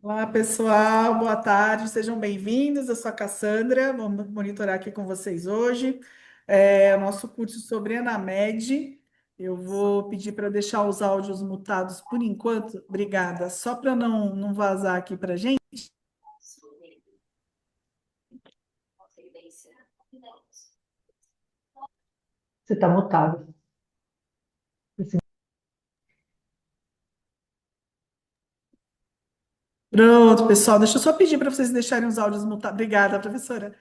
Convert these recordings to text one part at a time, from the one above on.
Olá, pessoal, boa tarde, sejam bem-vindos. Eu sou a Cassandra, vamos monitorar aqui com vocês hoje o nosso curso sobre Enamed. Eu vou pedir para deixar os áudios mutados por enquanto, obrigada, só para não vazar aqui para a gente. Você está mutado. Pronto, pessoal, deixa eu só pedir para vocês deixarem os áudios mutados. Obrigada, professora.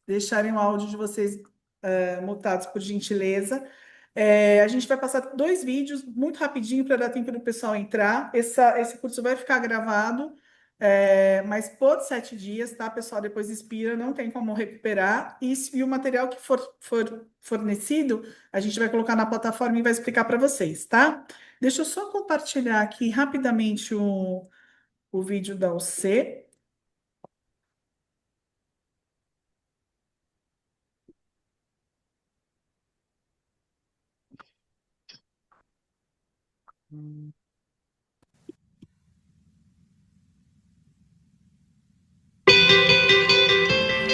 Deixarem o áudio de vocês mutados, por gentileza. A gente vai passar dois vídeos muito rapidinho para dar tempo do pessoal entrar. Esse curso vai ficar gravado, mas por 7 dias, tá, pessoal? Depois expira, não tem como recuperar. E o material que for fornecido, a gente vai colocar na plataforma e vai explicar para vocês, tá? Deixa eu só compartilhar aqui rapidamente o vídeo da UC.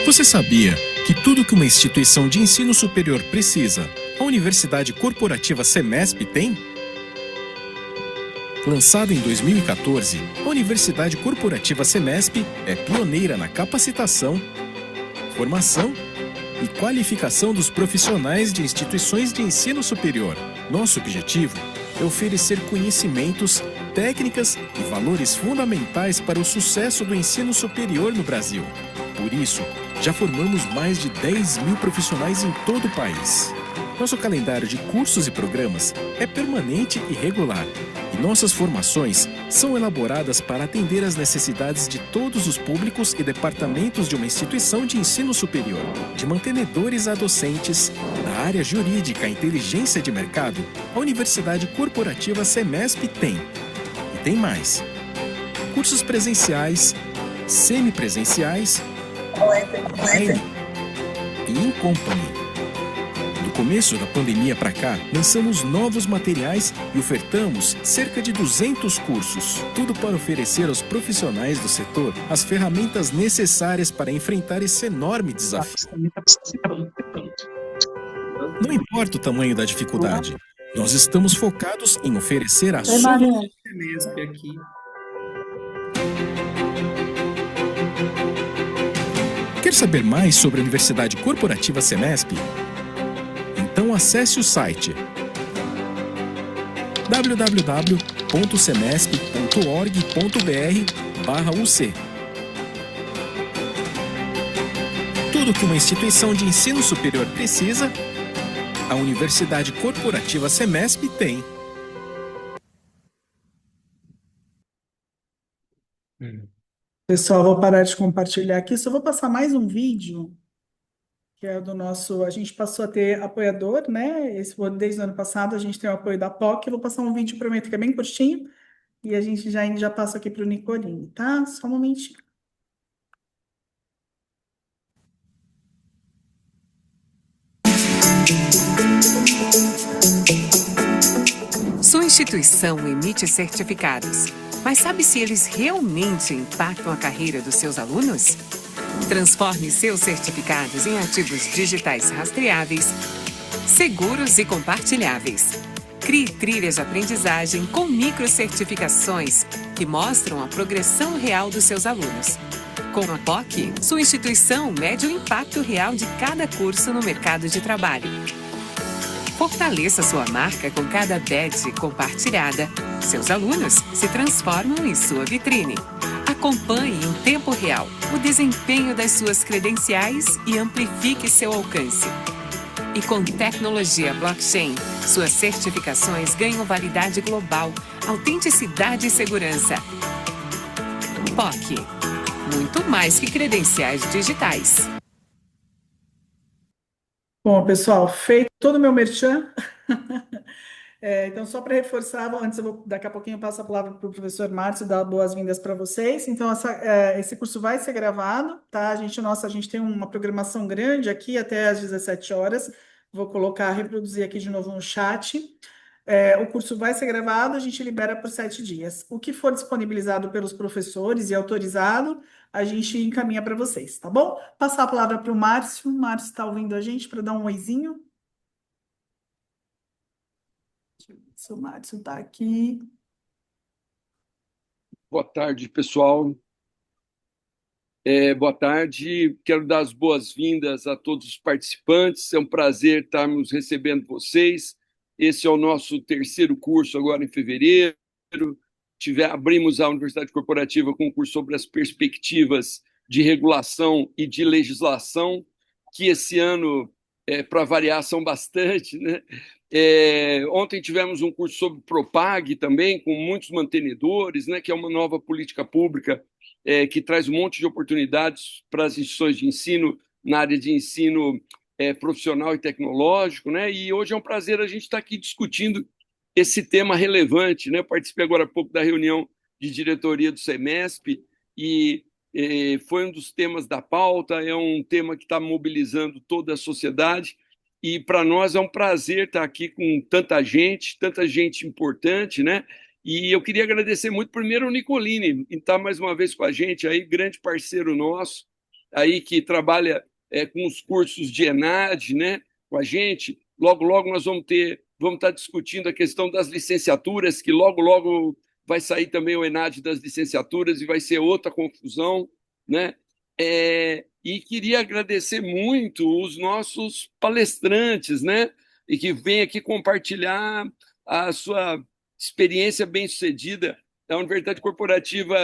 Você sabia que tudo que uma instituição de ensino superior precisa, a Universidade Corporativa Semesp tem? Lançada em 2014, a Universidade Corporativa Semesp é pioneira na capacitação, formação e qualificação dos profissionais de instituições de ensino superior. Nosso objetivo é oferecer conhecimentos, técnicas e valores fundamentais para o sucesso do ensino superior no Brasil. Por isso, já formamos mais de 10 mil profissionais em todo o país. Nosso calendário de cursos e programas é permanente e regular, e nossas formações são elaboradas para atender às necessidades de todos os públicos e departamentos de uma instituição de ensino superior. De mantenedores a docentes, na área jurídica e inteligência de mercado, a Universidade Corporativa Semesp tem. E tem mais. Cursos presenciais, semipresenciais, online e in company. Do começo da pandemia para cá, lançamos novos materiais e ofertamos cerca de 200 cursos. Tudo para oferecer aos profissionais do setor as ferramentas necessárias para enfrentar esse enorme desafio. Não importa o tamanho da dificuldade, nós estamos focados em oferecer a solução Semesp aqui. Quer saber mais sobre a Universidade Corporativa Semesp? Então acesse o site www.semesp.org.br/UC. Tudo que uma instituição de ensino superior precisa, a Universidade Corporativa Semesp tem. Pessoal, vou parar de compartilhar aqui, só vou passar mais um vídeo, que é do nosso. A gente passou a ter apoiador, né? Desde o ano passado a gente tem o apoio da POC. Eu vou passar um vídeo, prometo que é bem curtinho, e a gente já passa aqui para o Nicolini, tá? Só um momentinho. Sua instituição emite certificados, mas sabe se eles realmente impactam a carreira dos seus alunos? Transforme seus certificados em ativos digitais rastreáveis, seguros e compartilháveis. Crie trilhas de aprendizagem com microcertificações que mostram a progressão real dos seus alunos. Com a POC, sua instituição mede o impacto real de cada curso no mercado de trabalho. Fortaleça sua marca com cada badge compartilhada. Seus alunos se transformam em sua vitrine. Acompanhe em tempo real o desempenho das suas credenciais e amplifique seu alcance. E com tecnologia blockchain, suas certificações ganham validade global, autenticidade e segurança. POC. Muito mais que credenciais digitais. Bom, pessoal, feito todo o meu merchan. Então, só para reforçar, daqui a pouquinho eu passo a palavra para o professor Márcio dar boas-vindas para vocês. Então, esse curso vai ser gravado, tá? A gente tem uma programação grande aqui até às 17 horas. Vou reproduzir aqui de novo no chat. O curso vai ser gravado, a gente libera por 7 dias. O que for disponibilizado pelos professores e autorizado, a gente encaminha para vocês, tá bom? Passar a palavra para o Márcio. O Márcio está ouvindo a gente para dar um oizinho. Deixa eu ver se o Márcio está aqui. Boa tarde, pessoal. Boa tarde. Quero dar as boas-vindas a todos os participantes. É um prazer estarmos recebendo vocês. Esse é o nosso terceiro curso agora em fevereiro. Abrimos a Universidade Corporativa com um curso sobre as perspectivas de regulação e de legislação, que esse ano, para variar, são bastante, né? Ontem tivemos um curso sobre Propag também, com muitos mantenedores, né, que é uma nova política pública que traz um monte de oportunidades para as instituições de ensino na área de ensino profissional e tecnológico, né? E hoje é um prazer a gente estar aqui discutindo esse tema relevante, né? Eu participei agora há pouco da reunião de diretoria do SEMESP e foi um dos temas da pauta, é um tema que está mobilizando toda a sociedade e para nós é um prazer estar aqui com tanta gente importante, né? E eu queria agradecer muito primeiro ao Nicolini, que está mais uma vez com a gente aí, grande parceiro nosso, aí que trabalha com os cursos de ENAD, né, com a gente. Logo, logo nós vamos estar discutindo a questão das licenciaturas, que logo vai sair também o ENAD das licenciaturas e vai ser outra confusão, né? E queria agradecer muito os nossos palestrantes, né, e que vêm aqui compartilhar a sua experiência bem-sucedida. A Universidade Corporativa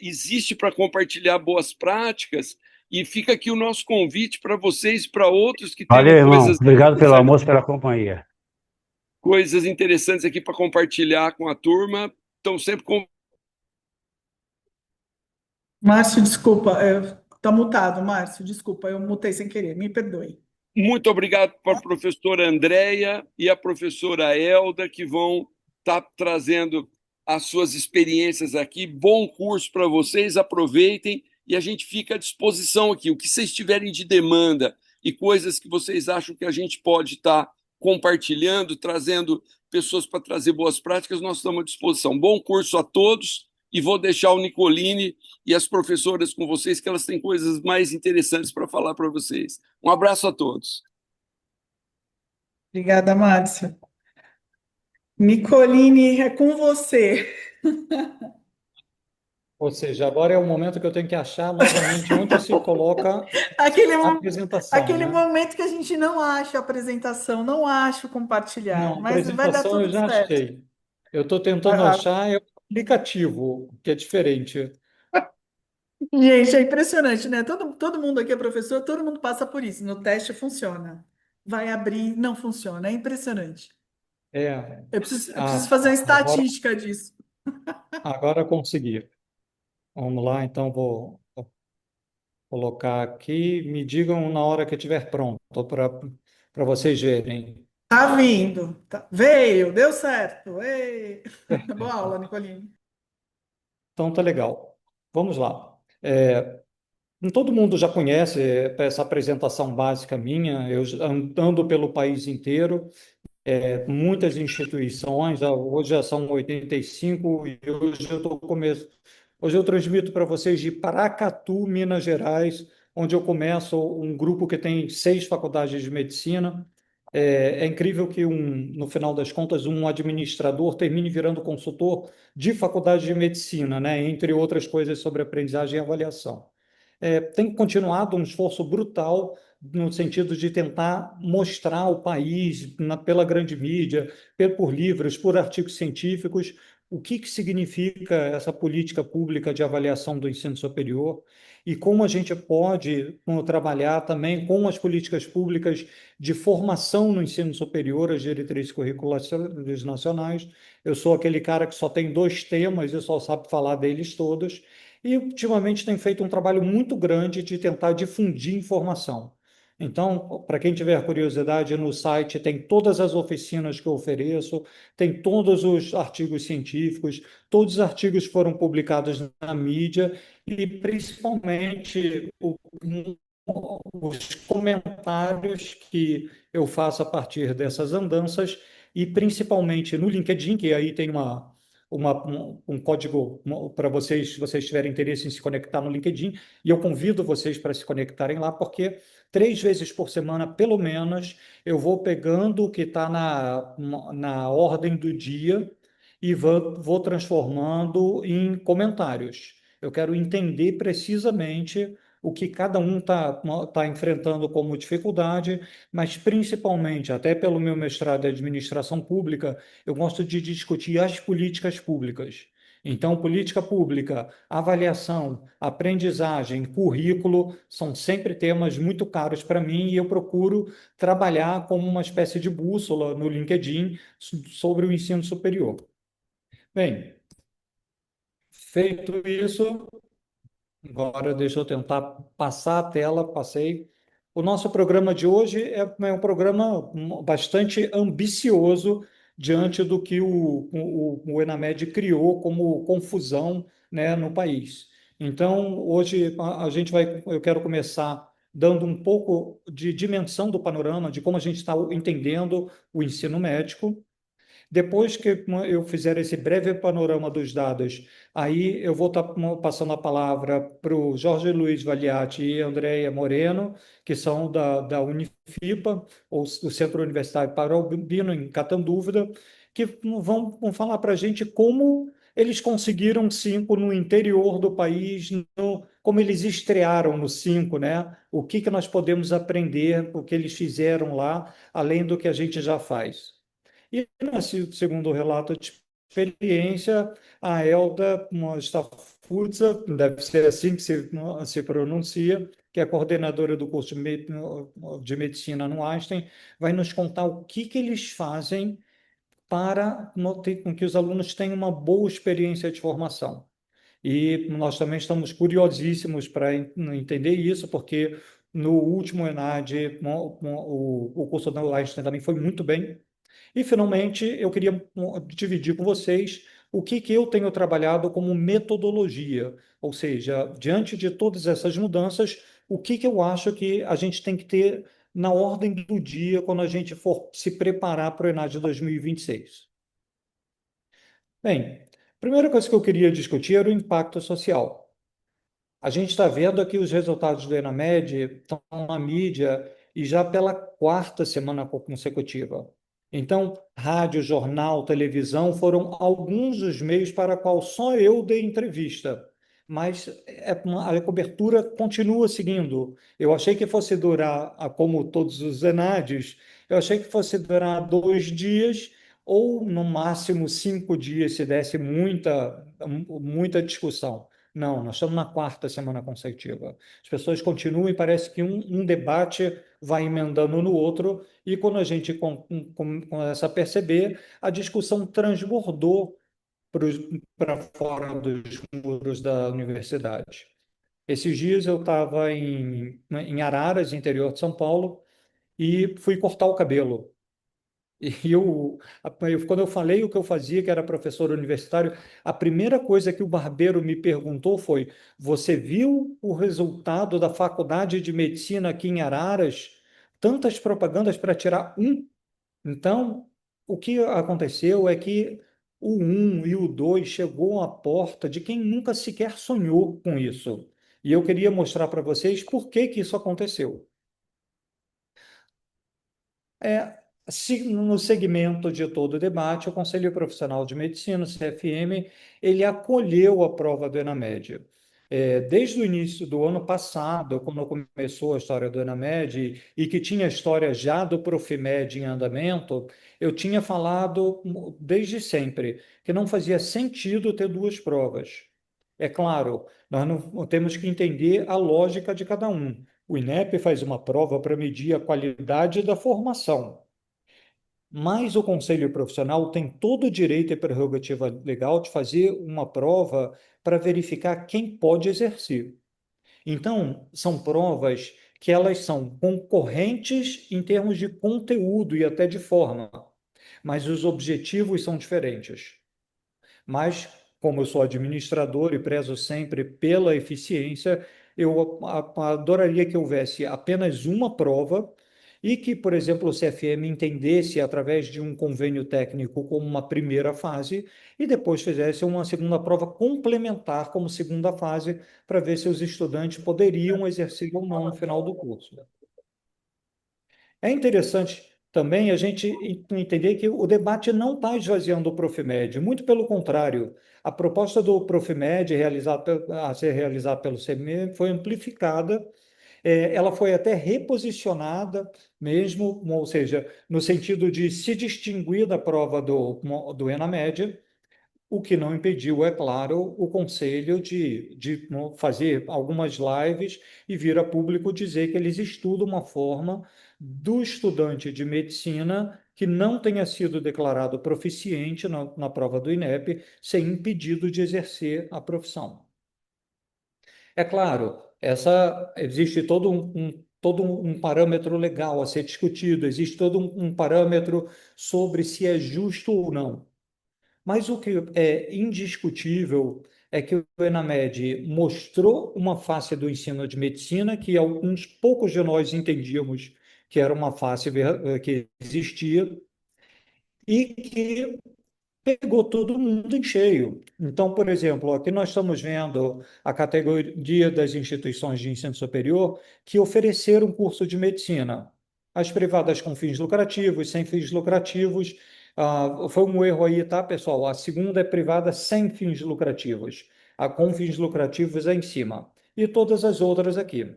existe para compartilhar boas práticas e fica aqui o nosso convite para vocês e para outros que Valeu, tenham irmão. Obrigado pelo almoço, pela companhia. Coisas interessantes aqui para compartilhar com a turma. Estão sempre com... Márcio, desculpa, está mutado, Márcio, desculpa, eu mutei sem querer, me perdoe. Muito obrigado para a professora Andréia e a professora Elda, que vão estar trazendo as suas experiências aqui. Bom curso para vocês, aproveitem e a gente fica à disposição aqui. O que vocês tiverem de demanda e coisas que vocês acham que a gente pode estar compartilhando, trazendo pessoas para trazer boas práticas, nós estamos à disposição. Bom curso a todos e vou deixar o Nicolini e as professoras com vocês, que elas têm coisas mais interessantes para falar para vocês. Um abraço a todos. Obrigada, Márcio. Nicolini, é com você. Ou seja, agora é o momento que eu tenho que achar novamente onde se coloca Aquele, a apresentação, aquele né? momento que a gente não acha a apresentação, não acha o compartilhar, Não, mas vai dar apresentação eu tudo já certo. achei. Eu estou tentando achar o aplicativo, que é diferente. Gente, é impressionante, né? Todo mundo aqui é professor, todo mundo passa por isso. No teste funciona. Vai abrir, não funciona. É impressionante. Eu preciso fazer uma estatística disso. Agora consegui. Vamos lá, então vou colocar aqui. Me digam na hora que estiver pronto, para vocês verem. Tá vindo. Veio, deu certo. Ei. Boa aula, Nicolini. Então tá legal. Vamos lá. Todo mundo já conhece essa apresentação básica minha. Eu ando pelo país inteiro, muitas instituições. Hoje já são 85 e hoje eu transmito para vocês de Paracatu, Minas Gerais, onde eu começo um grupo que tem 6 faculdades de medicina. É incrível que, no final das contas, um administrador termine virando consultor de faculdade de medicina, né? Entre outras coisas sobre aprendizagem e avaliação. Tem continuado um esforço brutal no sentido de tentar mostrar ao país, pela grande mídia, por livros, por artigos científicos, o que significa essa política pública de avaliação do ensino superior e como a gente pode trabalhar também com as políticas públicas de formação no ensino superior, as diretrizes curriculares nacionais. Eu sou aquele cara que só tem 2 temas e só sabe falar deles todos, e ultimamente tem feito um trabalho muito grande de tentar difundir informação. Então, para quem tiver curiosidade, no site tem todas as oficinas que eu ofereço, tem todos os artigos científicos, todos os artigos foram publicados na mídia e principalmente os comentários que eu faço a partir dessas andanças e principalmente no LinkedIn, que aí tem um código para vocês, se vocês tiverem interesse em se conectar no LinkedIn, e eu convido vocês para se conectarem lá, porque 3 vezes por semana, pelo menos, eu vou pegando o que está na ordem do dia e vou transformando em comentários. Eu quero entender precisamente o que cada um tá enfrentando como dificuldade, mas principalmente, até pelo meu mestrado em administração pública, eu gosto de discutir as políticas públicas. Então, política pública, avaliação, aprendizagem, currículo são sempre temas muito caros para mim e eu procuro trabalhar como uma espécie de bússola no LinkedIn sobre o ensino superior. Bem, feito isso, agora deixa eu tentar passar a tela, passei. O nosso programa de hoje é um programa bastante ambicioso diante do que o Enamed criou como confusão, né, no país. Então, hoje eu quero começar dando um pouco de dimensão do panorama de como a gente está entendendo o ensino médico. Depois que eu fizer esse breve panorama dos dados, aí eu vou estar passando a palavra para o Jorge Luiz Valiati e Andréia Moreno, que são da Unifipa, ou do Centro Universitário Paraibino, em Catandúvida, que vão falar para a gente como eles conseguiram 5 no interior do país, como eles estrearam no 5, né? O que nós podemos aprender, o que eles fizeram lá, além do que a gente já faz. E nesse segundo relato de experiência, a Elda Staffuza, deve ser assim que se pronuncia, que é coordenadora do curso de medicina no Einstein, vai nos contar o que eles fazem para com que os alunos tenham uma boa experiência de formação. E nós também estamos curiosíssimos para entender isso, porque no último ENAD, o curso da Einstein também foi muito bem. E, finalmente, eu queria dividir com vocês o que eu tenho trabalhado como metodologia, ou seja, diante de todas essas mudanças, o que eu acho que a gente tem que ter na ordem do dia quando a gente for se preparar para o ENAD 2026. Bem, a primeira coisa que eu queria discutir era o impacto social. A gente está vendo aqui os resultados do Enamed estão na mídia e já pela 4ª semana consecutiva. Então, rádio, jornal, televisão foram alguns dos meios para qual só eu dei entrevista. Mas a cobertura continua seguindo. Eu achei que fosse durar, como todos os ENADs, eu achei que fosse durar 2 dias ou, no máximo, 5 dias, se desse muita discussão. Não, nós estamos na 4ª semana consecutiva. As pessoas continuam e parece que um debate vai emendando no outro, e quando a gente começa a perceber, a discussão transbordou para fora dos muros da universidade. Esses dias eu estava em Araras, interior de São Paulo, e fui cortar o cabelo. E quando eu falei o que eu fazia, que era professor universitário, a primeira coisa que o barbeiro me perguntou foi: Você viu o resultado da faculdade de medicina aqui em Araras? Tantas propagandas para tirar um. Então, o que aconteceu é que o 1 e o 2 chegou à porta de quem nunca sequer sonhou com isso. E eu queria mostrar para vocês por que isso aconteceu. No segmento de todo o debate, o Conselho Profissional de Medicina, CFM, ele acolheu a prova do Enamed. Desde o início do ano passado, quando começou a história do Enamed e que tinha a história já do Profimed em andamento, eu tinha falado desde sempre que não fazia sentido ter 2 provas. É claro, nós não temos que entender a lógica de cada um. O INEP faz uma prova para medir a qualidade da formação. Mas o conselho profissional tem todo o direito e prerrogativa legal de fazer uma prova para verificar quem pode exercer. Então, são provas que elas são concorrentes em termos de conteúdo e até de forma, mas os objetivos são diferentes. Mas, como eu sou administrador e prezo sempre pela eficiência, eu adoraria que houvesse apenas uma prova e que, por exemplo, o CFM entendesse através de um convênio técnico como uma primeira fase e depois fizesse uma segunda prova complementar como segunda fase para ver se os estudantes poderiam exercer ou não no final do curso. É interessante também a gente entender que o debate não está esvaziando o Profimed, muito pelo contrário. A proposta do Profimed a ser realizada pelo CME foi amplificada, ela foi até reposicionada mesmo, ou seja, no sentido de se distinguir da prova do ENAMED, o que não impediu, é claro, o conselho de fazer algumas lives e vir a público dizer que eles estudam uma forma do estudante de medicina que não tenha sido declarado proficiente na prova do INEP ser impedido de exercer a profissão. É claro, existe todo um parâmetro legal a ser discutido, existe todo um parâmetro sobre se é justo ou não. Mas o que é indiscutível é que o ENAMED mostrou uma face do ensino de medicina que alguns poucos de nós entendíamos que era uma face que existia e que pegou todo mundo em cheio. Então, por exemplo, aqui nós estamos vendo a categoria das instituições de ensino superior que ofereceram curso de medicina. As privadas com fins lucrativos, sem fins lucrativos. Foi um erro aí, tá, pessoal? A segunda é privada sem fins lucrativos. A com fins lucrativos é em cima. E todas as outras aqui.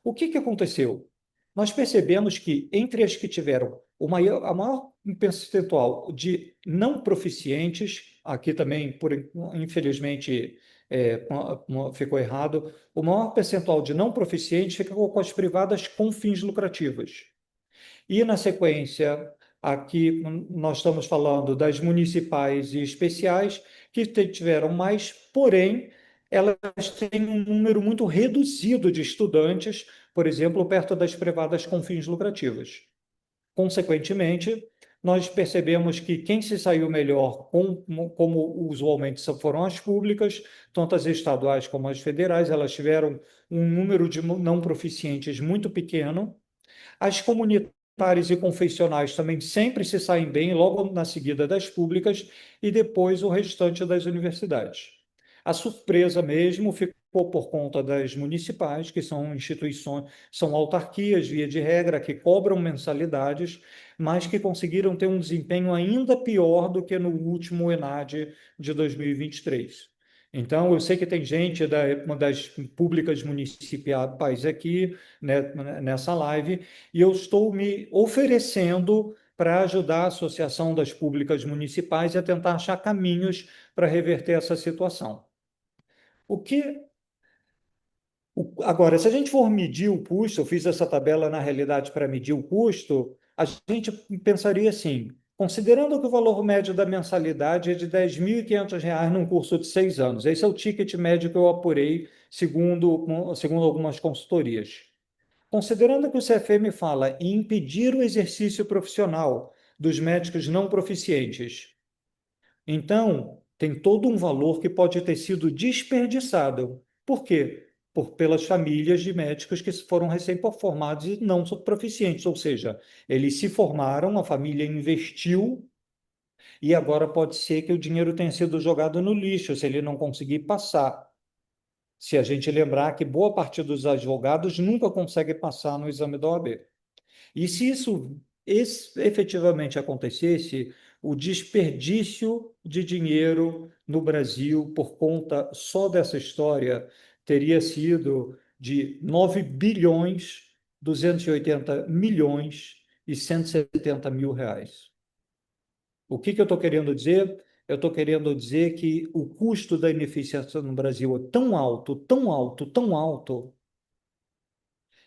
O que aconteceu? Nós percebemos que entre as que tiveram a maior percentual de não proficientes, aqui também, infelizmente, ficou errado, o maior percentual de não proficientes ficou com as privadas com fins lucrativos. E, na sequência, aqui nós estamos falando das municipais e especiais, que tiveram mais, porém, elas têm um número muito reduzido de estudantes, por exemplo, perto das privadas com fins lucrativos. Consequentemente, nós percebemos que quem se saiu melhor, como usualmente foram as públicas, tanto as estaduais como as federais, elas tiveram um número de não proficientes muito pequeno. As comunitárias e confessionais também sempre se saem bem, logo na seguida das públicas, e depois o restante das universidades. A surpresa mesmo ficou por conta das municipais, que são instituições, são autarquias, via de regra, que cobram mensalidades, mas que conseguiram ter um desempenho ainda pior do que no último ENAD de 2023. Então, eu sei que tem gente das públicas municipais aqui, né, nessa live, e eu estou me oferecendo para ajudar a Associação das Públicas Municipais a tentar achar caminhos para reverter essa situação. Agora, se a gente for medir o custo, eu fiz essa tabela na realidade para medir o custo, a gente pensaria assim, considerando que o valor médio da mensalidade é de R$ 10.500 num curso de 6 anos, esse é o ticket médio que eu apurei segundo algumas consultorias. Considerando que o CFM fala em impedir o exercício profissional dos médicos não proficientes, então tem todo um valor que pode ter sido desperdiçado. Por quê? Pelas famílias de médicos que foram recém-formados e não são proficientes, ou seja, eles se formaram, a família investiu e agora pode ser que o dinheiro tenha sido jogado no lixo se ele não conseguir passar. Se a gente lembrar que boa parte dos advogados nunca consegue passar no exame da OAB. E se isso efetivamente acontecesse, o desperdício de dinheiro no Brasil por conta só dessa história teria sido de 9 bilhões 280 milhões e 170 mil reais. O que eu estou querendo dizer? Eu estou querendo dizer que o custo da ineficiência no Brasil é tão alto, tão alto, tão alto,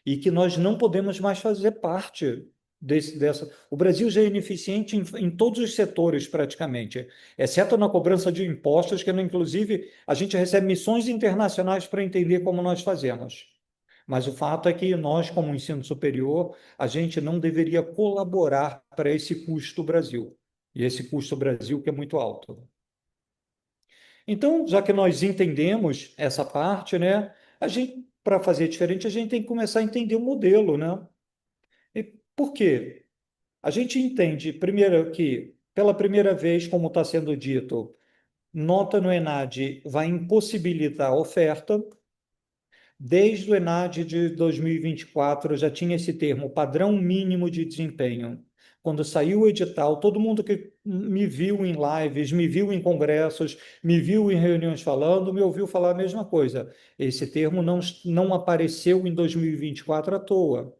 e que nós não podemos mais fazer parte dessa. O Brasil já é ineficiente em todos os setores, praticamente, exceto na cobrança de impostos, que, inclusive, a gente recebe missões internacionais para entender como nós fazemos. Mas o fato é que nós, como ensino superior, a gente não deveria colaborar para esse custo Brasil. E esse custo Brasil que é muito alto. Então, já que nós entendemos essa parte, né, para fazer diferente, a gente tem que começar a entender o modelo, né? E Por quê? A gente entende, primeiro, que, pela primeira vez, como está sendo dito, nota no ENAD vai impossibilitar a oferta. Desde o ENAD de 2024 já tinha esse termo, padrão mínimo de desempenho. Quando saiu o edital, todo mundo que me viu em lives, me viu em congressos, me viu em reuniões falando, me ouviu falar a mesma coisa. Esse termo não apareceu em 2024 à toa.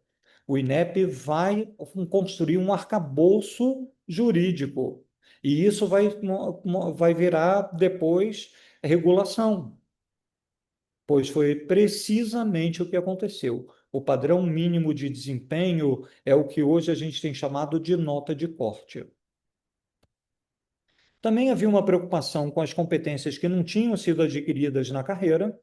O INEP vai construir um arcabouço jurídico. E isso vai virar depois regulação, pois foi precisamente o que aconteceu. O padrão mínimo de desempenho é o que hoje a gente tem chamado de nota de corte. Também havia uma preocupação com as competências que não tinham sido adquiridas na carreira,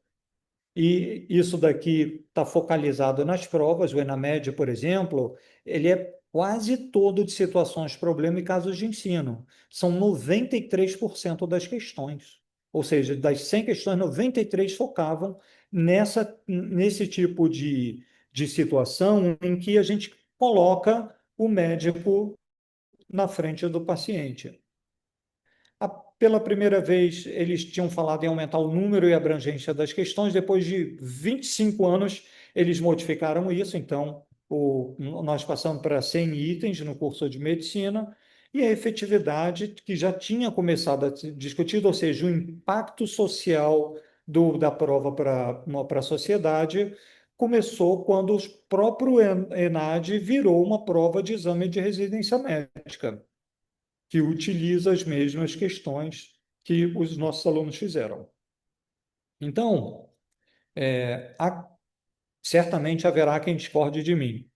e isso daqui está focalizado nas provas. O ENAMED, por exemplo, ele é quase todo de situações, problema e casos de ensino. São 93% das questões. Ou seja, das 100 questões, 93 focavam nesse tipo de situação em que a gente coloca o médico na frente do paciente. Pela primeira vez, eles tinham falado em aumentar o número e abrangência das questões. Depois de 25 anos, eles modificaram isso. Então, nós passamos para 100 itens no curso de medicina, e a efetividade, que já tinha começado a ser discutida, ou seja, o impacto social da prova para a sociedade, começou quando o próprio ENAD virou uma prova de exame de residência médica, que utiliza as mesmas questões que os nossos alunos fizeram. Então, certamente haverá quem discorde de mim,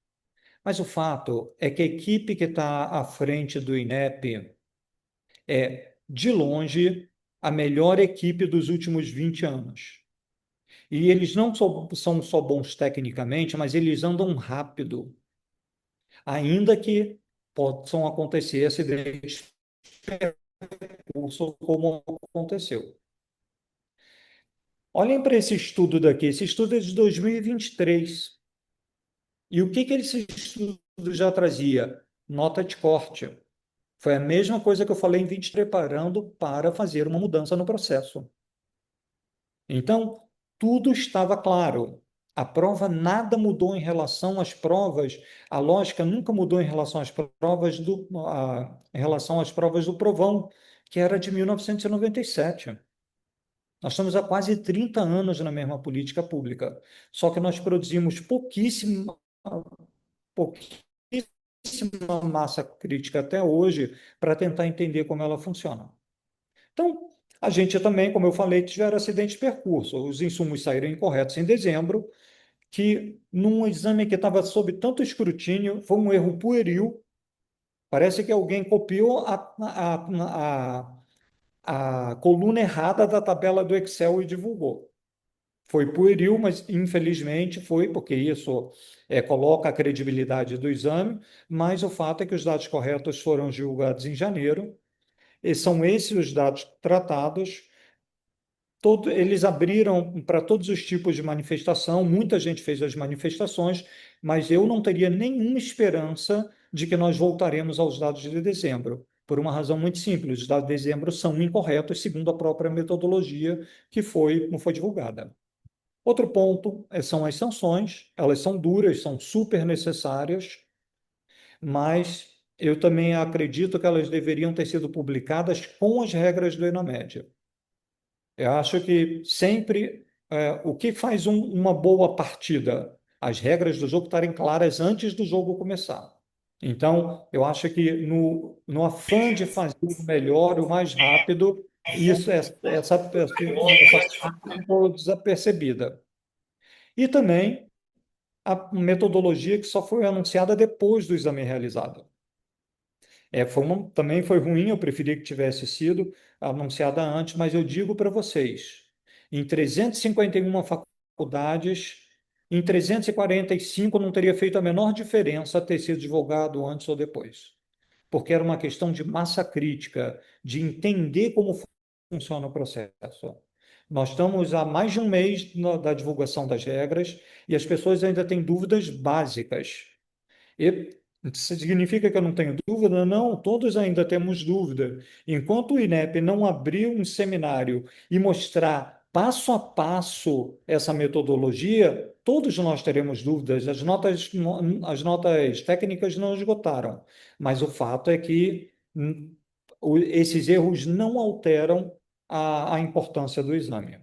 mas o fato é que a equipe que está à frente do INEP é, de longe, a melhor equipe dos últimos 20 anos. E eles não são só bons tecnicamente, mas eles andam rápido, ainda que possam acontecer acidentes percurso como aconteceu. Olhem para esse estudo daqui. Esse estudo é de 2023. E o que esse estudo já trazia? Nota de corte. Foi a mesma coisa que eu falei em 20, preparando para fazer uma mudança no processo. Então, tudo estava claro. A prova nada mudou em relação às provas, a lógica nunca mudou em relação às provas em relação às provas do provão, que era de 1997. Nós estamos há quase 30 anos na mesma política pública, só que nós produzimos pouquíssima massa crítica até hoje para tentar entender como ela funciona. Então, a gente também, como eu falei, tiveram acidente de percurso. Os insumos saíram incorretos em dezembro, que num exame que estava sob tanto escrutínio, foi um erro pueril. Parece que alguém copiou a coluna errada da tabela do Excel e divulgou. Foi pueril, mas infelizmente foi, porque isso coloca a credibilidade do exame, mas o fato é que os dados corretos foram divulgados em janeiro, e são esses os dados tratados. Eles abriram para todos os tipos de manifestação, muita gente fez as manifestações, mas eu não teria nenhuma esperança de que nós voltaremos aos dados de dezembro, por uma razão muito simples: os dados de dezembro são incorretos segundo a própria metodologia que não foi divulgada. Outro ponto são as sanções. Elas são duras, são super necessárias, mas eu também acredito que elas deveriam ter sido publicadas com as regras do ENAMED. Eu acho que sempre o que faz uma boa partida? As regras do jogo estarem claras antes do jogo começar. Então, eu acho que no afã de fazer o melhor, o mais rápido, essa ficou desapercebida. E também a metodologia que só foi anunciada depois do exame realizado. Também foi ruim, eu preferia que tivesse sido anunciada antes, mas eu digo para vocês, em 351 faculdades, em 345 não teria feito a menor diferença ter sido divulgado antes ou depois, porque era uma questão de massa crítica, de entender como funciona o processo. Nós estamos há mais de um mês da divulgação das regras e as pessoas ainda têm dúvidas básicas. E Isso significa que eu não tenho dúvida? Não, todos ainda temos dúvida. Enquanto o INEP não abrir um seminário e mostrar passo a passo essa metodologia, todos nós teremos dúvidas. As notas técnicas não esgotaram, mas o fato é que esses erros não alteram a importância do exame.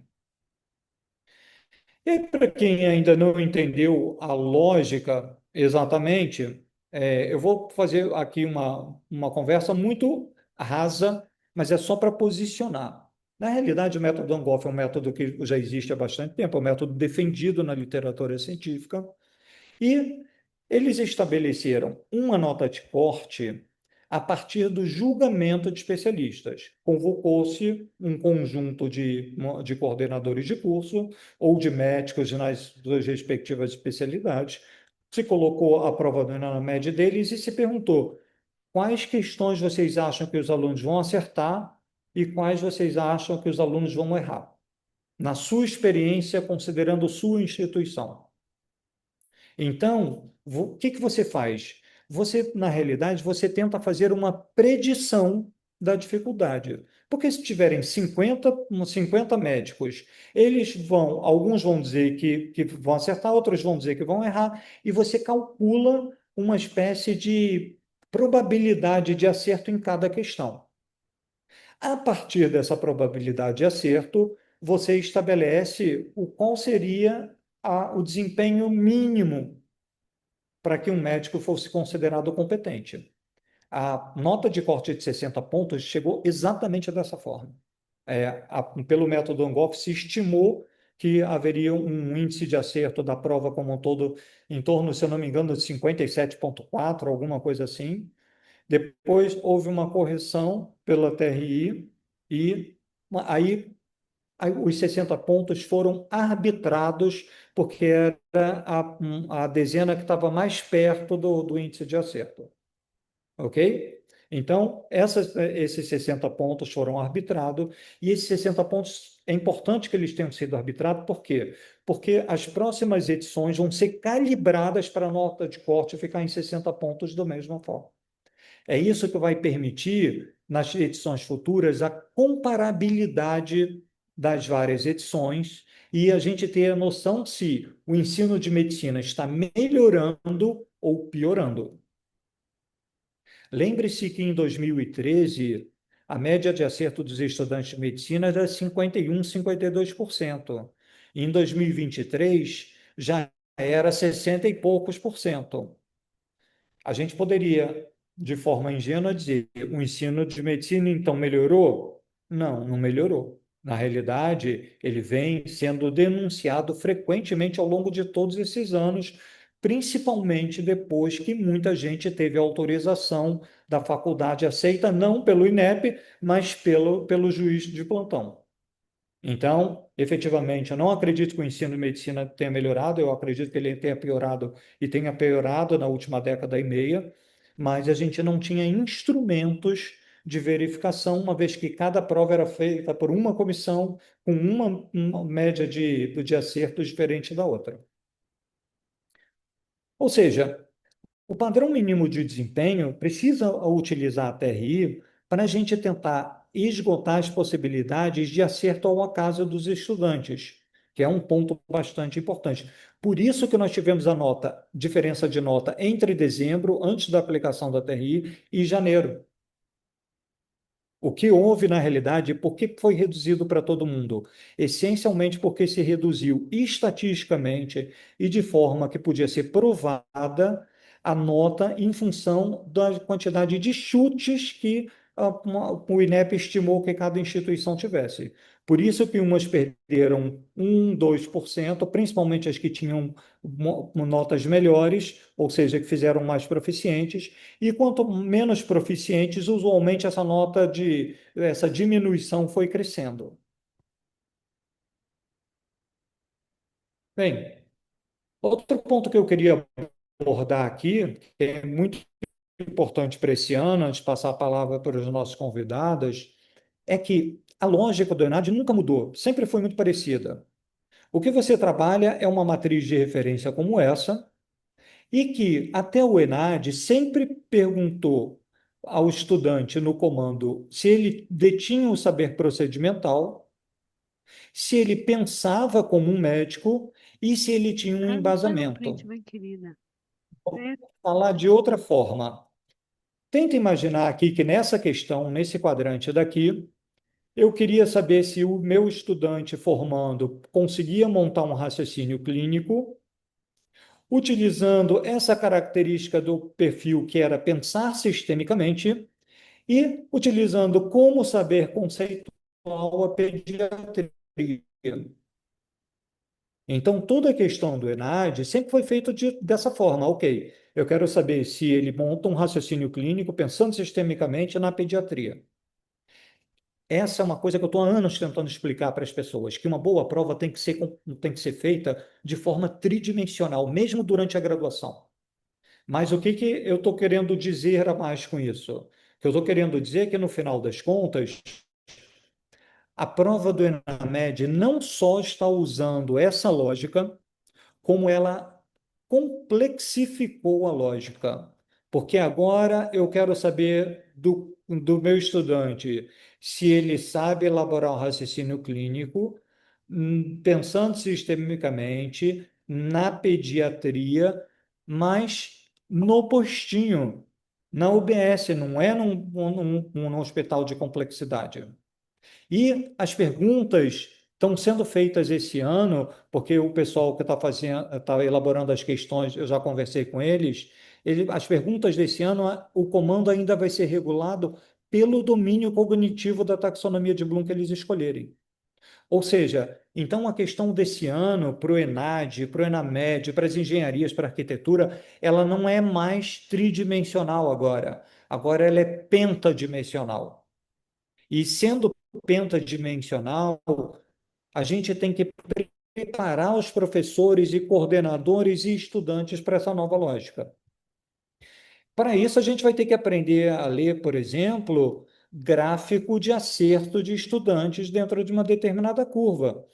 E aí, para quem ainda não entendeu a lógica exatamente, eu vou fazer aqui uma conversa muito rasa, mas é só para posicionar. Na realidade, o método Angoff é um método que já existe há bastante tempo, é um método defendido na literatura científica, e eles estabeleceram uma nota de corte a partir do julgamento de especialistas. Convocou-se um conjunto de coordenadores de curso ou de médicos nas suas respectivas especialidades, se colocou a prova na média deles e se perguntou quais questões vocês acham que os alunos vão acertar e quais vocês acham que os alunos vão errar, na sua experiência, considerando sua instituição. Então, o que que você faz? Você, na realidade, você tenta fazer uma predição da dificuldade. Porque se tiverem 50 médicos, alguns vão dizer que vão acertar, outros vão dizer que vão errar, e você calcula uma espécie de probabilidade de acerto em cada questão. A partir dessa probabilidade de acerto, você estabelece qual seria o desempenho mínimo para que um médico fosse considerado competente. A nota de corte de 60 pontos chegou exatamente dessa forma. Pelo método Angoff, se estimou que haveria um índice de acerto da prova como um todo em torno, se eu não me engano, de 57,4, alguma coisa assim. Depois houve uma correção pela TRI e aí os 60 pontos foram arbitrados, porque era a dezena que estava mais perto do índice de acerto. Ok? Então, esses 60 pontos foram arbitrados, e esses 60 pontos, é importante que eles tenham sido arbitrados, por quê? Porque as próximas edições vão ser calibradas para a nota de corte ficar em 60 pontos da mesma forma. É isso que vai permitir, nas edições futuras, a comparabilidade das várias edições e a gente ter a noção se o ensino de medicina está melhorando ou piorando. Lembre-se que em 2013, a média de acerto dos estudantes de medicina era 51, 52%. Em 2023, já era 60 e poucos por cento. A gente poderia, de forma ingênua, dizer: o ensino de medicina então melhorou? Não, não melhorou. Na realidade, ele vem sendo denunciado frequentemente ao longo de todos esses anos, principalmente depois que muita gente teve a autorização da faculdade aceita, não pelo INEP, mas pelo juiz de plantão. Então, efetivamente, eu não acredito que o ensino de medicina tenha melhorado, eu acredito que ele tenha piorado e tenha piorado na última década e meia, mas a gente não tinha instrumentos de verificação, uma vez que cada prova era feita por uma comissão com uma média de acertos diferente da outra. Ou seja, o padrão mínimo de desempenho precisa utilizar a TRI para a gente tentar esgotar as possibilidades de acerto ao acaso dos estudantes, que é um ponto bastante importante. Por isso que nós tivemos a diferença de nota entre dezembro, antes da aplicação da TRI, e janeiro. O que houve na realidade, por que foi reduzido para todo mundo? Essencialmente porque se reduziu estatisticamente e de forma que podia ser provada a nota em função da quantidade de chutes que o INEP estimou que cada instituição tivesse. Por isso que umas perderam 1, 2%, principalmente as que tinham notas melhores, ou seja, que fizeram mais proficientes, e quanto menos proficientes, usualmente essa diminuição foi crescendo. Bem, outro ponto que eu queria abordar aqui, que é muito importante para esse ano, antes de passar a palavra para os nossos convidados, é que a lógica do ENAD nunca mudou, sempre foi muito parecida. O que você trabalha é uma matriz de referência como essa, e que até o ENAD sempre perguntou ao estudante no comando se ele detinha o saber procedimental, se ele pensava como um médico e se ele tinha um embasamento. Vou falar de outra forma. Tenta imaginar aqui que nessa questão, nesse quadrante daqui, eu queria saber se o meu estudante formando conseguia montar um raciocínio clínico, utilizando essa característica do perfil que era pensar sistemicamente e utilizando como saber conceitual a pediatria. Então, toda a questão do ENAD sempre foi feita dessa forma, ok. Eu quero saber se ele monta um raciocínio clínico pensando sistemicamente na pediatria. Essa é uma coisa que eu estou há anos tentando explicar para as pessoas, que uma boa prova tem que ser feita de forma tridimensional, mesmo durante a graduação. Mas o que eu estou querendo dizer a mais com isso? O que eu estou querendo dizer é que, no final das contas, a prova do ENAMED não só está usando essa lógica, como ela complexificou a lógica. Porque agora eu quero saber do meu estudante se ele sabe elaborar um raciocínio clínico, pensando sistemicamente na pediatria, mas no postinho, na UBS, não é num hospital de complexidade. E as perguntas estão sendo feitas esse ano, porque o pessoal que está elaborando as questões, eu já conversei com eles, as perguntas desse ano, o comando ainda vai ser regulado pelo domínio cognitivo da taxonomia de Bloom que eles escolherem. Ou seja, então a questão desse ano para o ENAD, para o ENAMED, para as engenharias, para a arquitetura, ela não é mais tridimensional agora. Agora ela é pentadimensional. E sendo pentadimensional, a gente tem que preparar os professores e coordenadores e estudantes para essa nova lógica. Para isso, a gente vai ter que aprender a ler, por exemplo, gráfico de acerto de estudantes dentro de uma determinada curva,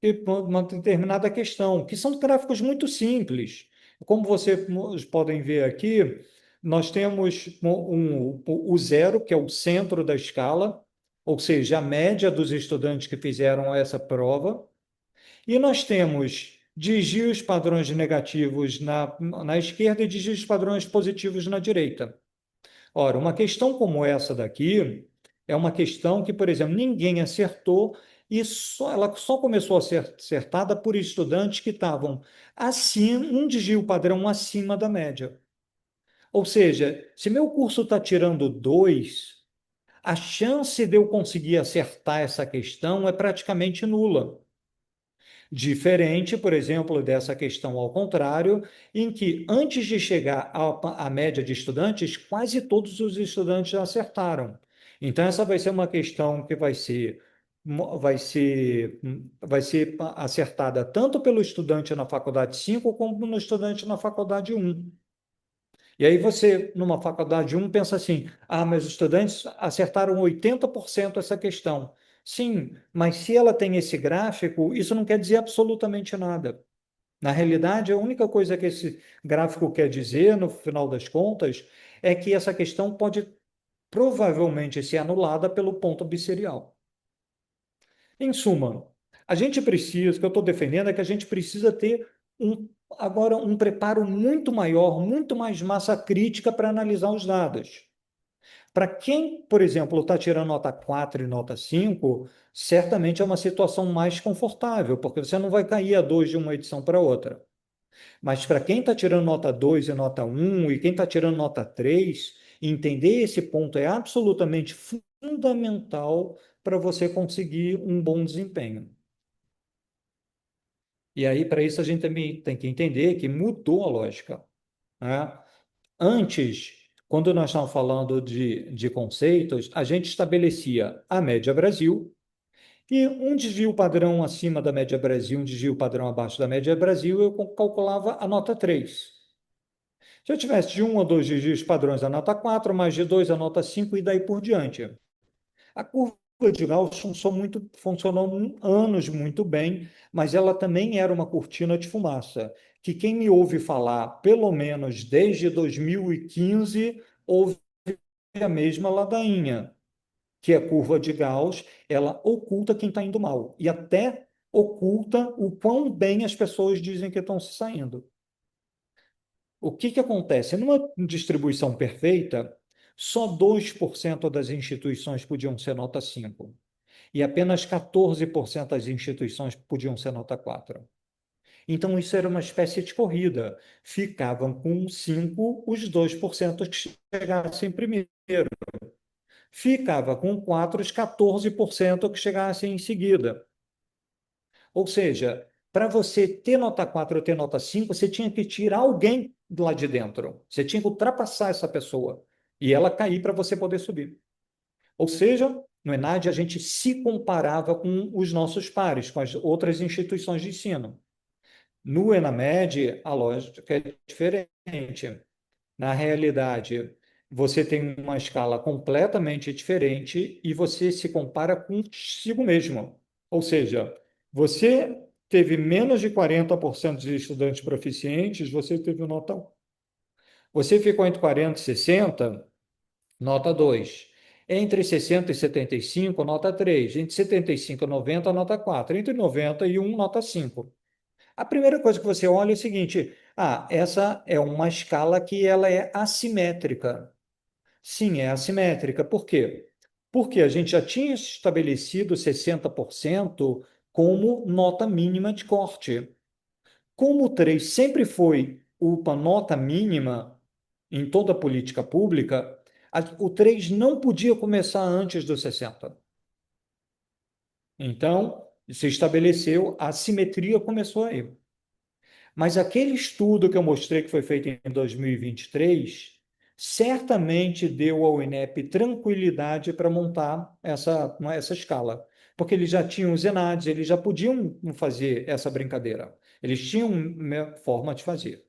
e uma determinada questão, que são gráficos muito simples. Como vocês podem ver aqui, nós temos o zero, que é o centro da escala, ou seja, a média dos estudantes que fizeram essa prova, e nós temos desvios padrões negativos na esquerda e desvios padrões positivos na direita. Ora, uma questão como essa daqui é uma questão que, por exemplo, ninguém acertou e ela só começou a ser acertada por estudantes que estavam acima, um desvio padrão acima da média. Ou seja, se meu curso está tirando 2, a chance de eu conseguir acertar essa questão é praticamente nula. Diferente, por exemplo, dessa questão ao contrário, em que antes de chegar à média de estudantes, quase todos os estudantes já acertaram. Então, essa vai ser uma questão que vai ser acertada tanto pelo estudante na faculdade 5 como no estudante na faculdade 1. E aí você, numa faculdade 1, pensa assim, mas os estudantes acertaram 80% essa questão. Sim, mas se ela tem esse gráfico, isso não quer dizer absolutamente nada. Na realidade, a única coisa que esse gráfico quer dizer, no final das contas, é que essa questão pode provavelmente ser anulada pelo ponto bisserial. Em suma, a gente precisa, o que eu estou defendendo é que a gente precisa ter agora um preparo muito maior, muito mais massa crítica para analisar os dados. Para quem, por exemplo, está tirando nota 4 e nota 5, certamente é uma situação mais confortável, porque você não vai cair a 2 de uma edição para outra. Mas para quem está tirando nota 2 e nota 1, e quem está tirando nota 3, entender esse ponto é absolutamente fundamental para você conseguir um bom desempenho. E aí, para isso, a gente também tem que entender que mudou a lógica, né? Antes, quando nós estávamos falando de conceitos, a gente estabelecia a média Brasil e um desvio padrão acima da média Brasil, um desvio padrão abaixo da média Brasil, eu calculava a nota 3. Se eu tivesse de 1 a 2 desvios padrões, a nota 4, mais de 2 a nota 5 e daí por diante. A curva de Gauss funcionou anos muito bem, mas ela também era uma cortina de fumaça, que quem me ouve falar, pelo menos desde 2015, ouve a mesma ladainha, que a curva de Gauss, ela oculta quem está indo mal, e até oculta o quão bem as pessoas dizem que estão se saindo. O que que acontece? Numa distribuição perfeita, só 2% das instituições podiam ser nota 5 e apenas 14% das instituições podiam ser nota 4. Então, isso era uma espécie de corrida. Ficavam com 5 os 2% que chegassem primeiro. Ficava com 4 os 14% que chegassem em seguida. Ou seja, para você ter nota 4 ou ter nota 5, você tinha que tirar alguém lá de dentro. Você tinha que ultrapassar essa pessoa e ela cair para você poder subir. Ou seja, no ENAD a gente se comparava com os nossos pares, com as outras instituições de ensino. No ENAMED, a lógica é diferente. Na realidade, você tem uma escala completamente diferente e você se compara consigo mesmo. Ou seja, você teve menos de 40% de estudantes proficientes, você teve nota 1. Você ficou entre 40 e 60, nota 2. Entre 60 e 75, nota 3. Entre 75 e 90, nota 4. Entre 90 e 1, nota 5. A primeira coisa que você olha é o seguinte: essa é uma escala que ela é assimétrica. Sim, é assimétrica. Por quê? Porque a gente já tinha estabelecido 60% como nota mínima de corte. Como o 3 sempre foi uma nota mínima em toda a política pública, o 3 não podia começar antes dos 60. Então, se estabeleceu, a assimetria começou aí. Mas aquele estudo que eu mostrei que foi feito em 2023 certamente deu ao INEP tranquilidade para montar essa escala, porque eles já tinham os ENADs, eles já podiam fazer essa brincadeira, eles tinham uma forma de fazer.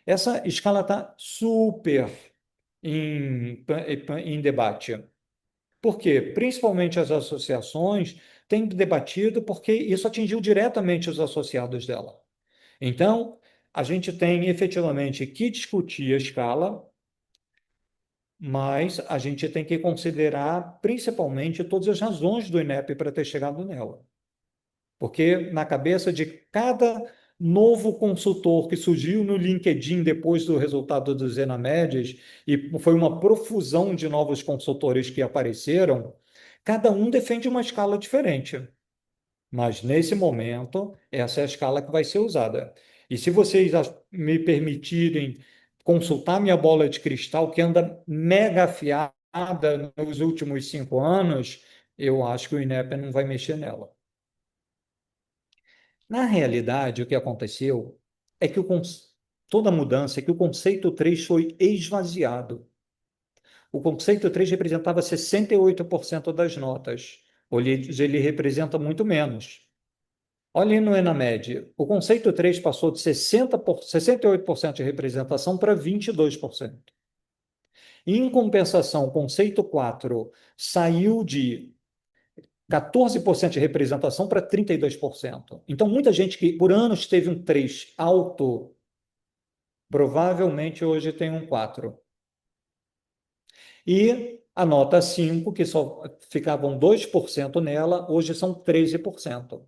Essa escala está super em debate. Por quê? Principalmente as associações têm debatido porque isso atingiu diretamente os associados dela. Então, a gente tem efetivamente que discutir a escala, mas a gente tem que considerar principalmente todas as razões do INEP para ter chegado nela. Porque na cabeça de cada novo consultor que surgiu no LinkedIn depois do resultado dos ENAMEDs, e foi uma profusão de novos consultores que apareceram, cada um defende uma escala diferente. Mas nesse momento, essa é a escala que vai ser usada. E se vocês me permitirem consultar minha bola de cristal, que anda mega afiada nos últimos 5 anos, eu acho que o INEP não vai mexer nela. Na realidade, o que aconteceu é que toda mudança é que o conceito 3 foi esvaziado. O conceito 3 representava 68% das notas. Hoje ele representa muito menos. Olha no ENAMED, o conceito 3 passou de 68% de representação para 22%. Em compensação, o conceito 4 saiu de 14% de representação para 32%. Então, muita gente que por anos teve um 3 alto, provavelmente hoje tem um 4. E a nota 5, que só ficavam 2% nela, hoje são 13%.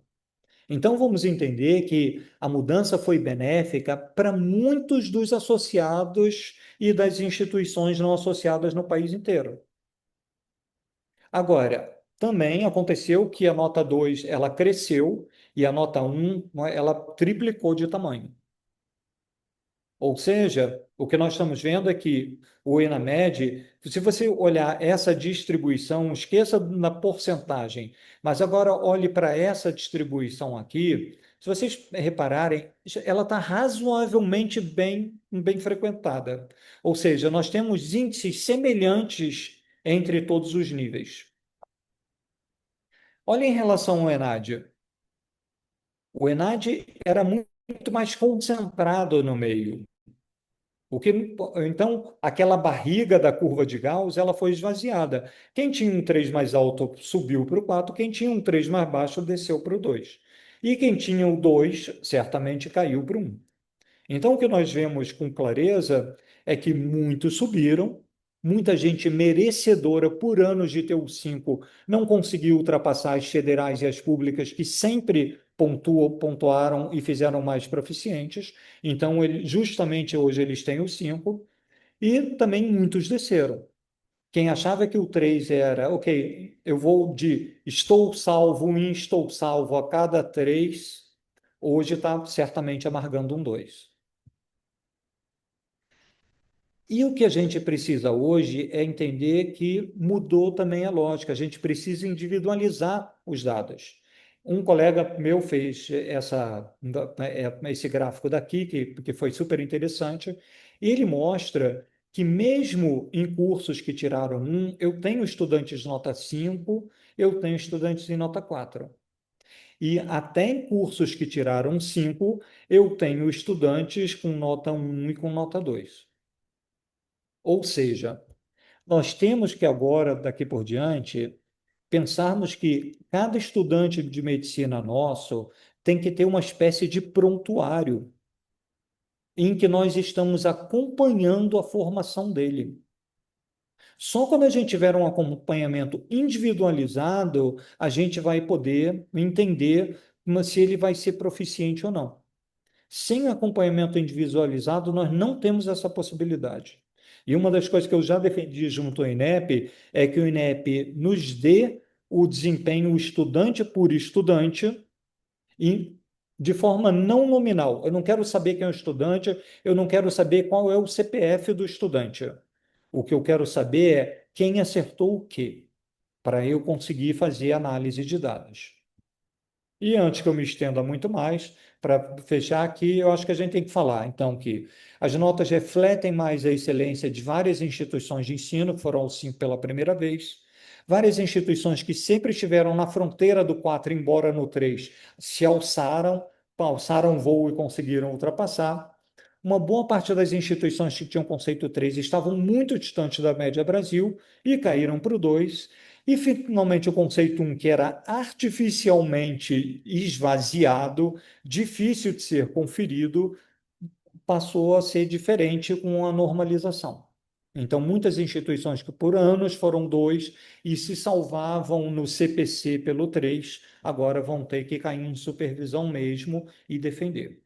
Então, vamos entender que a mudança foi benéfica para muitos dos associados e das instituições não associadas no país inteiro. Agora, também aconteceu que a nota 2 ela cresceu e a nota 1 ela triplicou de tamanho. Ou seja, o que nós estamos vendo é que o ENAMED, se você olhar essa distribuição, esqueça na porcentagem, mas agora olhe para essa distribuição aqui, se vocês repararem, ela está razoavelmente bem frequentada. Ou seja, nós temos índices semelhantes entre todos os níveis. Olha em relação ao ENAD. O ENAD era muito mais concentrado no meio. Então, aquela barriga da curva de Gauss, ela foi esvaziada. Quem tinha um 3 mais alto subiu para o 4, quem tinha um 3 mais baixo desceu para o 2. E quem tinha o 2, certamente caiu para o 1. Então, o que nós vemos com clareza é que muitos subiram, muita gente merecedora por anos de ter o 5 não conseguiu ultrapassar as federais e as públicas, que sempre pontuaram e fizeram mais proficientes. Então, justamente hoje eles têm o 5 e também muitos desceram. Quem achava que o 3 era, ok, eu vou de estou salvo em estou salvo a cada 3, hoje está certamente amargando um 2. E o que a gente precisa hoje é entender que mudou também a lógica, a gente precisa individualizar os dados. Um colega meu fez esse gráfico daqui, que foi super interessante, e ele mostra que mesmo em cursos que tiraram 1, eu tenho estudantes de nota 5, eu tenho estudantes em nota 4. E até em cursos que tiraram 5, eu tenho estudantes com nota 1 e com nota 2. Ou seja, nós temos que agora, daqui por diante, pensarmos que cada estudante de medicina nosso tem que ter uma espécie de prontuário em que nós estamos acompanhando a formação dele. Só quando a gente tiver um acompanhamento individualizado, a gente vai poder entender se ele vai ser proficiente ou não. Sem acompanhamento individualizado, nós não temos essa possibilidade. E uma das coisas que eu já defendi junto ao INEP é que o INEP nos dê o desempenho estudante por estudante e de forma não nominal. Eu não quero saber quem é o estudante, eu não quero saber qual é o CPF do estudante. O que eu quero saber é quem acertou o quê, para eu conseguir fazer análise de dados. E antes que eu me estenda muito mais, para fechar aqui, eu acho que a gente tem que falar, então, que as notas refletem mais a excelência de várias instituições de ensino, que foram ao 5 pela primeira vez, várias instituições que sempre estiveram na fronteira do 4, embora no 3, se alçaram voo e conseguiram ultrapassar. Uma boa parte das instituições que tinham conceito 3 estavam muito distantes da média Brasil e caíram para o 2. E, finalmente, o conceito 1, que era artificialmente esvaziado, difícil de ser conferido, passou a ser diferente com a normalização. Então, muitas instituições que por anos foram 2 e se salvavam no CPC pelo 3, agora vão ter que cair em supervisão mesmo e defender.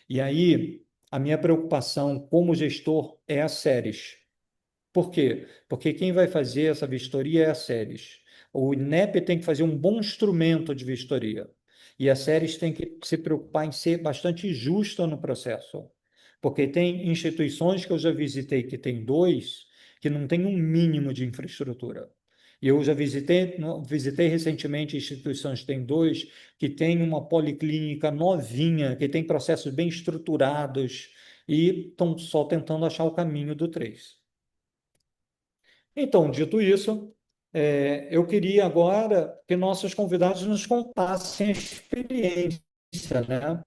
E aí, a minha preocupação como gestor é as séries. Por quê? Porque quem vai fazer essa vistoria é a SERES. O INEP tem que fazer um bom instrumento de vistoria. E a SERES tem que se preocupar em ser bastante justa no processo. Porque tem instituições que eu já visitei que tem 2, que não tem um mínimo de infraestrutura. E eu já visitei recentemente instituições que têm 2, que têm uma policlínica novinha, que tem processos bem estruturados e estão só tentando achar o caminho do 3. Então, dito isso, eu queria agora que nossos convidados nos contassem a experiência, né?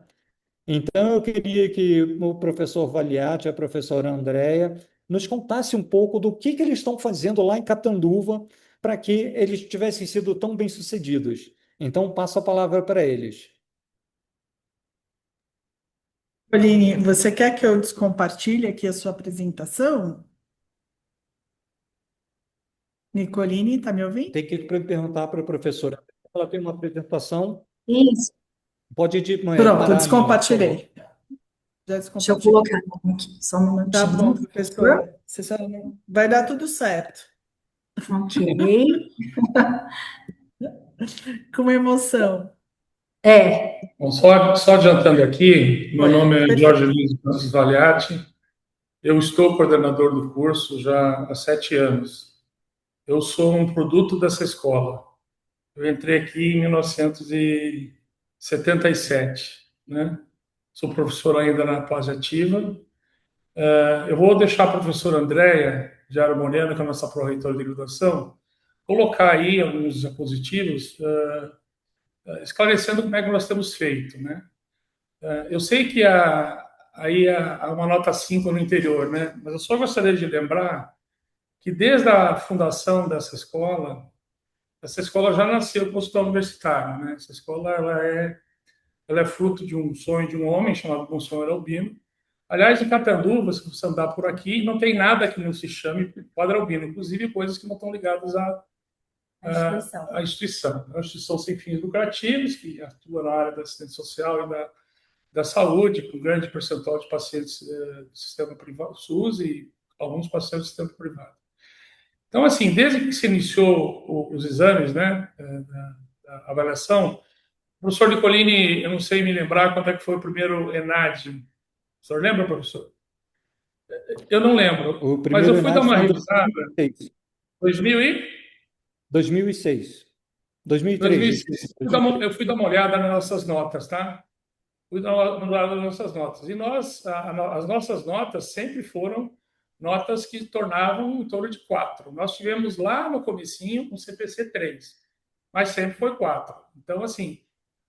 Então, eu queria que o professor Valiati e a professora Andréia nos contassem um pouco do que eles estão fazendo lá em Catanduva para que eles tivessem sido tão bem-sucedidos. Então, passo a palavra para eles. Pauline, você quer que eu descompartilhe aqui a sua apresentação? Nicoline, está me ouvindo? Tem que perguntar para a professora. Ela tem uma apresentação. Isso, Pode Pronto, parar a minha, por favor. descompartilhei. Já deixa eu descompartilhei. colocar aqui, só um Tá bom, minutinho. professora. Você só vai dar tudo certo. Ok. Com emoção. Bom, só adiantando aqui, meu nome é Jorge Luiz Francis Valiati, eu estou coordenador do curso já há 7 anos. Eu sou um produto dessa escola. Eu entrei aqui em 1977, né? Sou professor ainda na fase ativa. Eu vou deixar a professora Andréia de Aro Moreno, que é a nossa pró-reitora de graduação, colocar aí alguns diapositivos esclarecendo como é que nós temos feito, né? Eu sei que aí a uma nota 5 no interior, né? Mas eu só gostaria de lembrar que desde a fundação dessa escola, essa escola já nasceu com o hospital universitário, né? Essa escola ela é fruto de um sonho de um homem chamado Monsenhor Albino. Aliás, em Catanduva, se você andar por aqui, não tem nada que não se chame Padre Albino, inclusive coisas que não estão ligadas à instituição. É uma instituição sem fins lucrativos, que atua na área da assistência social e da saúde, com grande percentual de pacientes do sistema privado, SUS, e alguns pacientes do sistema privado. Então, assim, desde que se iniciou os exames, né, da avaliação, o professor Nicolini, eu não sei me lembrar quanto é que foi o primeiro ENAD. O senhor lembra, professor? Eu não lembro, O mas eu primeiro fui dar ENAD uma foi em revisada. 2006. 2000 e 2006. 2003, 2006. desculpa, 2003. Eu fui dar uma olhada nas nossas notas, tá? Fui dar uma olhada nas nossas notas. E as nossas notas sempre foram notas que tornavam em torno de 4. Nós tivemos lá no comecinho um CPC 3, mas sempre foi 4. Então, assim,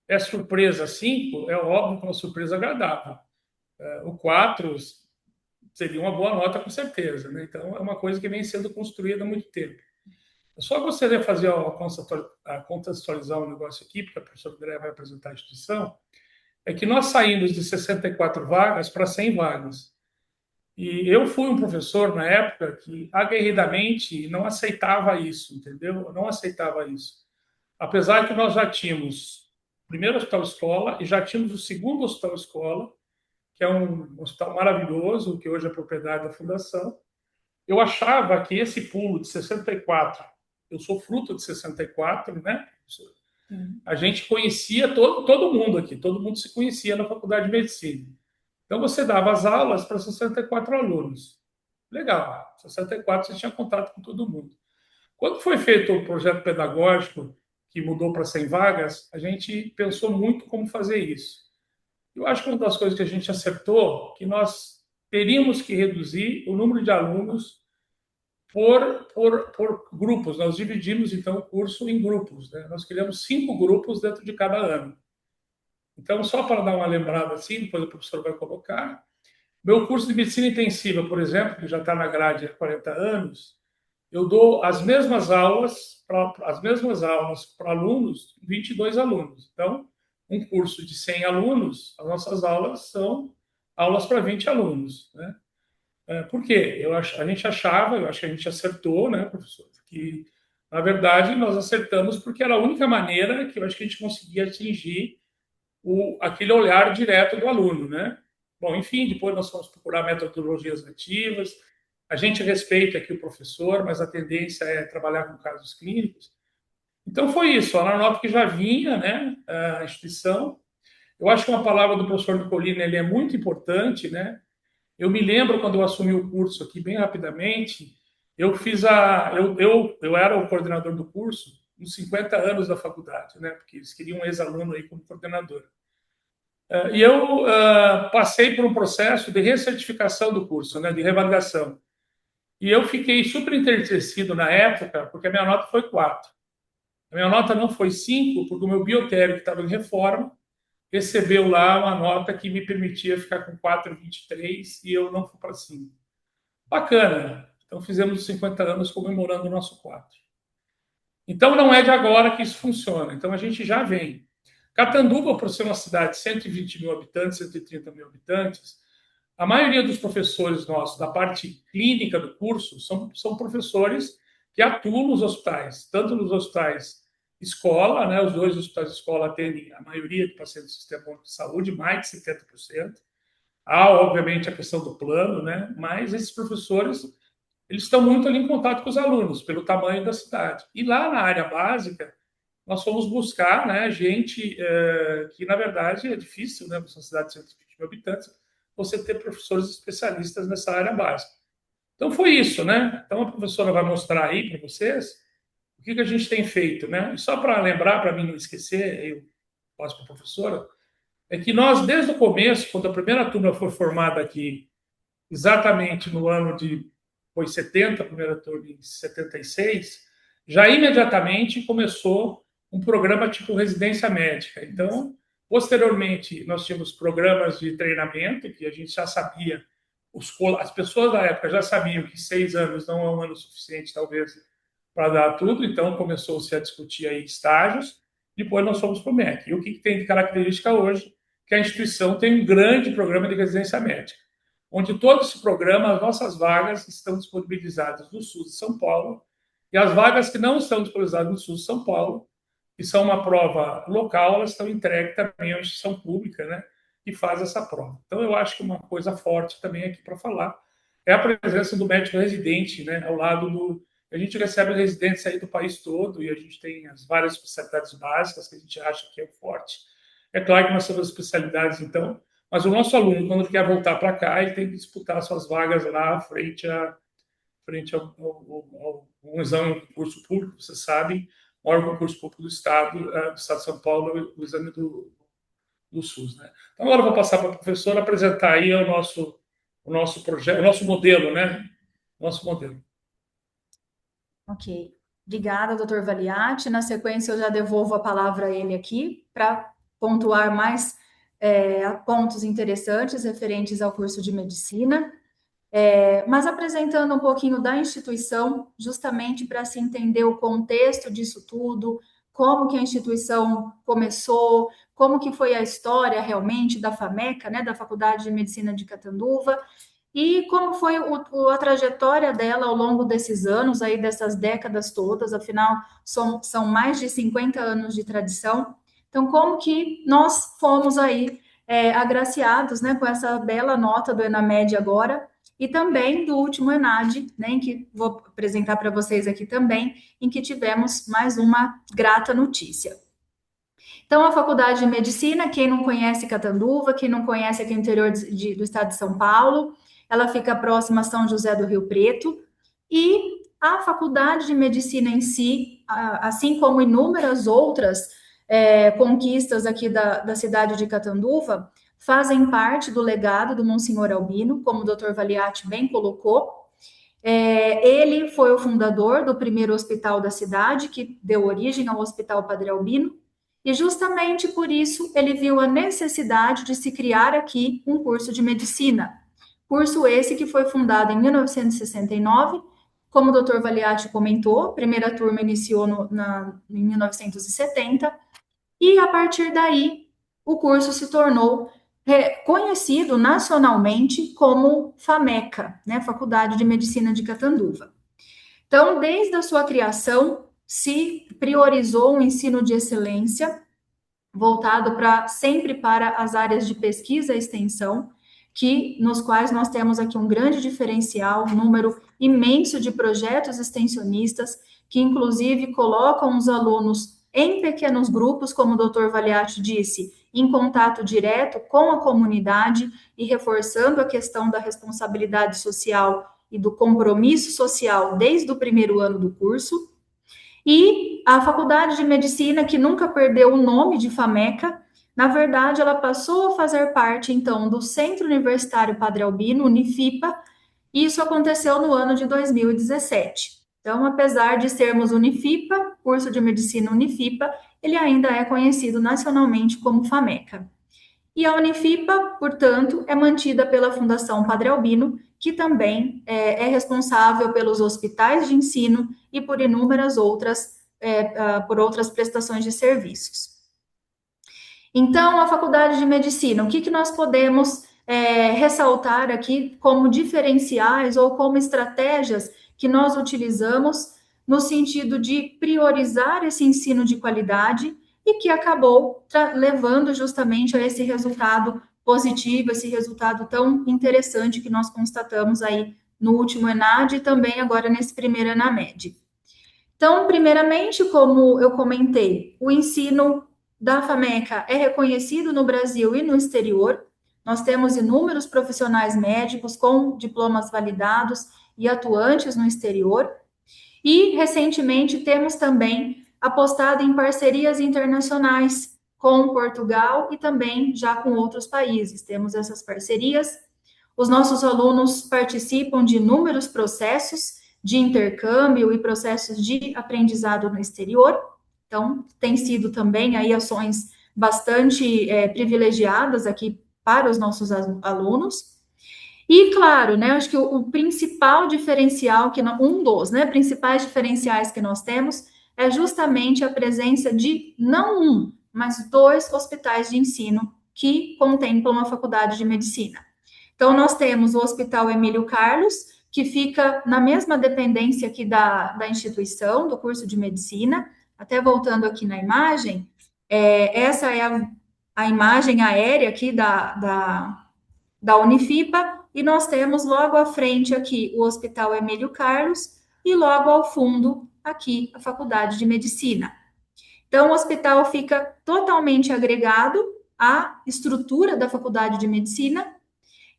é surpresa 5, é óbvio que é uma surpresa agradável. O 4 seria uma boa nota, com certeza, né? Então, é uma coisa que vem sendo construída há muito tempo. Eu só gostaria de fazer contextualizar um negócio aqui, porque a professora André vai apresentar a instituição, é que nós saímos de 64 vagas para 100 vagas. E eu fui um professor, na época, que aguerridamente não aceitava isso, entendeu? Eu não aceitava isso. Apesar que nós já tínhamos o primeiro hospital-escola e já tínhamos o segundo hospital-escola, que é um hospital maravilhoso, que hoje é propriedade da fundação. Eu achava que esse pulo de 64, eu sou fruto de 64, né? A gente conhecia todo mundo aqui, todo mundo se conhecia na faculdade de medicina. Então você dava as aulas para 64 alunos. Legal, 64 você tinha contato com todo mundo. Quando foi feito o projeto pedagógico, que mudou para 100 vagas, a gente pensou muito como fazer isso. Eu acho que uma das coisas que a gente acertou, que nós teríamos que reduzir o número de alunos por grupos. Nós dividimos, então, o curso em grupos, né? Nós criamos 5 grupos dentro de cada ano. Então, só para dar uma lembrada assim, depois o professor vai colocar, meu curso de medicina intensiva, por exemplo, que já está na grade há 40 anos, eu dou as mesmas aulas para alunos, 22 alunos. Então, um curso de 100 alunos, as nossas aulas são aulas para 20 alunos, né? Por quê? A gente achava, eu acho que a gente acertou, né, professor, que, na verdade, nós acertamos porque era a única maneira que eu acho que a gente conseguia atingir aquele olhar direto do aluno, né? Bom, enfim, depois nós fomos procurar metodologias ativas, a gente respeita aqui o professor, mas a tendência é trabalhar com casos clínicos. Então foi isso, a nota que já vinha, né, a instituição. Eu acho que uma palavra do professor Nicolini, ele é muito importante, né? Eu me lembro quando eu assumi o curso aqui, bem rapidamente, eu era o coordenador do curso nos 50 anos da faculdade, né? Porque eles queriam um ex-aluno aí como coordenador. E eu passei por um processo de recertificação do curso, né? De revalidação. E eu fiquei super entristecido na época, porque a minha nota foi 4. A minha nota não foi 5, porque o meu biotério, que estava em reforma, recebeu lá uma nota que me permitia ficar com 4,23 e eu não fui para 5. Bacana. Então fizemos os 50 anos comemorando o nosso 4. Então não é de agora que isso funciona. Então a gente já vem. Catanduva, por ser uma cidade de 120 mil habitantes, 130 mil habitantes, a maioria dos professores nossos da parte clínica do curso são professores que atuam nos hospitais, tanto nos hospitais escola, né? Os 2 hospitais de escola atendem a maioria de pacientes do sistema único de saúde, mais de 70%. Há, obviamente, a questão do plano, né? Mas esses professores, eles estão muito ali em contato com os alunos, pelo tamanho da cidade. E lá na área básica, nós fomos buscar, né, gente que, na verdade, é difícil, né? Uma cidade de 120 mil habitantes, você ter professores especialistas nessa área básica. Então, foi isso, né? Então, a professora vai mostrar aí para vocês o que a gente tem feito, né? E só para lembrar, para mim não esquecer, eu passo para a professora, é que nós, desde o começo, quando a primeira turma foi formada aqui, exatamente no ano de... Foi 70, a primeira turma em 76, já imediatamente começou um programa tipo residência médica. Então, Posteriormente, nós tínhamos programas de treinamento, que a gente já sabia, as pessoas da época já sabiam que 6 anos não é um ano suficiente, talvez, para dar tudo, então começou-se a discutir aí estágios, depois nós fomos para o MEC. E o que tem de característica hoje? Que a instituição tem um grande programa de residência médica, onde todo esse programa, as nossas vagas estão disponibilizadas no SUS de São Paulo, e as vagas que não estão disponibilizadas no SUS de São Paulo, que são uma prova local, elas estão entregues também à instituição pública, né, que faz essa prova. Então, eu acho que uma coisa forte também aqui para falar é a presença do médico residente, né, ao lado do... A gente recebe residentes aí do país todo e a gente tem as várias especialidades básicas que a gente acha que é forte. É claro que nós temos as especialidades, então, mas o nosso aluno, quando ele quer voltar para cá, ele tem que disputar suas vagas lá frente a um exame de concurso público, vocês sabem, o órgão de concurso público do Estado de São Paulo, o exame do SUS. Né? Então, agora eu vou passar para a professora apresentar aí o nosso projeto, o nosso modelo, né? Nosso modelo. Ok. Obrigada, doutor Valiati. Na sequência, eu já devolvo a palavra a ele aqui para pontuar mais pontos interessantes referentes ao curso de medicina. Mas apresentando um pouquinho da instituição, justamente para se entender o contexto disso tudo, como que a instituição começou, como que foi a história realmente da FAMECA, né, da Faculdade de Medicina de Catanduva, e como foi a trajetória dela ao longo desses anos, aí dessas décadas todas, afinal, são mais de 50 anos de tradição. Então, como que nós fomos aí agraciados, né, com essa bela nota do ENAMED agora, e também do último ENAD, né, em que vou apresentar para vocês aqui também, em que tivemos mais uma grata notícia. Então, a Faculdade de Medicina, quem não conhece Catanduva, quem não conhece aqui no interior do estado de São Paulo, ela fica próxima a São José do Rio Preto, e a Faculdade de Medicina em si, assim como inúmeras outras conquistas aqui da cidade de Catanduva, fazem parte do legado do Monsenhor Albino, como o Dr. Valiati bem colocou. Ele foi o fundador do primeiro hospital da cidade, que deu origem ao Hospital Padre Albino, e justamente por isso ele viu a necessidade de se criar aqui um curso de medicina. Curso esse que foi fundado em 1969, como o Dr. Valiati comentou, a primeira turma iniciou em 1970, e a partir daí o curso se tornou conhecido nacionalmente como FAMECA, né, Faculdade de Medicina de Catanduva. Então, desde a sua criação, se priorizou um ensino de excelência, voltado sempre para as áreas de pesquisa e extensão, nos quais nós temos aqui um grande diferencial, um número imenso de projetos extensionistas, que inclusive colocam os alunos em pequenos grupos, como o Dr. Valiati disse, em contato direto com a comunidade e reforçando a questão da responsabilidade social e do compromisso social desde o primeiro ano do curso. E a Faculdade de Medicina, que nunca perdeu o nome de FAMECA, na verdade, ela passou a fazer parte, então, do Centro Universitário Padre Albino, Unifipa, e isso aconteceu no ano de 2017. Então, apesar de sermos Unifipa, curso de medicina Unifipa, ele ainda é conhecido nacionalmente como FAMECA. E a Unifipa, portanto, é mantida pela Fundação Padre Albino, que também é responsável pelos hospitais de ensino e por inúmeras outras prestações de serviços. Então, a Faculdade de Medicina, o que nós podemos ressaltar aqui como diferenciais ou como estratégias que nós utilizamos no sentido de priorizar esse ensino de qualidade e que acabou levando justamente a esse resultado positivo, esse resultado tão interessante que nós constatamos aí no último ENAD e também agora nesse primeiro ENAMED. Então, primeiramente, como eu comentei, o ensino da FAMECA é reconhecido no Brasil e no exterior. Nós temos inúmeros profissionais médicos com diplomas validados e atuantes no exterior. E, recentemente, temos também apostado em parcerias internacionais com Portugal e também já com outros países. Temos essas parcerias. Os nossos alunos participam de inúmeros processos de intercâmbio e processos de aprendizado no exterior. Então, tem sido também aí ações bastante privilegiadas aqui para os nossos alunos. E, claro, né, acho que o principal diferencial, principais diferenciais que nós temos é justamente a presença de não um, mas 2 hospitais de ensino que contemplam a Faculdade de Medicina. Então, nós temos o Hospital Emílio Carlos, que fica na mesma dependência aqui da instituição, do curso de Medicina. Até voltando aqui na imagem, essa é a imagem aérea aqui da Unifipa, e nós temos logo à frente aqui o Hospital Emílio Carlos e logo ao fundo aqui a Faculdade de Medicina. Então, o hospital fica totalmente agregado à estrutura da Faculdade de Medicina,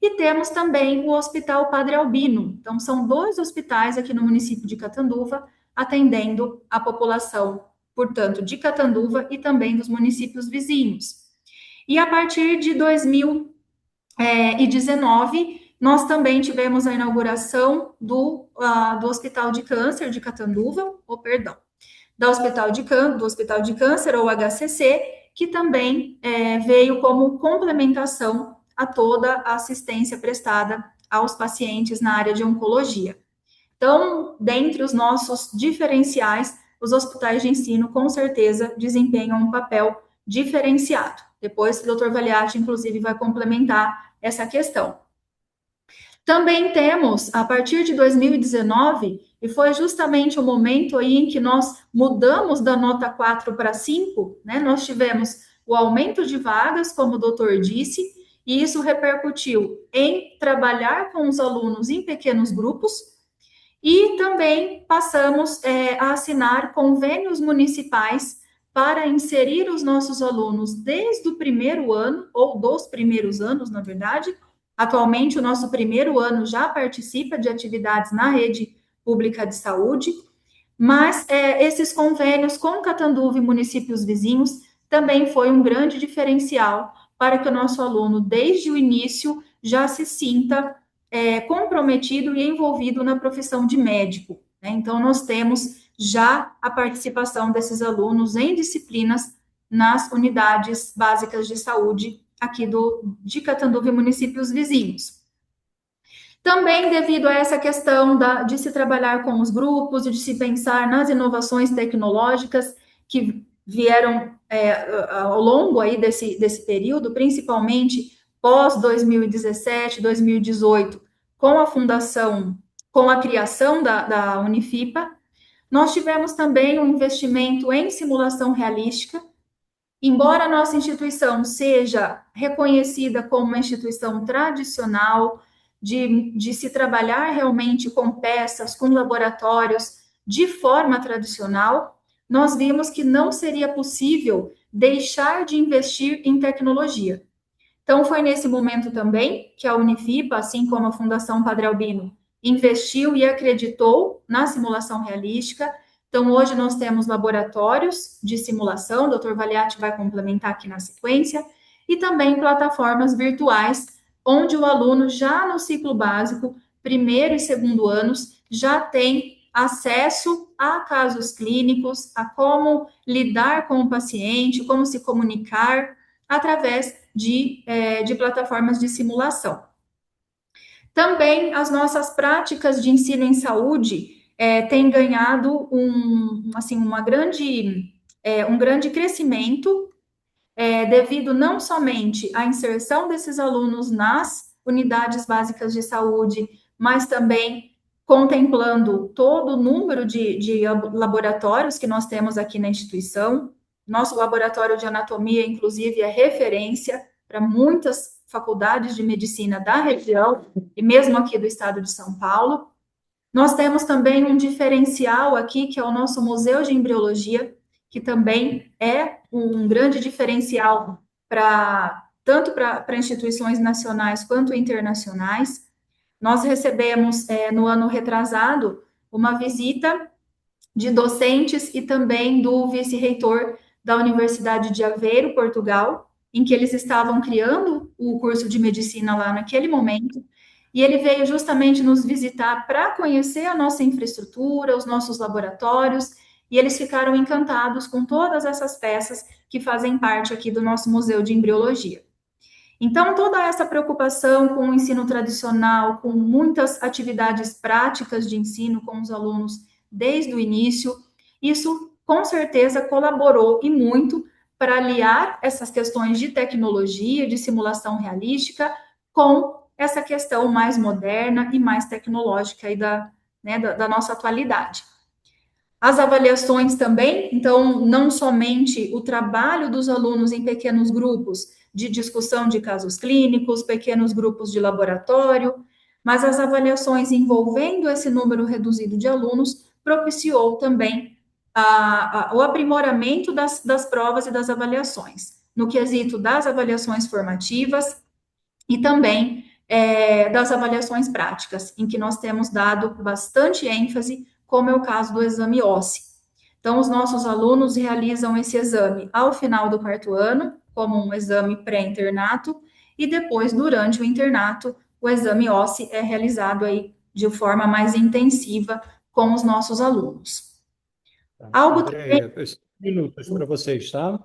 e temos também o Hospital Padre Albino. Então, são 2 hospitais aqui no município de Catanduva, atendendo a população, portanto, de Catanduva e também dos municípios vizinhos. E a partir de 2019, nós também tivemos a inauguração do Hospital de Câncer de Catanduva, do Hospital de Câncer, ou HCC, que também veio como complementação a toda a assistência prestada aos pacientes na área de oncologia. Então, dentre os nossos diferenciais, os hospitais de ensino, com certeza, desempenham um papel diferenciado. Depois, o Dr. Valiati, inclusive, vai complementar essa questão. Também temos, a partir de 2019, e foi justamente o momento aí em que nós mudamos da nota 4 para 5, né? Nós tivemos o aumento de vagas, como o doutor disse, e isso repercutiu em trabalhar com os alunos em pequenos grupos, e também passamos a assinar convênios municipais para inserir os nossos alunos desde o primeiro ano, ou dos primeiros anos, na verdade. Atualmente, o nosso primeiro ano já participa de atividades na rede pública de saúde, mas esses convênios com Catanduva e municípios vizinhos também foi um grande diferencial para que o nosso aluno, desde o início, já se sinta comprometido e envolvido na profissão de médico, né? Então, nós temos já a participação desses alunos em disciplinas nas unidades básicas de saúde aqui de Catanduva e municípios vizinhos. Também devido a essa questão de se trabalhar com os grupos e de se pensar nas inovações tecnológicas que vieram ao longo aí desse período, principalmente pós 2017, 2018, com a fundação, com a criação da Unifipa, nós tivemos também um investimento em simulação realística. Embora a nossa instituição seja reconhecida como uma instituição tradicional, de se trabalhar realmente com peças, com laboratórios, de forma tradicional, nós vimos que não seria possível deixar de investir em tecnologia. Então, foi nesse momento também que a Unifipa, assim como a Fundação Padre Albino, investiu e acreditou na simulação realística. Então, hoje nós temos laboratórios de simulação, o Dr. Valiati vai complementar aqui na sequência, e também plataformas virtuais, onde o aluno, já no ciclo básico, primeiro e segundo anos, já tem acesso a casos clínicos, a como lidar com o paciente, como se comunicar, através de plataformas de simulação. Também as nossas práticas de ensino em saúde têm ganhado um grande crescimento, devido não somente à inserção desses alunos nas unidades básicas de saúde, mas também contemplando todo o número de laboratórios que nós temos aqui na instituição. Nosso laboratório de anatomia, inclusive, é referência para muitas faculdades de medicina da região e mesmo aqui do estado de São Paulo. Nós temos também um diferencial aqui, que é o nosso Museu de Embriologia, que também é um grande diferencial tanto para instituições nacionais quanto internacionais. Nós recebemos, no ano retrasado, uma visita de docentes e também do vice-reitor da Universidade de Aveiro, Portugal, em que eles estavam criando o curso de medicina lá naquele momento, e ele veio justamente nos visitar para conhecer a nossa infraestrutura, os nossos laboratórios, e eles ficaram encantados com todas essas peças que fazem parte aqui do nosso Museu de Embriologia. Então, toda essa preocupação com o ensino tradicional, com muitas atividades práticas de ensino com os alunos desde o início, isso com certeza colaborou e muito para aliar essas questões de tecnologia, de simulação realística, com essa questão mais moderna e mais tecnológica aí da nossa atualidade. As avaliações também, então, não somente o trabalho dos alunos em pequenos grupos de discussão de casos clínicos, pequenos grupos de laboratório, mas as avaliações envolvendo esse número reduzido de alunos propiciou também o aprimoramento das provas e das avaliações, no quesito das avaliações formativas e também das avaliações práticas, em que nós temos dado bastante ênfase, como é o caso do exame OSSE. Então, os nossos alunos realizam esse exame ao final do quarto ano, como um exame pré-internato, e depois, durante o internato, o exame OSSE é realizado aí de forma mais intensiva com os nossos alunos. Algo Andréia, 5 minutos para vocês, tá?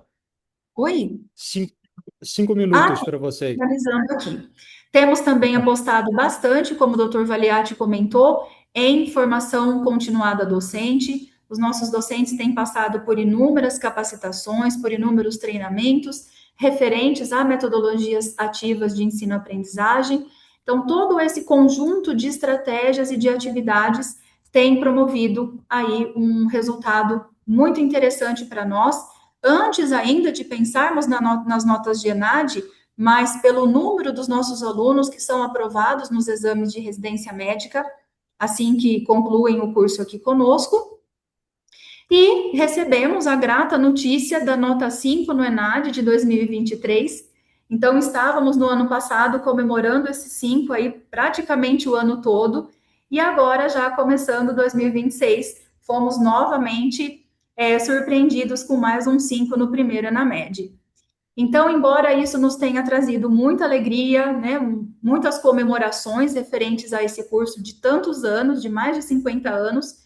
Oi? 5 minutos para vocês. Finalizando aqui. Temos também apostado bastante, como o doutor Valiati comentou, em formação continuada docente. Os nossos docentes têm passado por inúmeras capacitações, por inúmeros treinamentos referentes a metodologias ativas de ensino-aprendizagem. Então, todo esse conjunto de estratégias e de atividades tem promovido aí um resultado muito interessante para nós. Antes ainda de pensarmos nas notas de ENAD, mas pelo número dos nossos alunos que são aprovados nos exames de residência médica, assim que concluem o curso aqui conosco. E recebemos a grata notícia da nota 5 no ENAD de 2023. Então, estávamos no ano passado comemorando esse 5 aí praticamente o ano todo, e agora, já começando 2026, fomos novamente surpreendidos com mais um 5 no primeiro ENAMED. Então, embora isso nos tenha trazido muita alegria, né, muitas comemorações referentes a esse curso de tantos anos, de mais de 50 anos,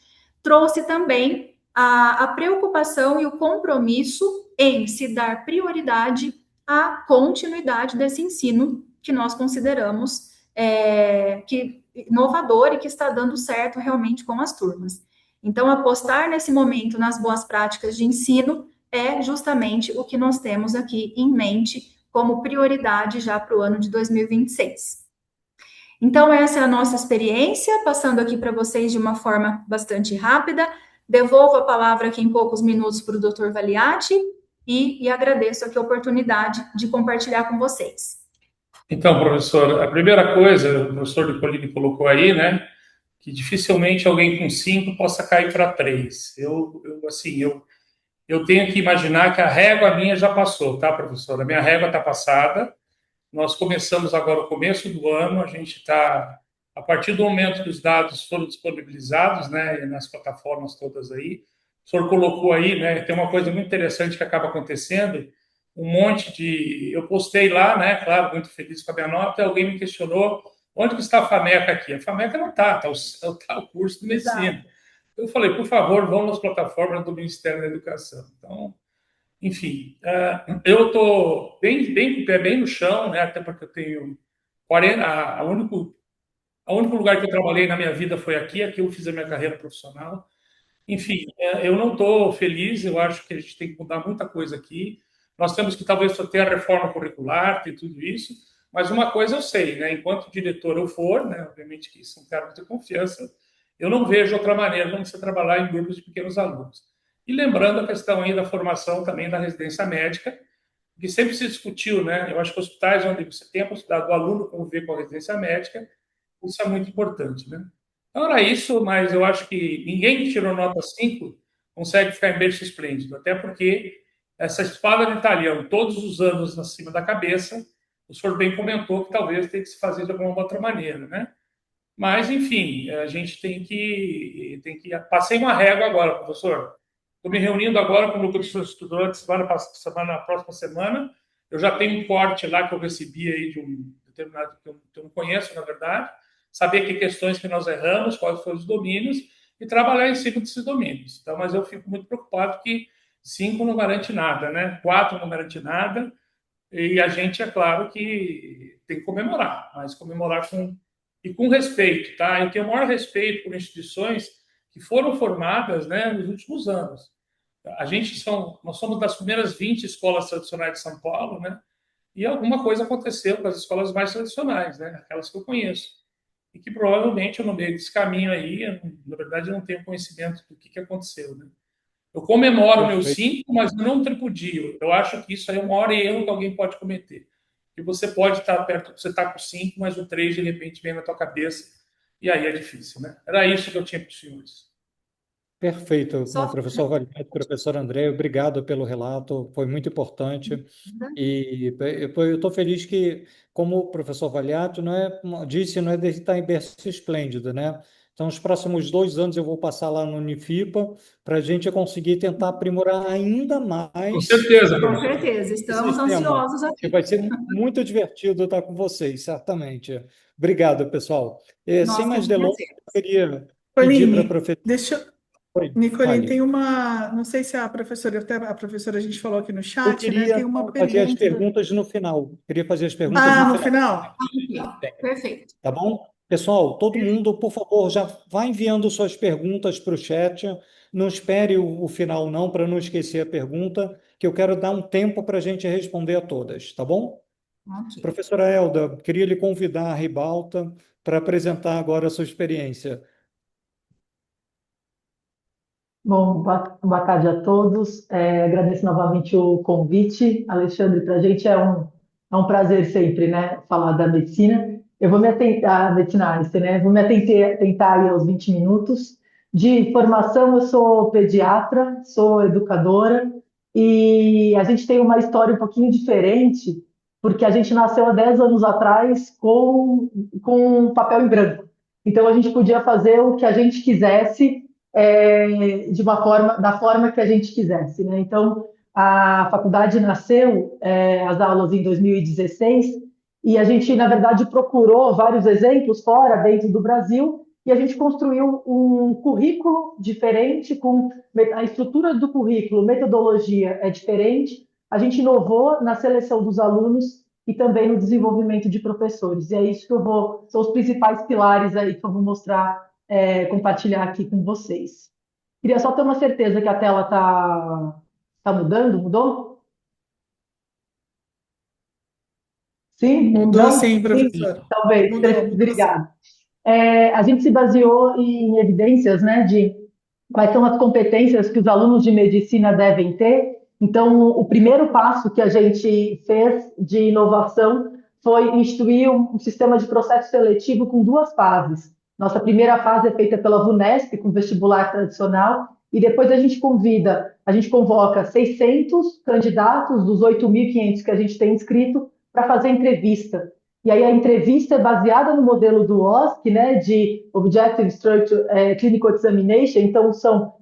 trouxe também a preocupação e o compromisso em se dar prioridade à continuidade desse ensino que nós consideramos que inovador e que está dando certo realmente com as turmas. Então, apostar nesse momento nas boas práticas de ensino é justamente o que nós temos aqui em mente como prioridade já para o ano de 2026. Então, essa é a nossa experiência, passando aqui para vocês de uma forma bastante rápida. Devolvo a palavra aqui em poucos minutos para o Dr. Valiati e agradeço aqui a oportunidade de compartilhar com vocês. Então, professor, a primeira coisa, o professor Nicolini colocou aí, né, que dificilmente alguém com 5 possa cair para 3. Eu tenho que imaginar que a régua minha já passou, tá, professor? A minha régua está passada. Nós começamos agora o começo do ano, a gente está, a partir do momento que os dados foram disponibilizados, né, nas plataformas todas aí, o senhor colocou aí, né, tem uma coisa muito interessante que acaba acontecendo, um monte de... Eu postei lá, né, claro, muito feliz com a minha nota, e alguém me questionou onde que está a FAMECA aqui. A FAMECA não está, está o curso de medicina. Exato. Eu falei, por favor, vão nas plataformas do Ministério da Educação. Então, enfim, eu estou bem no chão, né, até porque eu tenho 40... O único lugar que eu trabalhei na minha vida foi aqui eu fiz a minha carreira profissional. Enfim, eu não estou feliz, eu acho que a gente tem que mudar muita coisa aqui. Nós temos que talvez ter a reforma curricular, ter tudo isso, mas uma coisa eu sei, né? Enquanto diretor eu for, né? Obviamente que isso é um cargo de confiança, eu não vejo outra maneira de você trabalhar em grupos de pequenos alunos. E lembrando a questão aí da formação também da residência médica, que sempre se discutiu, né? Eu acho que hospitais onde você tem a possibilidade do aluno conviver com a residência médica, isso é muito importante, né? Então era isso, mas eu acho que ninguém que tirou nota 5 consegue ficar em berço esplêndido, até porque essa espada de italiano todos os anos acima da cabeça, o senhor bem comentou que talvez tenha que se fazer de alguma outra maneira, né? Mas, enfim, a gente tem que... Passei uma régua agora, professor. Estou me reunindo agora com o grupo de estudantes na próxima semana. Eu já tenho um corte lá que eu recebi aí de um determinado que eu não conheço, na verdade. Saber que questões que nós erramos, quais foram os domínios. e trabalhar em cima desses domínios. Então, mas eu fico muito preocupado que 5 não garante nada, né? 4 não garante nada, e a gente, é claro que tem que comemorar, mas comemorar com respeito, tá? Eu tenho o maior respeito por instituições que foram formadas, né, nos últimos anos. Nós somos das primeiras 20 escolas tradicionais de São Paulo, né? E alguma coisa aconteceu com as escolas mais tradicionais, né? Aquelas que eu conheço. E que provavelmente eu, no meio desse caminho aí, na verdade, eu não tenho conhecimento do que aconteceu, né? Eu comemoro meus Perfeito. 5, mas eu não tripudio. Eu acho que isso aí é o maior erro que alguém pode cometer. Que você pode estar perto, você está com 5, mas o 3 de repente vem na tua cabeça, e aí é difícil, né? Era isso que eu tinha para os senhores. Perfeito, Só professor Valiati, professor André, obrigado pelo relato, foi muito importante. E eu estou feliz que, como o professor Valiati disse, não é de estar em berço esplêndido, né? Então, os próximos 2 anos eu vou passar lá no Unifipa para a gente conseguir tentar aprimorar ainda Com mais certeza, com professor. certeza, esse estamos sistema, ansiosos que aqui. vai ser muito divertido estar com vocês, certamente. Obrigado, pessoal. Sem Nós mais temos delongas, prazer. eu queria pedir para a Nicoline, professora. deixa eu. Oi, Nicoline, tem fale. uma. Não sei se a professora, até a professora a gente falou aqui no Eu chat, né? Tem queria uma fazer as pergunta. perguntas no final. Queria fazer as perguntas Ah, no no final, final? Ok, perfeito. tá bom? Pessoal, todo mundo, por favor, já vá enviando suas perguntas para o chat. Não espere o final, não, para não esquecer a pergunta, que eu quero dar um tempo para a gente responder a todas, tá bom? Ok. Professora Elda, queria lhe convidar a ribalta para apresentar agora a sua experiência. Bom, boa tarde a todos. Agradeço novamente o convite, Alexandre. Para a gente é um prazer sempre, né, falar da medicina. Eu vou me atentar à medicina Einstein, né? Vou me atentar aí aos 20 minutos. De formação, eu sou pediatra, sou educadora e a gente tem uma história um pouquinho diferente, porque a gente nasceu há 10 anos atrás com papel em branco. Então, a gente podia fazer o que a gente quisesse da forma que a gente quisesse, né? Então, a faculdade nasceu, as aulas em 2016, e a gente, na verdade, procurou vários exemplos fora, dentro do Brasil, e a gente construiu um currículo diferente, com a estrutura do currículo, metodologia é diferente, a gente inovou na seleção dos alunos e também no desenvolvimento de professores. E é isso que são os principais pilares aí que eu vou mostrar, compartilhar aqui com vocês. Queria só ter uma certeza que a tela tá mudando. Mudou? Sim? Mudou Não? sim, Sim? professor. Talvez. Mudou sim. Obrigada. A gente se baseou em evidências, né, de quais são as competências que os alunos de medicina devem ter. Então, o primeiro passo que a gente fez de inovação foi instituir um sistema de processo seletivo com 2 fases. Nossa primeira fase é feita pela VUNESP, com vestibular tradicional, e depois a gente convoca 600 candidatos dos 8.500 que a gente tem inscrito para fazer entrevista. E aí a entrevista é baseada no modelo do OSCE, né, de Objective Structure Clinical Examination. Então, são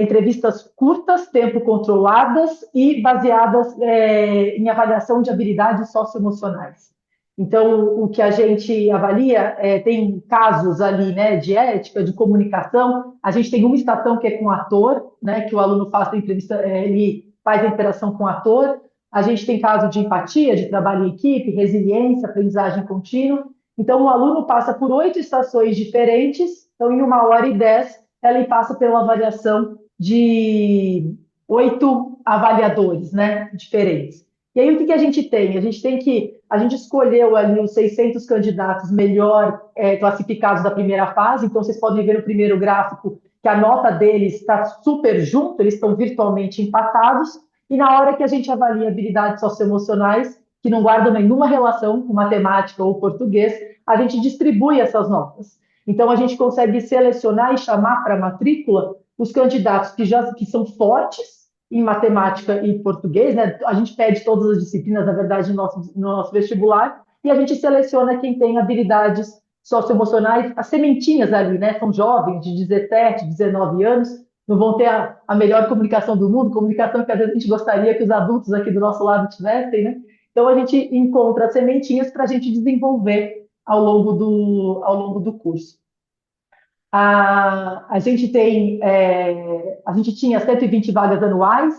entrevistas curtas, tempo controladas e baseadas em avaliação de habilidades socioemocionais. Então, o que a gente avalia tem casos ali, né, de ética, de comunicação. A gente tem uma estação que é com ator, né, que o aluno faz a entrevista, ele faz a interação com o ator. A gente tem caso de empatia, de trabalho em equipe, resiliência, aprendizagem contínua. Então, o aluno passa por 8 estações diferentes. Então, em 1h10, ele passa pela avaliação de 8 avaliadores, né, diferentes. E aí, o que a gente tem? A gente escolheu ali os 600 candidatos melhor classificados da primeira fase. Então, vocês podem ver no primeiro gráfico que a nota deles está super junto, eles estão virtualmente empatados. E na hora que a gente avalia habilidades socioemocionais, que não guardam nenhuma relação com matemática ou português, a gente distribui essas notas. Então, a gente consegue selecionar e chamar para a matrícula os candidatos que são fortes em matemática e português, né? A gente pede todas as disciplinas, na verdade, no nosso vestibular, e a gente seleciona quem tem habilidades socioemocionais, as sementinhas ali, né? São jovens de 17, 19 anos, não vão ter a melhor comunicação do mundo, comunicação que às vezes a gente gostaria que os adultos aqui do nosso lado tivessem, né? Então, a gente encontra as sementinhas para a gente desenvolver ao longo do curso. A gente a gente tinha 120 vagas anuais,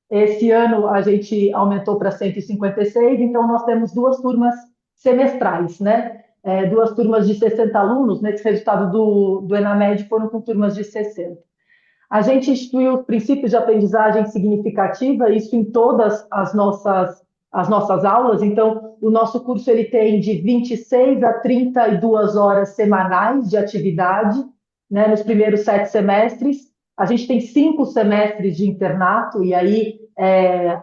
esse ano a gente aumentou para 156, então nós temos duas turmas semestrais, né? Duas turmas de 60 alunos, nesse resultado do Enamed foram com turmas de 60. A gente instituiu princípios de aprendizagem significativa, isso em todas as nossas aulas. Então, o nosso curso ele tem de 26 a 32 horas semanais de atividade, né, nos primeiros 7 semestres. A gente tem 5 semestres de internato, e aí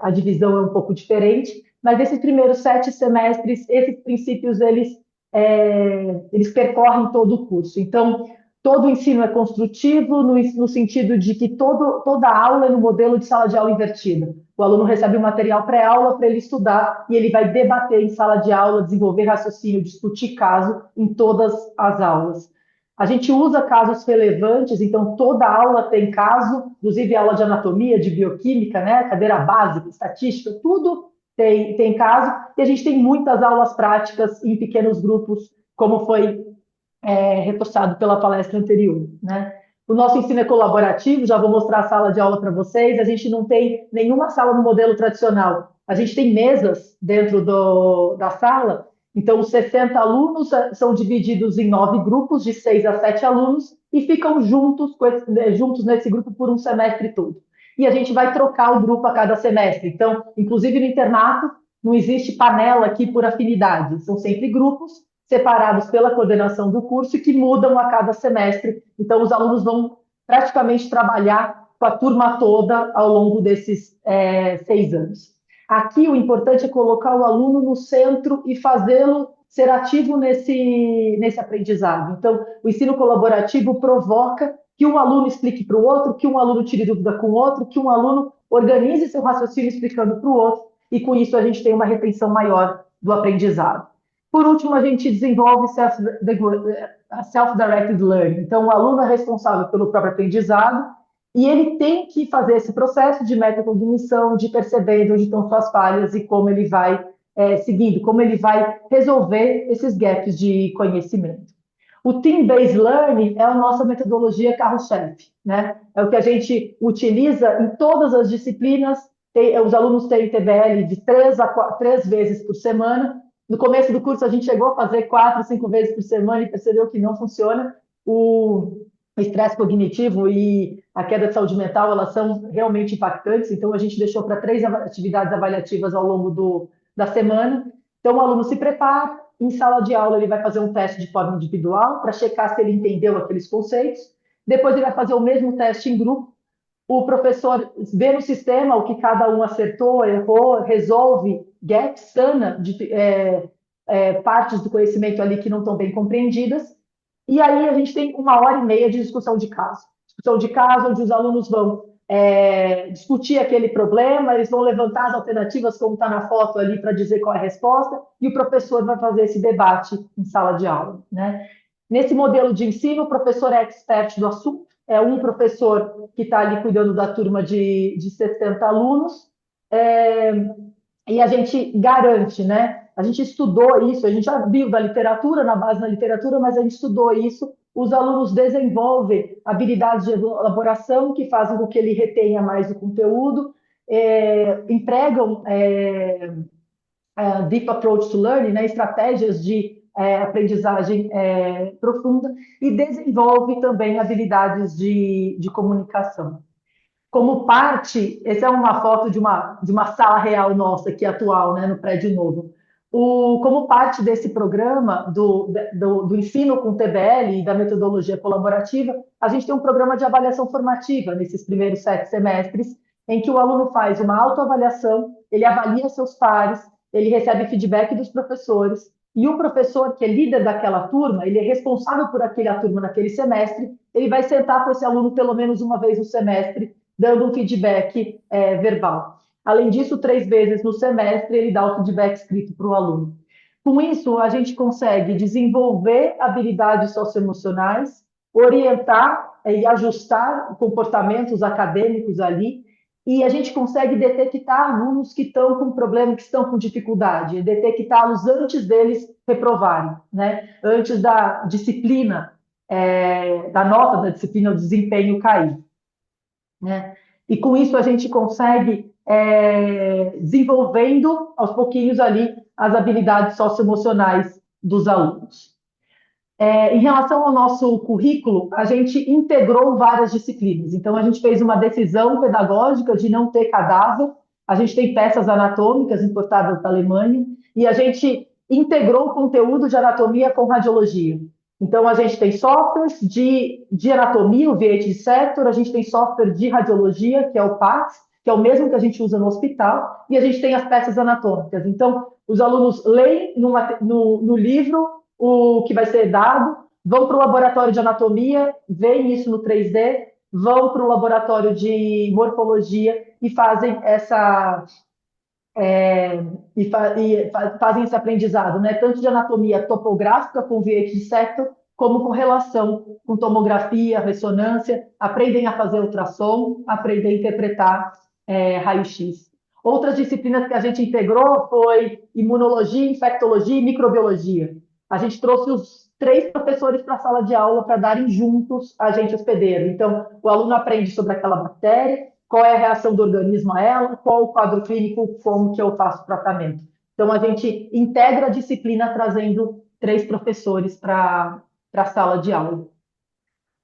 a divisão é um pouco diferente, mas esses primeiros 7 semestres, esses princípios, eles percorrem todo o curso. Então, todo o ensino é construtivo no sentido de que toda aula é no modelo de sala de aula invertida. O aluno recebe um material pré-aula para ele estudar e ele vai debater em sala de aula, desenvolver raciocínio, discutir caso em todas as aulas. A gente usa casos relevantes, então toda aula tem caso, inclusive aula de anatomia, de bioquímica, né, cadeira básica, estatística, tudo tem caso, e a gente tem muitas aulas práticas em pequenos grupos, como foi reforçado pela palestra anterior, né? O nosso ensino é colaborativo, já vou mostrar a sala de aula para vocês, a gente não tem nenhuma sala no modelo tradicional, a gente tem mesas dentro da sala, então os 60 alunos são divididos em 9 grupos, de 6 a 7 alunos, e ficam juntos nesse grupo por um semestre todo. E a gente vai trocar o grupo a cada semestre, então, inclusive no internato, não existe panela aqui por afinidade, são sempre grupos, separados pela coordenação do curso e que mudam a cada semestre. Então, os alunos vão praticamente trabalhar com a turma toda ao longo desses 6 anos. Aqui, o importante é colocar o aluno no centro e fazê-lo ser ativo nesse aprendizado. Então, o ensino colaborativo provoca que um aluno explique para o outro, que um aluno tire dúvida com o outro, que um aluno organize seu raciocínio explicando para o outro, e com isso a gente tem uma retenção maior do aprendizado. Por último, a gente desenvolve self-directed learning. Então, o aluno é responsável pelo próprio aprendizado e ele tem que fazer esse processo de metacognição, de perceber onde estão suas falhas e como ele vai seguindo, como ele vai resolver esses gaps de conhecimento. O Team-Based Learning é a nossa metodologia carro-chefe, né? É o que a gente utiliza em todas as disciplinas. Os alunos têm TBL de 3 vezes por semana. No começo do curso, a gente chegou a fazer 4, 5 vezes por semana e percebeu que não funciona. O estresse cognitivo e a queda de saúde mental, elas são realmente impactantes, então a gente deixou para 3 atividades avaliativas ao longo da semana. Então, o aluno se prepara, em sala de aula ele vai fazer um teste de forma individual para checar se ele entendeu aqueles conceitos. Depois ele vai fazer o mesmo teste em grupo. O professor vê no sistema o que cada um acertou, errou, resolve gaps, sana partes do conhecimento ali que não estão bem compreendidas. E aí a gente tem 1h30 de discussão de caso. Discussão de caso, onde os alunos vão discutir aquele problema, eles vão levantar as alternativas, como está na foto ali, para dizer qual é a resposta, e o professor vai fazer esse debate em sala de aula, né? Nesse modelo de ensino, o professor é expert do assunto, é um professor que está ali cuidando da turma de 60 alunos, e a gente garante, né? A gente estudou isso, a gente já viu da literatura, na base da literatura, mas a gente estudou isso. Os alunos desenvolvem habilidades de elaboração que fazem com que ele retenha mais o conteúdo, empregam deep approach to learning, né? Estratégias de aprendizagem profunda, e desenvolve também habilidades de comunicação. Como parte, essa é uma foto de uma sala real nossa, aqui atual, né, no prédio novo. Como parte desse programa do ensino com TBL e da metodologia colaborativa, a gente tem um programa de avaliação formativa nesses primeiros 7 semestres, em que o aluno faz uma autoavaliação, ele avalia seus pares, ele recebe feedback dos professores, e o professor, que é líder daquela turma, ele é responsável por aquela turma naquele semestre, ele vai sentar com esse aluno pelo menos uma vez no semestre, dando um feedback verbal. Além disso, 3 vezes no semestre, ele dá o feedback escrito para o aluno. Com isso, a gente consegue desenvolver habilidades socioemocionais, orientar e ajustar comportamentos acadêmicos ali, e a gente consegue detectar alunos que estão com problema, que estão com dificuldade, detectá-los antes deles reprovarem, né? Antes da disciplina da nota da disciplina, o desempenho cair, né? E com isso a gente consegue desenvolvendo aos pouquinhos ali as habilidades socioemocionais dos alunos. Em relação ao nosso currículo, a gente integrou várias disciplinas. Então, a gente fez uma decisão pedagógica de não ter cadáver. A gente tem peças anatômicas importadas da Alemanha e a gente integrou o conteúdo de anatomia com radiologia. Então, a gente tem softwares de anatomia, o V8 Sector, a gente tem software de radiologia, que é o PACS, que é o mesmo que a gente usa no hospital, e a gente tem as peças anatômicas. Então, os alunos leem no livro o que vai ser dado, vão para o laboratório de anatomia, veem isso no 3D, vão para o laboratório de morfologia e fazem fazem esse aprendizado, né? Tanto de anatomia topográfica com V8 Sector, como com relação com tomografia, ressonância, aprendem a fazer ultrassom, aprendem a interpretar raio-x. Outras disciplinas que a gente integrou foi imunologia, infectologia e microbiologia. A gente trouxe os 3 professores para a sala de aula para darem juntos a gente hospedeiro. Então, o aluno aprende sobre aquela bactéria, qual é a reação do organismo a ela, qual o quadro clínico, como que eu faço o tratamento. Então, a gente integra a disciplina trazendo 3 professores para a sala de aula.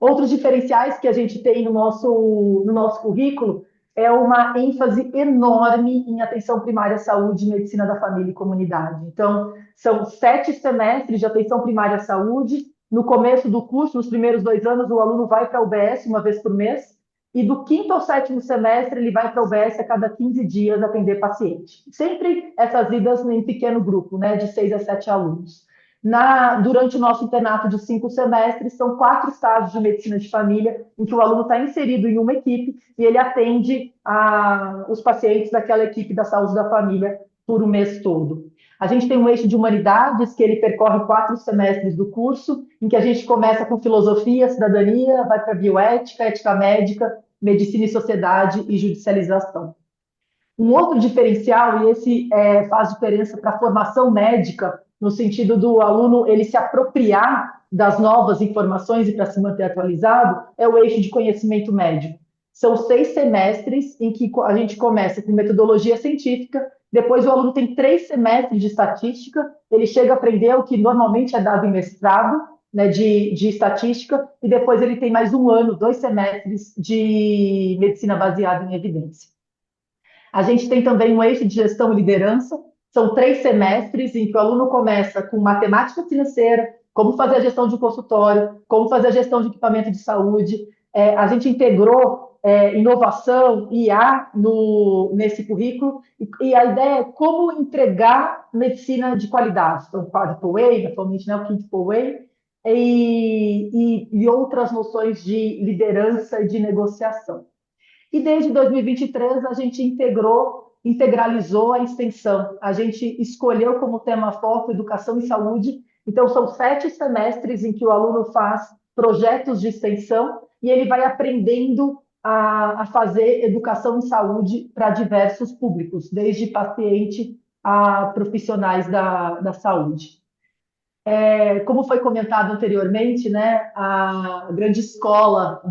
Outros diferenciais que a gente tem no nosso currículo é uma ênfase enorme em atenção primária à saúde, medicina da família e comunidade. Então, são 7 semestres de atenção primária à saúde. No começo do curso, nos primeiros 2 anos, o aluno vai para a UBS uma vez por mês, e do 5º ao 7º semestre, ele vai para a UBS a cada 15 dias atender paciente. Sempre essas idas em pequeno grupo, né, de 6 a 7 alunos. Durante o nosso internato de 5 semestres, são 4 estágios de medicina de família, em que o aluno está inserido em uma equipe e ele atende os pacientes daquela equipe da saúde da família por o mês todo. A gente tem um eixo de humanidades, que ele percorre 4 semestres do curso, em que a gente começa com filosofia, cidadania, vai para bioética, ética médica, medicina e sociedade e judicialização. Um outro diferencial, e esse faz diferença para a formação médica, no sentido do aluno ele se apropriar das novas informações e para se manter atualizado, é o eixo de conhecimento médico. São 6 semestres em que a gente começa com metodologia científica, depois o aluno tem 3 semestres de estatística, ele chega a aprender o que normalmente é dado em mestrado, né, de estatística, e depois ele tem mais 1 ano, 2 semestres de medicina baseada em evidência. A gente tem também um eixo de gestão e liderança, são 3 semestres em que o aluno começa com matemática financeira, como fazer a gestão de um consultório, como fazer a gestão de equipamento de saúde. A gente integrou inovação, IA, nesse currículo, e a ideia é como entregar medicina de qualidade. Então, Quadruple Way, atualmente, né, o Quintuple Way, e outras noções de liderança e de negociação. E desde 2023 a gente integralizou a extensão. A gente escolheu como tema foco educação e saúde. Então, são 7 semestres em que o aluno faz projetos de extensão e ele vai aprendendo a fazer educação em saúde para diversos públicos, desde paciente a profissionais da saúde. Como foi comentado anteriormente, né, a grande escola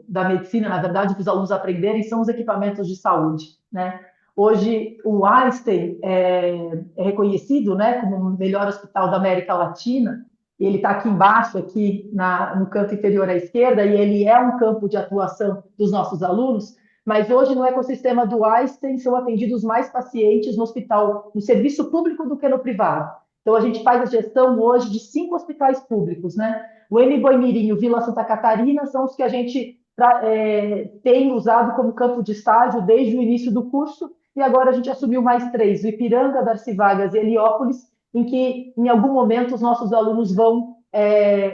da medicina, na verdade, para os alunos aprenderem, são os equipamentos de saúde, né? Hoje, o Einstein é reconhecido, né, como o melhor hospital da América Latina. Ele está aqui embaixo, aqui no canto inferior à esquerda, e ele é um campo de atuação dos nossos alunos. Mas hoje, no ecossistema do Einstein, são atendidos mais pacientes no hospital, no serviço público do que no privado. Então, a gente faz a gestão hoje de 5 hospitais públicos, né? O Boimirim e o Vila Santa Catarina são os que a gente tem usado como campo de estágio desde o início do curso, e agora a gente assumiu mais 3, o Ipiranga, Darcy Vargas e Heliópolis, em que, em algum momento, os nossos alunos vão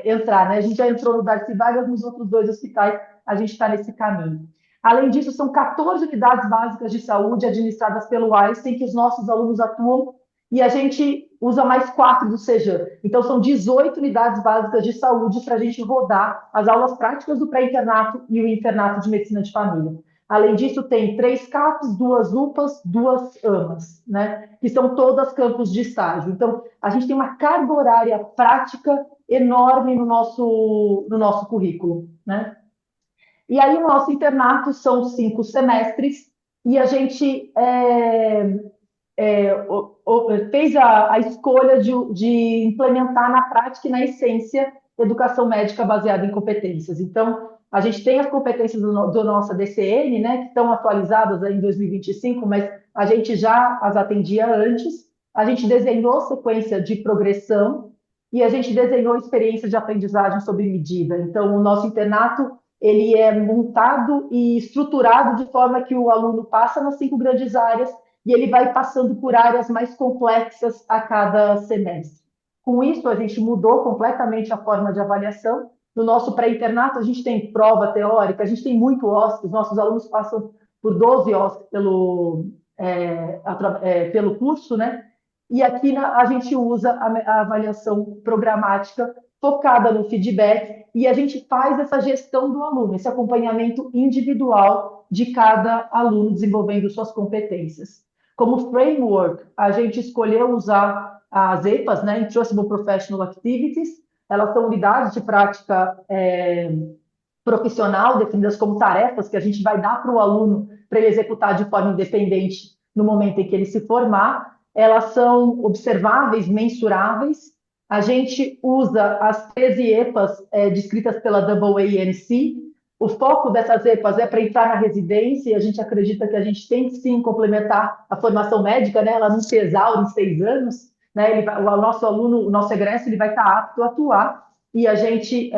entrar, né? A gente já entrou no Darcy Vargas, nos outros 2 hospitais, a gente está nesse caminho. Além disso, são 14 unidades básicas de saúde administradas pelo Einstein, que os nossos alunos atuam, e a gente usa mais 4 do CEJAM. Então, são 18 unidades básicas de saúde para a gente rodar as aulas práticas do pré-internato e o internato de medicina de família. Além disso, tem 3 CAPs, 2 UPAs, 2 AMAs, né? Que são todas campos de estágio. Então, a gente tem uma carga horária prática enorme no nosso currículo, né? E aí o nosso internato são 5 semestres e a gente fez a escolha de implementar na prática e na essência educação médica baseada em competências. Então, a gente tem as competências do nossa DCN, né, que estão atualizadas aí em 2025, mas a gente já as atendia antes. A gente desenhou sequência de progressão e a gente desenhou experiência de aprendizagem sob medida. Então, o nosso internato ele é montado e estruturado de forma que o aluno passa nas 5 grandes áreas e ele vai passando por áreas mais complexas a cada semestre. Com isso, a gente mudou completamente a forma de avaliação. No nosso pré-internato, a gente tem prova teórica, a gente tem muito OSCE, os nossos alunos passam por 12 OSCE pelo curso, né? E aqui a gente usa a avaliação programática focada no feedback e a gente faz essa gestão do aluno, esse acompanhamento individual de cada aluno desenvolvendo suas competências. Como framework, a gente escolheu usar as EPAs, né, Entrustable Professional Activities. Elas são unidades de prática profissional, definidas como tarefas que a gente vai dar para o aluno para ele executar de forma independente no momento em que ele se formar. Elas são observáveis, mensuráveis. A gente usa as 13 EPAs descritas pela AANC. O foco dessas EPAs é para entrar na residência e a gente acredita que a gente tem que sim complementar a formação médica, né? Ela não se exaure em 6 anos, né? O nosso aluno, o nosso egresso, ele vai estar apto a atuar e a gente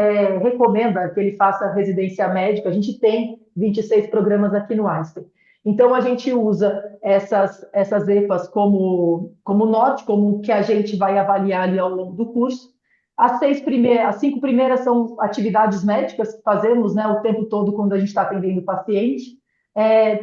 recomenda que ele faça residência médica. A gente tem 26 programas aqui no Einstein. Então, a gente usa essas EPAs como norte, como o que a gente vai avaliar ali ao longo do curso. As 5 primeiras são atividades médicas que fazemos, né, o tempo todo quando a gente está atendendo o paciente.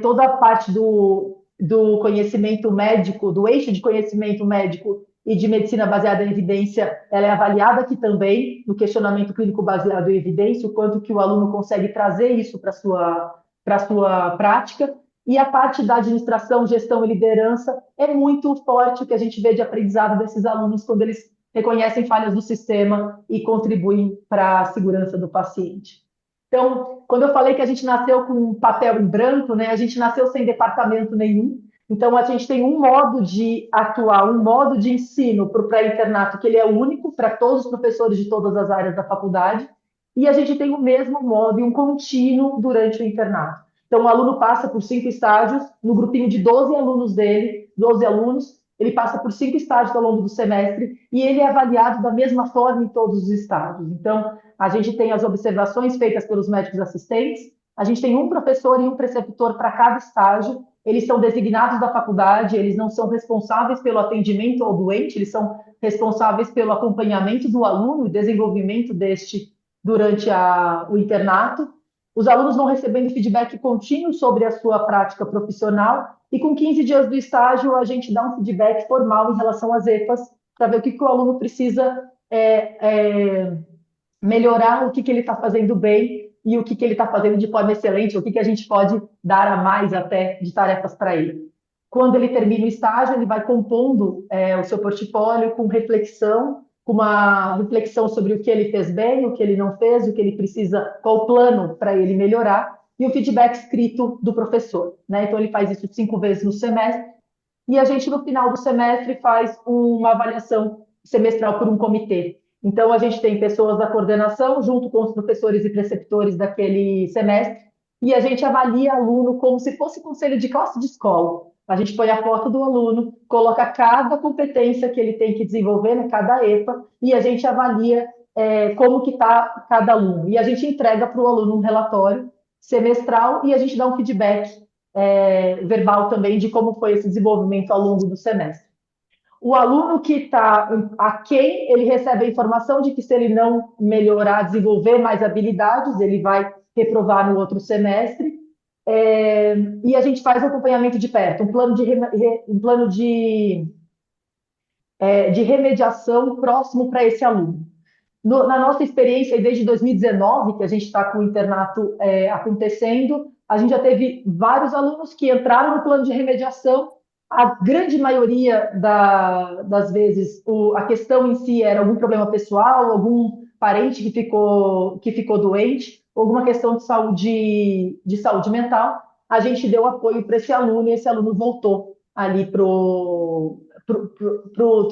Toda a parte do conhecimento médico, do eixo de conhecimento médico e de medicina baseada em evidência, ela é avaliada aqui também, no questionamento clínico baseado em evidência, o quanto que o aluno consegue trazer isso para a sua prática. E a parte da administração, gestão e liderança é muito forte o que a gente vê de aprendizado desses alunos quando eles reconhecem falhas do sistema e contribuem para a segurança do paciente. Então, quando eu falei que a gente nasceu com um papel em branco, né, a gente nasceu sem departamento nenhum. Então, a gente tem um modo de atuar, um modo de ensino para o pré-internato, que ele é único para todos os professores de todas as áreas da faculdade, e a gente tem o mesmo modo e um contínuo durante o internato. Então, o aluno passa por 5 estágios, no grupinho de 12 alunos dele, 12 alunos, ele passa por 5 estágios ao longo do semestre e ele é avaliado da mesma forma em todos os estágios. Então, a gente tem as observações feitas pelos médicos assistentes, a gente tem um professor e um preceptor para cada estágio, eles são designados da faculdade, eles não são responsáveis pelo atendimento ao doente, eles são responsáveis pelo acompanhamento do aluno e desenvolvimento deste durante o internato. Os alunos vão recebendo feedback contínuo sobre a sua prática profissional e com 15 dias do estágio a gente dá um feedback formal em relação às EPAs para ver o que o aluno precisa melhorar, o que ele está fazendo bem e o que ele está fazendo de forma excelente, o que a gente pode dar a mais até de tarefas para ele. Quando ele termina o estágio, ele vai compondo o seu portfólio com reflexão, com uma reflexão sobre o que ele fez bem, o que ele não fez, o que ele precisa, qual o plano para ele melhorar, e o feedback escrito do professor, né? Então, ele faz isso 5 vezes no semestre, e a gente, no final do semestre, faz uma avaliação semestral por um comitê. Então, a gente tem pessoas da coordenação, junto com os professores e preceptores daquele semestre, e a gente avalia aluno como se fosse conselho de classe de escola. A gente põe a foto do aluno, coloca cada competência que ele tem que desenvolver, né, cada EPA, e a gente avalia como que está cada aluno. E a gente entrega para o aluno um relatório semestral e a gente dá um feedback verbal também de como foi esse desenvolvimento ao longo do semestre. O aluno que está aquém, ele recebe a informação de que se ele não melhorar, desenvolver mais habilidades, ele vai reprovar no outro semestre. E a gente faz um acompanhamento de perto, um plano de remediação próximo para esse aluno. Na nossa experiência, desde 2019, que a gente está com o internato acontecendo, a gente já teve vários alunos que entraram no plano de remediação A grande maioria das vezes, a questão em si era algum problema pessoal, algum parente que ficou doente, alguma questão de saúde mental. A gente deu apoio para esse aluno e esse aluno voltou ali pro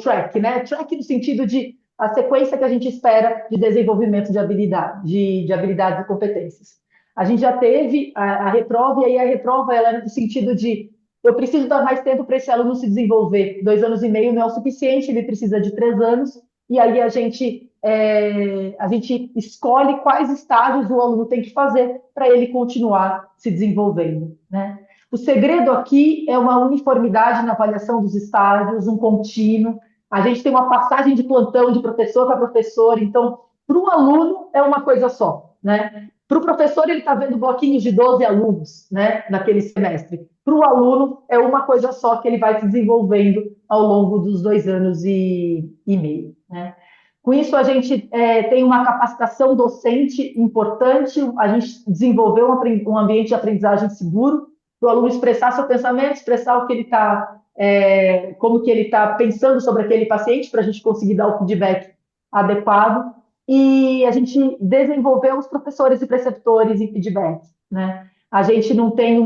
track, né? Track no sentido de a sequência que a gente espera de desenvolvimento de habilidades e competências. A gente já teve a reprova, e aí a reprova ela era no sentido de eu preciso dar mais tempo para esse aluno se desenvolver. 2 anos e meio não é o suficiente, ele precisa de 3 anos, e aí a gente escolhe quais estágios o aluno tem que fazer para ele continuar se desenvolvendo, né? O segredo aqui é uma uniformidade na avaliação dos estágios, um contínuo. A gente tem uma passagem de plantão de professor para professor, então, para o aluno é uma coisa só, né? Para o professor, ele está vendo bloquinhos de 12 alunos, né, naquele semestre. Para o aluno, é uma coisa só que ele vai se desenvolvendo ao longo dos 2 anos e meio, né? Com isso, a gente tem uma capacitação docente importante, a gente desenvolveu um ambiente de aprendizagem seguro, para o aluno expressar seu pensamento, expressar o que ele está, como que ele está pensando sobre aquele paciente, para a gente conseguir dar o feedback adequado. E a gente desenvolveu os professores e preceptores em feedback, né? A gente não tem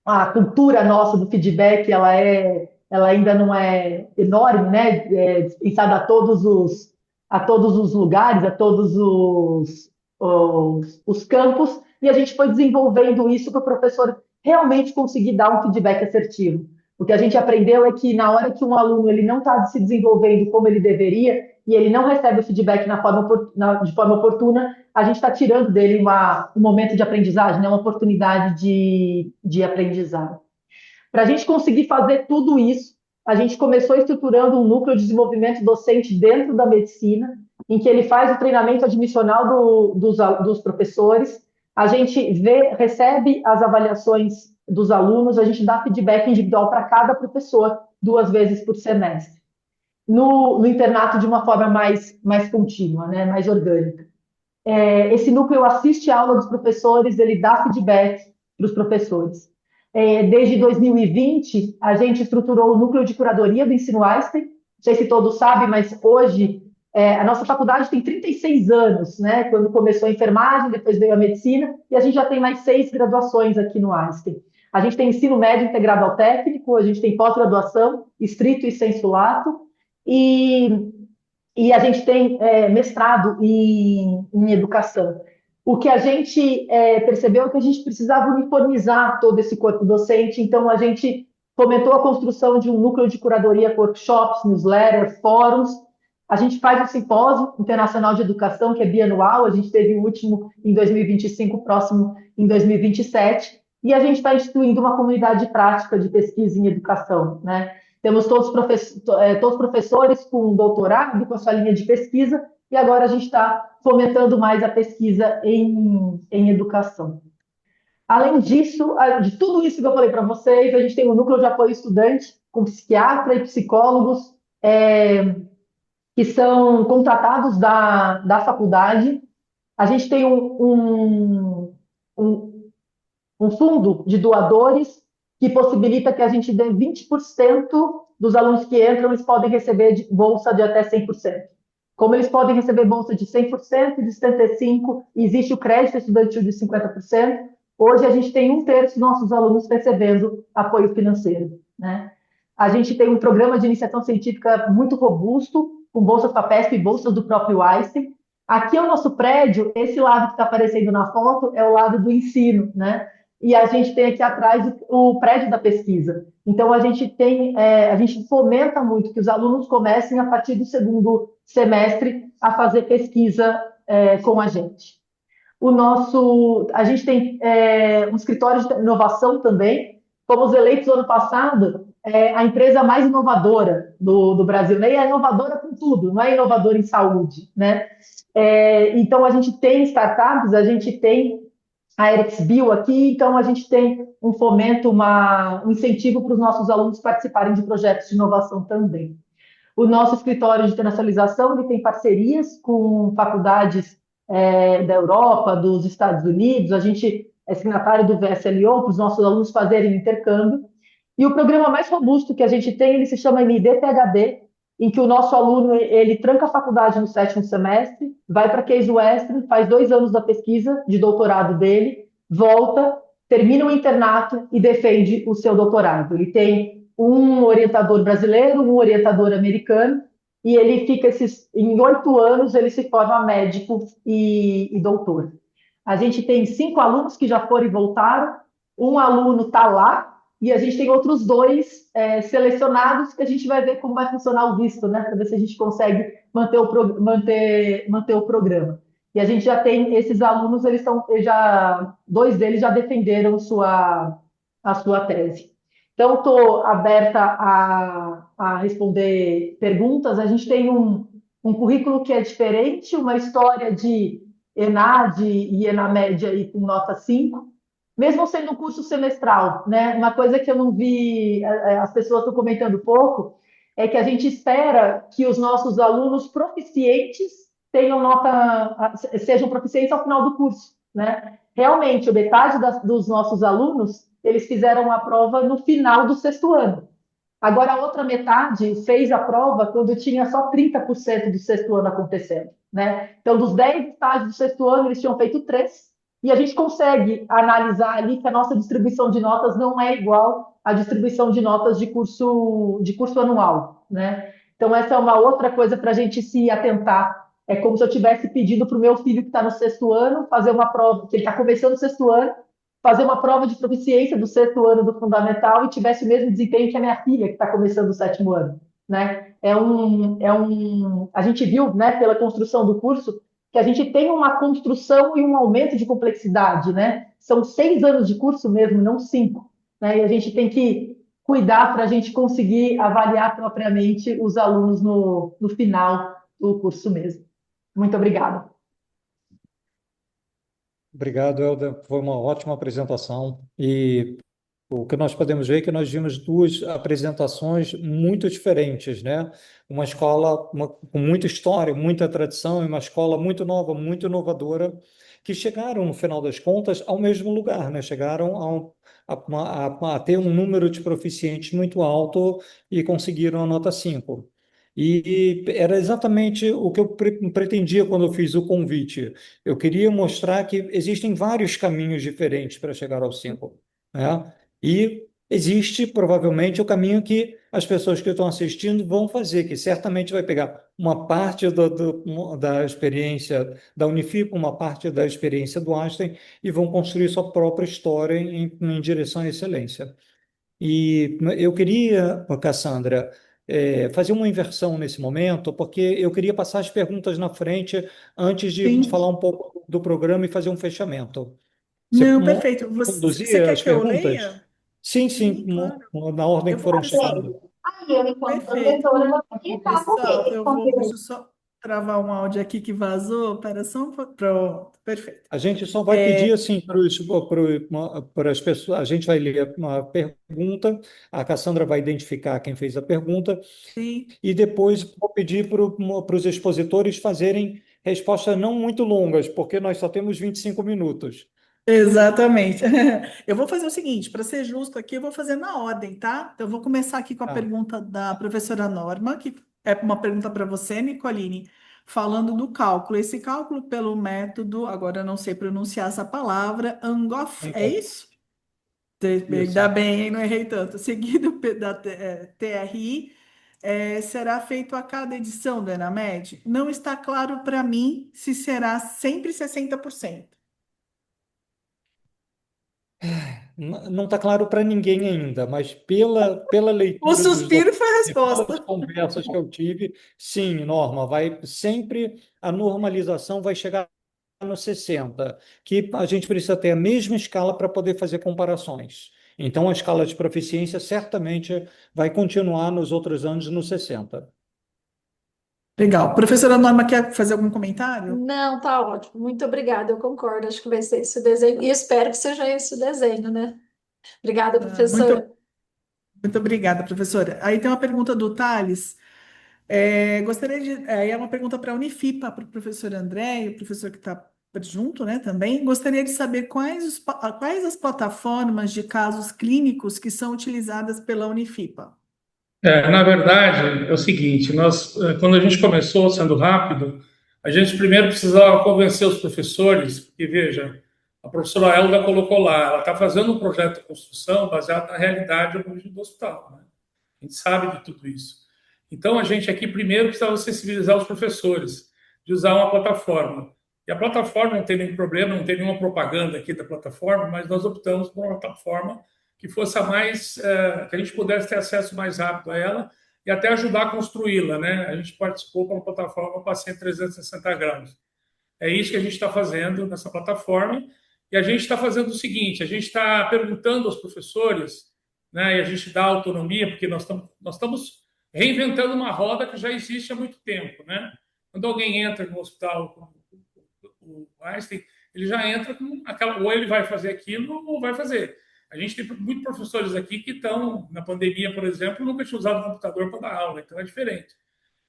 a cultura nossa do feedback, ela ainda não é enorme, né? Dispensada a todos os lugares, a todos os campos, e a gente foi desenvolvendo isso para o professor realmente conseguir dar um feedback assertivo. O que a gente aprendeu é que na hora que um aluno ele não está se desenvolvendo como ele deveria e ele não recebe o feedback de forma oportuna, a gente está tirando dele um momento de aprendizagem, né? Uma oportunidade de aprendizado. Para a gente conseguir fazer tudo isso, a gente começou estruturando um núcleo de desenvolvimento docente dentro da medicina, em que ele faz o treinamento admissional dos professores, a gente recebe as avaliações dos alunos, a gente dá feedback individual para cada professor 2 vezes por semestre. No internato de uma forma mais contínua, né, mais orgânica. Esse núcleo assiste a aula dos professores, ele dá feedback para os professores. Desde 2020, a gente estruturou o núcleo de curadoria do ensino Einstein. Não sei se todos sabem, mas hoje a nossa faculdade tem 36 anos, né? Quando começou a enfermagem, depois veio a medicina, e a gente já tem mais 6 graduações aqui no Einstein. A gente tem ensino médio integrado ao técnico, a gente tem pós-graduação, estrito e sensu lato, e a gente tem mestrado em educação. O que a gente percebeu é que a gente precisava uniformizar todo esse corpo docente, então a gente fomentou a construção de um núcleo de curadoria, workshops, newsletters, fóruns. A gente faz o Simpósio Internacional de Educação, que é bianual, a gente teve o último em 2025, o próximo em 2027, e a gente está instituindo uma comunidade de prática de pesquisa em educação, né? Temos todos os professores com doutorado, com a sua linha de pesquisa, e agora a gente está fomentando mais a pesquisa em educação. Além disso, de tudo isso que eu falei para vocês, a gente tem um núcleo de apoio estudante, com psiquiatra e psicólogos que são contratados da faculdade. A gente tem um fundo de doadores que possibilita que a gente dê 20% dos alunos que entram, eles podem receber bolsa de até 100%. Como eles podem receber bolsa de 100%, de 75%, existe o crédito estudantil de 50%, hoje a gente tem 1/3 dos nossos alunos recebendo apoio financeiro, né? A gente tem um programa de iniciação científica muito robusto, com bolsas FAPESP e bolsas do próprio Einstein. Aqui é o nosso prédio, esse lado que está aparecendo na foto é o lado do ensino, né? E a gente tem aqui atrás o prédio da pesquisa. Então, a gente fomenta muito que os alunos comecem, a partir do 2º semestre, a fazer pesquisa com a gente. A gente tem um escritório de inovação também. Fomos eleitos ano passado a empresa mais inovadora do Brasil. E é inovadora com tudo, não é inovadora em saúde, né? Então, a gente tem startups, a gente tem a ErexBio aqui, então a gente tem um fomento, um incentivo para os nossos alunos participarem de projetos de inovação também. O nosso escritório de internacionalização ele tem parcerias com faculdades da Europa, dos Estados Unidos, a gente é signatário do VSLO para os nossos alunos fazerem intercâmbio, E o programa mais robusto que a gente tem, ele se chama MD-PhD, em que o nosso aluno, ele tranca a faculdade no 7º semestre, vai para Case Western, faz 2 anos da pesquisa de doutorado dele, volta, termina o internato e defende o seu doutorado. Ele tem um orientador brasileiro, um orientador americano, e ele fica em 8 anos, ele se forma médico e doutor. A gente tem 5 alunos que já foram e voltaram, um aluno está lá, e a gente tem outros 2 selecionados que a gente vai ver como vai funcionar o visto, né? Para ver se a gente consegue manter o programa. E a gente já tem esses alunos, 2 deles já defenderam a sua tese. Então, estou aberta a responder perguntas. A gente tem um currículo que é diferente, uma história de ENAD e ENAMED aí com nota 5, mesmo sendo um curso semestral, né? Uma coisa que eu não vi, as pessoas estão comentando pouco, é que a gente espera que os nossos alunos proficientes sejam proficientes ao final do curso, né? Realmente, metade dos nossos alunos, eles fizeram a prova no final do 6º ano. Agora, a outra metade fez a prova quando tinha só 30% do 6º ano acontecendo, né? Então, dos 10 estágios do 6º ano, eles tinham feito 3, e a gente consegue analisar ali que a nossa distribuição de notas não é igual à distribuição de notas de curso anual, né? Então, essa é uma outra coisa para a gente se atentar. É como se eu tivesse pedido para o meu filho que está no 6º ano fazer uma prova, que ele está começando o 6º ano, fazer uma prova de proficiência do 6º ano do fundamental e tivesse o mesmo desempenho que a minha filha, que está começando o 7º ano, né? A gente viu, né, pela construção do curso, que a gente tem uma construção e um aumento de complexidade, né? São 6 anos de curso mesmo, não 5, né? E a gente tem que cuidar para a gente conseguir avaliar propriamente os alunos no final do curso mesmo. Muito obrigada. Obrigado, Helder. Foi uma ótima apresentação. E o que nós podemos ver é que nós vimos 2 apresentações muito diferentes, né? Uma escola com muita história, muita tradição, e uma escola muito nova, muito inovadora, que chegaram, no final das contas, ao mesmo lugar, né? Chegaram a ter um número de proficientes muito alto e conseguiram a nota 5. E era exatamente o que eu pretendia quando eu fiz o convite. Eu queria mostrar que existem vários caminhos diferentes para chegar ao 5, né? E existe provavelmente o caminho que as pessoas que estão assistindo vão fazer, que certamente vai pegar uma parte da experiência da Unifipa, uma parte da experiência do Einstein e vão construir sua própria história em direção à excelência. E eu queria, Cassandra, fazer uma inversão nesse momento, porque eu queria passar as perguntas na frente antes de Sim. falar um pouco do programa e fazer um fechamento. Você Não, perfeito. Você conduzir quer as que eu perguntas? leia? Sim, Sim, claro. na ordem Eu que vou, foram pessoal. chegando. Aí eu, enquanto Perfeito. professora, aqui tá Pessoal, ok. deixa eu só travar um áudio aqui que vazou. Espera só pronto, perfeito. A gente só vai pedir assim para as pessoas, a gente vai ler uma pergunta, a Cassandra vai identificar quem fez a pergunta, Sim, e depois vou pedir para os expositores fazerem respostas não muito longas, porque nós só temos 25 minutos. exatamente. Eu vou fazer o seguinte, para ser justo aqui, eu vou fazer na ordem, tá? Então, eu vou começar aqui com a Ah, pergunta da professora Norma, que é uma pergunta para você, Nicoline, falando do cálculo. Esse cálculo pelo método, agora eu não sei pronunciar essa palavra, Angoff, é isso? Ainda isso. bem, hein? Não errei tanto. Seguido da TRI, será feito a cada edição do Enamed? Não está claro para mim se será sempre 60%. Não está claro para ninguém ainda, mas pela O leitura dos suspiro foi a documentos e pelas resposta. conversas que eu tive, sim, Norma, vai sempre a normalização vai chegar no 60, que a gente precisa ter a mesma escala para poder fazer comparações. Então, a escala de proficiência certamente vai continuar nos outros anos no 60. Legal. Professora Norma, quer fazer algum comentário? Não, tá ótimo. Muito obrigada, eu concordo. Acho que vai ser esse o desenho. E espero que seja esse o desenho, né? Obrigada, professora. Muito obrigada, professora. Aí tem uma pergunta do Thales. Gostaria de. É uma pergunta para a Unifipa, para o professor André, e o professor que está junto, né, também, gostaria de saber quais as plataformas de casos clínicos que são utilizadas pela Unifipa. Na verdade, é o seguinte, quando a gente começou sendo rápido, a gente primeiro precisava convencer os professores, porque, veja, a professora Elda colocou lá, ela está fazendo um projeto de construção baseado na realidade do hospital, né? A gente sabe de tudo isso. Então, a gente aqui primeiro precisava sensibilizar os professores de usar uma plataforma. E a plataforma não tem nenhum problema, não tem nenhuma propaganda aqui da plataforma, mas nós optamos por uma plataforma que fosse a mais, que a gente pudesse ter acesso mais rápido a ela e até ajudar a construí-la, né? A gente participou com uma plataforma Paciente 360 graus. É isso que a gente está fazendo nessa plataforma. E a gente está fazendo o seguinte, a gente está perguntando aos professores, né, e a gente dá autonomia, porque nós estamos reinventando uma roda que já existe há muito tempo, né? Quando alguém entra no hospital com o Einstein, ele já entra com aquela, ou ele vai fazer aquilo ou vai fazer. A gente tem muitos professores aqui que estão, na pandemia, por exemplo, nunca tinham usado o computador para dar aula, então é diferente.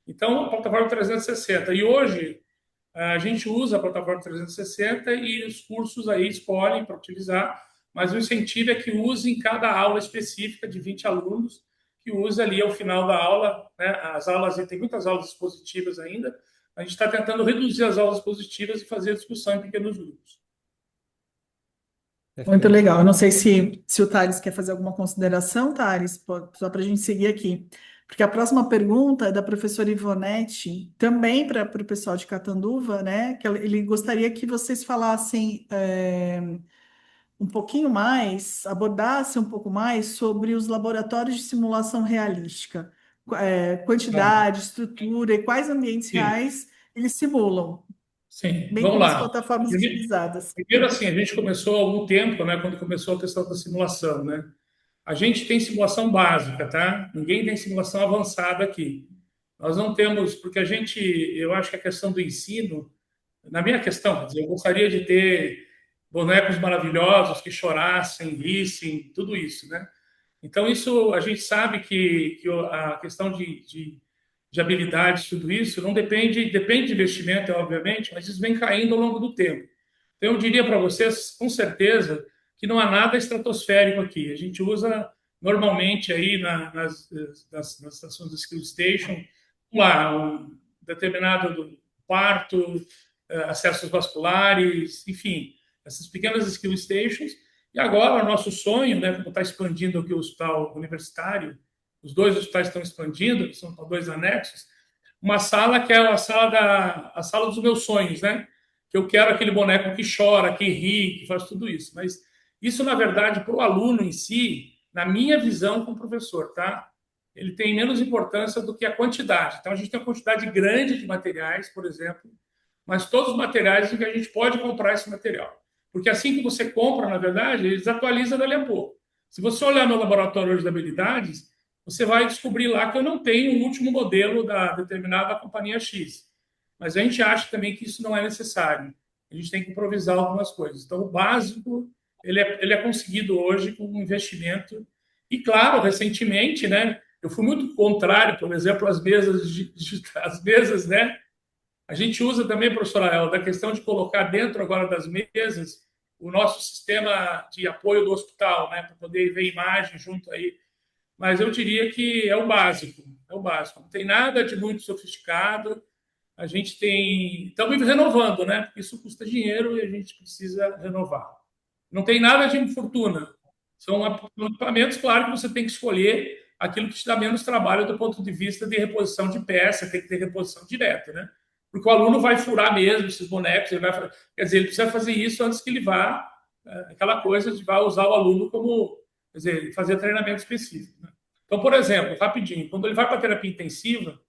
Então, a plataforma 360. E hoje, a gente usa a plataforma 360 e os cursos aí escolhem para utilizar, mas o incentivo é que use em cada aula específica de 20 alunos, que use ali ao final da aula, né? As aulas, tem muitas aulas expositivas ainda, a gente está tentando reduzir as aulas expositivas e fazer a discussão em pequenos grupos. Muito legal. Eu não sei se o Thales quer fazer alguma consideração, Thales, só para a gente seguir aqui. Porque a próxima pergunta é da professora Ivonete, também para o pessoal de Catanduva, né? Que ele gostaria que vocês falassem um pouquinho mais, abordassem um pouco mais sobre os laboratórios de simulação realística, quantidade, estrutura e quais ambientes reais eles simulam, Sim, bem vamos como as lá. plataformas utilizadas. Primeiro, assim, a gente começou há algum tempo, né, quando começou a questão da simulação, né? A gente tem simulação básica, tá? Ninguém tem simulação avançada aqui. Nós não temos, porque eu acho que a questão do ensino, na minha questão, quer dizer, eu gostaria de ter bonecos maravilhosos que chorassem, rissem, tudo isso, né? Então, isso, a gente sabe que a questão de habilidades, tudo isso, não depende de investimento, obviamente, mas isso vem caindo ao longo do tempo. Então, eu diria para vocês, com certeza, que não há nada estratosférico aqui. A gente usa normalmente aí nas estações da Skill Station, um determinado parto, acessos vasculares, enfim, essas pequenas Skill Stations. E agora, o nosso sonho, né, como está expandindo aqui o hospital universitário, os dois hospitais estão expandindo, são dois anexos, uma sala que é a sala dos meus sonhos, né? Que eu quero aquele boneco que chora, que ri, que faz tudo isso. Mas isso, na verdade, para o aluno em si, na minha visão como professor, tá? Ele tem menos importância do que a quantidade. Então, a gente tem uma quantidade grande de materiais, por exemplo, mas todos os materiais em que a gente pode comprar esse material. Porque assim que você compra, na verdade, eles atualizam dali a pouco. Se você olhar no laboratório de habilidades, você vai descobrir lá que eu não tenho o último modelo da determinada companhia X. Mas a gente acha também que isso não é necessário. A gente tem que improvisar algumas coisas. Então, o básico, ele é conseguido hoje com um investimento. E, claro, recentemente, né, eu fui muito contrário, por exemplo, às mesas, né? A gente usa também, professora Elda, a questão de colocar dentro agora das mesas o nosso sistema de apoio do hospital, né, para poder ver imagem junto aí. Mas eu diria que é o básico, Não tem nada de muito sofisticado. A gente estamos renovando, né? Porque isso custa dinheiro e a gente precisa renovar. Não tem nada de fortuna. São equipamentos, claro, que você tem que escolher aquilo que te dá menos trabalho do ponto de vista de reposição de peça, tem que ter reposição direta, né? Porque o aluno vai furar mesmo esses bonecos, quer dizer, ele precisa fazer isso antes que ele vá, aquela coisa de vai usar o aluno como, quer dizer, fazer treinamento específico, né? Então, por exemplo, rapidinho, quando ele vai para a terapia intensiva,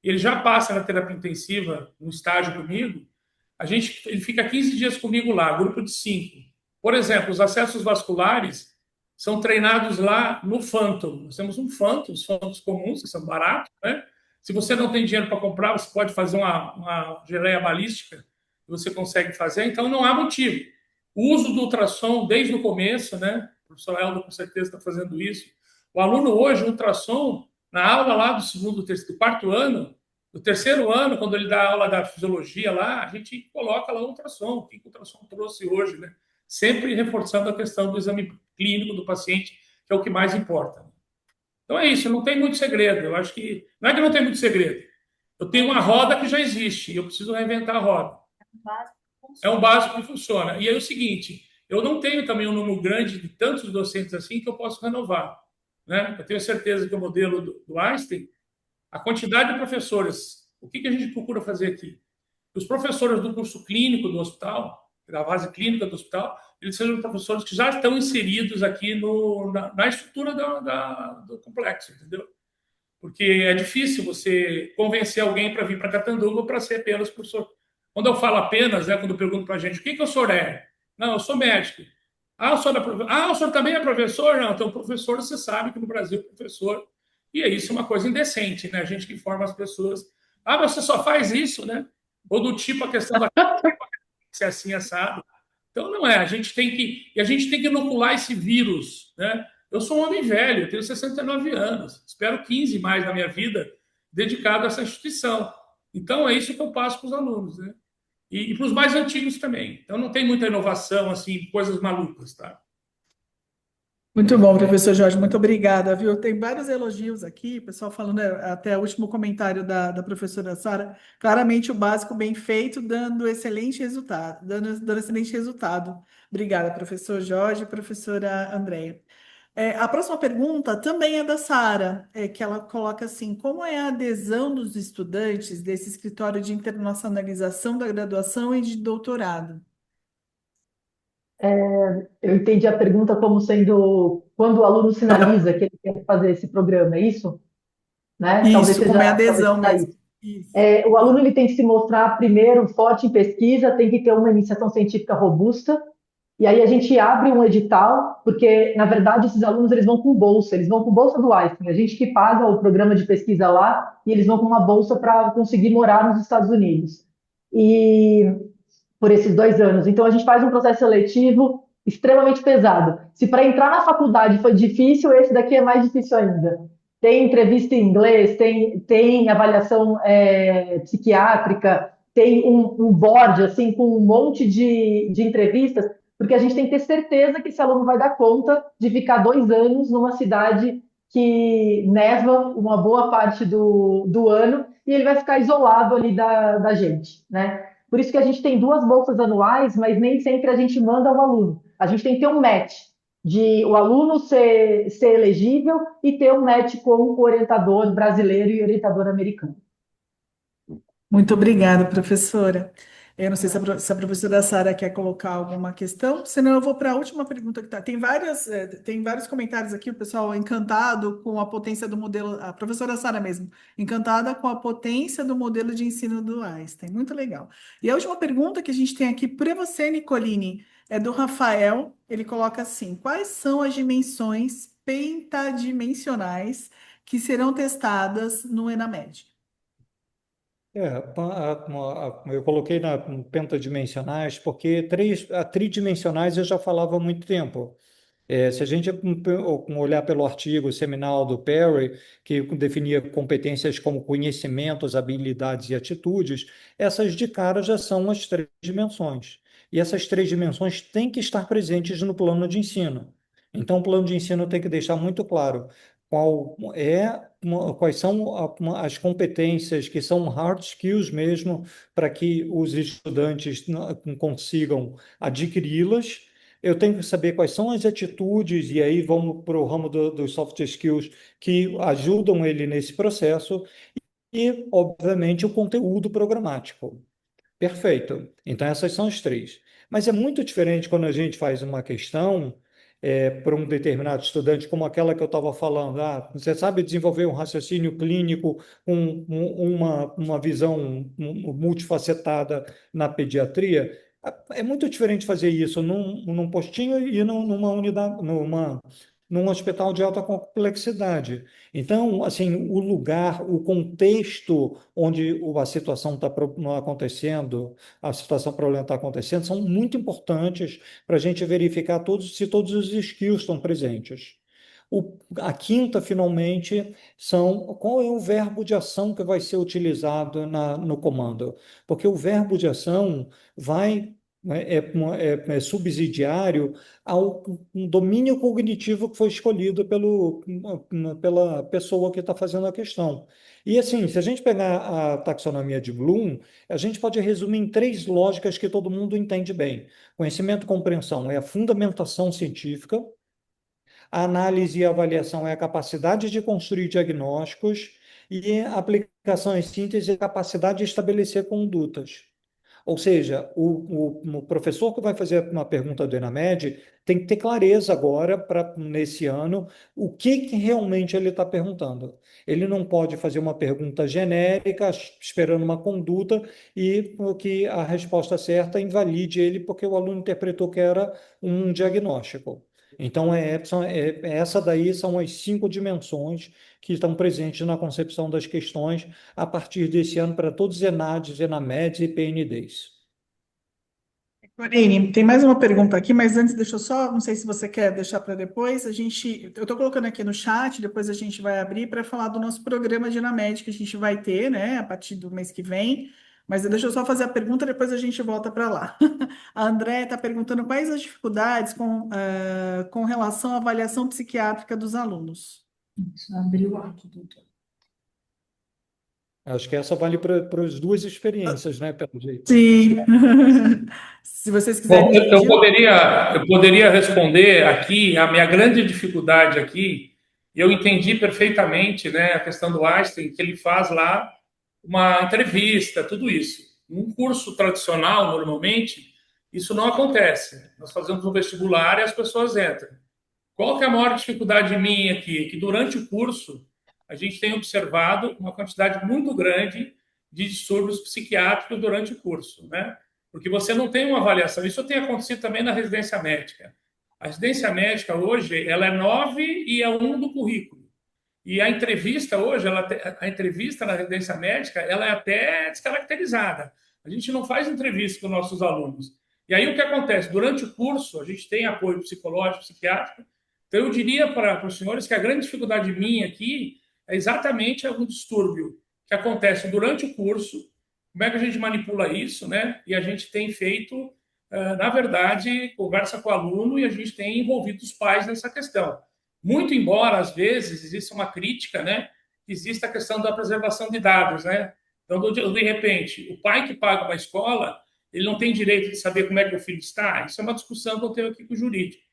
ele já passa na terapia intensiva, no estágio comigo, ele fica 15 dias comigo lá, grupo de 5. Por exemplo, os acessos vasculares são treinados lá no Phantom. Nós temos os Phantoms comuns, que são baratos, né? Se você não tem dinheiro para comprar, você pode fazer uma geleia balística, que você consegue fazer, então não há motivo. O uso do ultrassom desde o começo, né? O professor Eldo com certeza está fazendo isso. O aluno hoje, ultrassom, na aula lá do quarto ano, No terceiro ano, quando ele dá aula da fisiologia lá, a gente coloca lá o ultrassom, o que o ultrassom trouxe hoje, né? Sempre reforçando a questão do exame clínico do paciente, que é o que mais importa. Então é isso, não tem muito segredo. Eu acho que não é que não tem muito segredo. Eu tenho uma roda que já existe e eu preciso reinventar a roda. É um básico que funciona. E é o seguinte, eu não tenho também um número grande de tantos docentes assim que eu posso renovar, né? Eu tenho certeza que o modelo do Einstein, a quantidade de professores, o que a gente procura fazer aqui? Os professores do curso clínico do hospital, da base clínica do hospital, eles sejam professores que já estão inseridos aqui na estrutura do complexo, entendeu? Porque é difícil você convencer alguém para vir para Catanduva para ser apenas professor. Quando eu falo apenas, né, quando eu pergunto para a gente, o que o senhor é? Não, eu sou médico. O senhor também é professor? Não, então professor, você sabe que no Brasil é professor. E é isso uma coisa indecente, né? A gente que forma as pessoas. Mas você só faz isso, né? Ou do tipo a questão da ser assim assado. Então não é, a gente tem que inocular esse vírus, né? Eu sou um homem velho, tenho 69 anos, espero 15 mais na minha vida dedicado a essa instituição. Então é isso que eu passo para os alunos, né? E para os mais antigos também. Então não tem muita inovação assim, coisas malucas, tá? Muito bom, professor Jorge, muito obrigada, viu? Tem vários elogios aqui, o pessoal falando até o último comentário da professora Sara, claramente o básico bem feito, dando excelente resultado, dando excelente resultado. Obrigada, professor Jorge e professora Andréia. A próxima pergunta também é da Sara, que ela coloca assim: como é a adesão dos estudantes desse escritório de internacionalização da graduação e de doutorado? Eu entendi a pergunta como sendo quando o aluno sinaliza que ele quer fazer esse programa, é isso? Né? Talvez Isso, como é a talvez adesão seja mesmo. isso. Isso. O aluno ele tem que se mostrar primeiro forte em pesquisa, tem que ter uma iniciação científica robusta, e aí a gente abre um edital, porque na verdade esses alunos eles vão com bolsa, eles vão com bolsa do Einstein, a gente que paga o programa de pesquisa lá, e eles vão com uma bolsa para conseguir morar nos Estados Unidos. E por esses 2 anos. Então, a gente faz um processo seletivo extremamente pesado. Se para entrar na faculdade foi difícil, esse daqui é mais difícil ainda. Tem entrevista em inglês, tem avaliação psiquiátrica, tem um board assim, com um monte de entrevistas, porque a gente tem que ter certeza que esse aluno vai dar conta de ficar 2 anos numa cidade que neva uma boa parte do ano e ele vai ficar isolado ali da gente, né? Por isso que a gente tem 2 bolsas anuais, mas nem sempre a gente manda o aluno. A gente tem que ter um match de o aluno ser elegível e ter um match com o orientador brasileiro e orientador americano. Muito obrigada, professora. Eu não sei se a professora Sara quer colocar alguma questão, senão eu vou para a última pergunta que está. Tem vários comentários aqui, o pessoal encantado com a potência do modelo, a professora Sara mesmo, encantada com a potência do modelo de ensino do Einstein. Muito legal. E a última pergunta que a gente tem aqui para você, Nicoline, é do Rafael. Ele coloca assim: quais são as dimensões pentadimensionais que serão testadas no ENAMED? Eu coloquei na pentadimensionais porque tridimensionais eu já falava há muito tempo. Se a gente olhar pelo artigo seminal do Perry, que definia competências como conhecimentos, habilidades e atitudes, essas de cara já são as 3 dimensões. E essas 3 dimensões têm que estar presentes no plano de ensino. Então, o plano de ensino tem que deixar muito claro quais são as competências que são hard skills mesmo, para que os estudantes consigam adquiri-las. Eu tenho que saber quais são as atitudes, e aí vamos para o ramo dos soft skills que ajudam ele nesse processo, e, obviamente, o conteúdo programático. Perfeito. Então, essas são as 3. Mas é muito diferente quando a gente faz uma questão para um determinado estudante, como aquela que eu estava falando. Você sabe desenvolver um raciocínio clínico com uma visão multifacetada na pediatria? É muito diferente fazer isso num postinho e numa unidade, num hospital de alta complexidade. Então, assim, o lugar, o contexto onde a situação está acontecendo, a situação problema está acontecendo, são muito importantes para a gente verificar se todos os skills estão presentes. A quinta, finalmente, qual é o verbo de ação que vai ser utilizado no comando? Porque o verbo de ação vai, né, é subsidiário ao um domínio cognitivo que foi escolhido pela pessoa que está fazendo a questão. E assim, se a gente pegar a taxonomia de Bloom, a gente pode resumir em 3 lógicas que todo mundo entende bem. Conhecimento e compreensão é a fundamentação científica, a análise e avaliação é a capacidade de construir diagnósticos e a aplicação e síntese é a capacidade de estabelecer condutas. Ou seja, o professor que vai fazer uma pergunta do ENAMED tem que ter clareza agora, nesse ano, o que realmente ele está perguntando. Ele não pode fazer uma pergunta genérica, esperando uma conduta, e que a resposta certa invalide ele, porque o aluno interpretou que era um diagnóstico. Então, essa daí são as 5 dimensões que estão presentes na concepção das questões a partir desse ano para todos os ENADs, ENAMEDs e PNDs. Corine, tem mais uma pergunta aqui, mas antes deixa eu só, não sei se você quer deixar para depois, eu estou colocando aqui no chat, depois a gente vai abrir para falar do nosso programa de ENAMED que a gente vai ter, né, a partir do mês que vem, mas deixa eu só fazer a pergunta, depois a gente volta para lá. A André está perguntando quais as dificuldades com relação à avaliação psiquiátrica dos alunos. Abriu aqui, doutor. Acho que essa vale para as 2 experiências, né, pelo jeito. Sim. Se vocês quiserem Bom, eu poderia responder aqui, a minha grande dificuldade aqui, eu entendi perfeitamente, né, a questão do Einstein, que ele faz lá uma entrevista, tudo isso. Num curso tradicional, normalmente, isso não acontece. Nós fazemos um vestibular e as pessoas entram. Qual que é a maior dificuldade minha aqui? Que durante o curso, a gente tem observado uma quantidade muito grande de distúrbios psiquiátricos durante o curso, né? Porque você não tem uma avaliação. Isso tem acontecido também na residência médica. A residência médica hoje, ela é 9 e é 1 do currículo. E a entrevista hoje, a entrevista na residência médica, ela é até descaracterizada. A gente não faz entrevista com nossos alunos. E aí o que acontece? Durante o curso, a gente tem apoio psicológico, psiquiátrico. Então eu diria para os senhores que a grande dificuldade minha aqui é exatamente algum distúrbio que acontece durante o curso. Como é que a gente manipula isso, né? E a gente tem feito, na verdade, conversa com o aluno e a gente tem envolvido os pais nessa questão. Muito embora, às vezes, exista uma crítica, né? Existe a questão da preservação de dados, né? Então, de repente, o pai que paga uma escola, ele não tem direito de saber como é que o filho está. Isso é uma discussão que eu tenho aqui com o jurídico.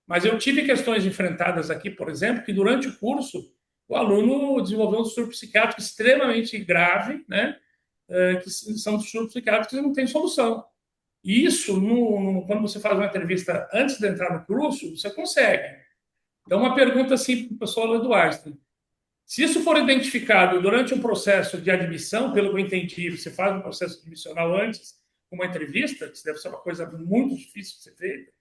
Mas eu tive questões enfrentadas aqui, por exemplo, que durante o curso, o aluno desenvolveu um distúrbio psiquiátrico extremamente grave, né? Que são distúrbios psiquiátricos que não têm solução. E isso, quando você faz uma entrevista antes de entrar no curso, você consegue. Então, uma pergunta assim para o pessoal do Einstein. Se isso for identificado durante um processo de admissão, pelo que eu entendi, você faz um processo admissional antes, uma entrevista, que deve ser uma coisa muito difícil de ser feita,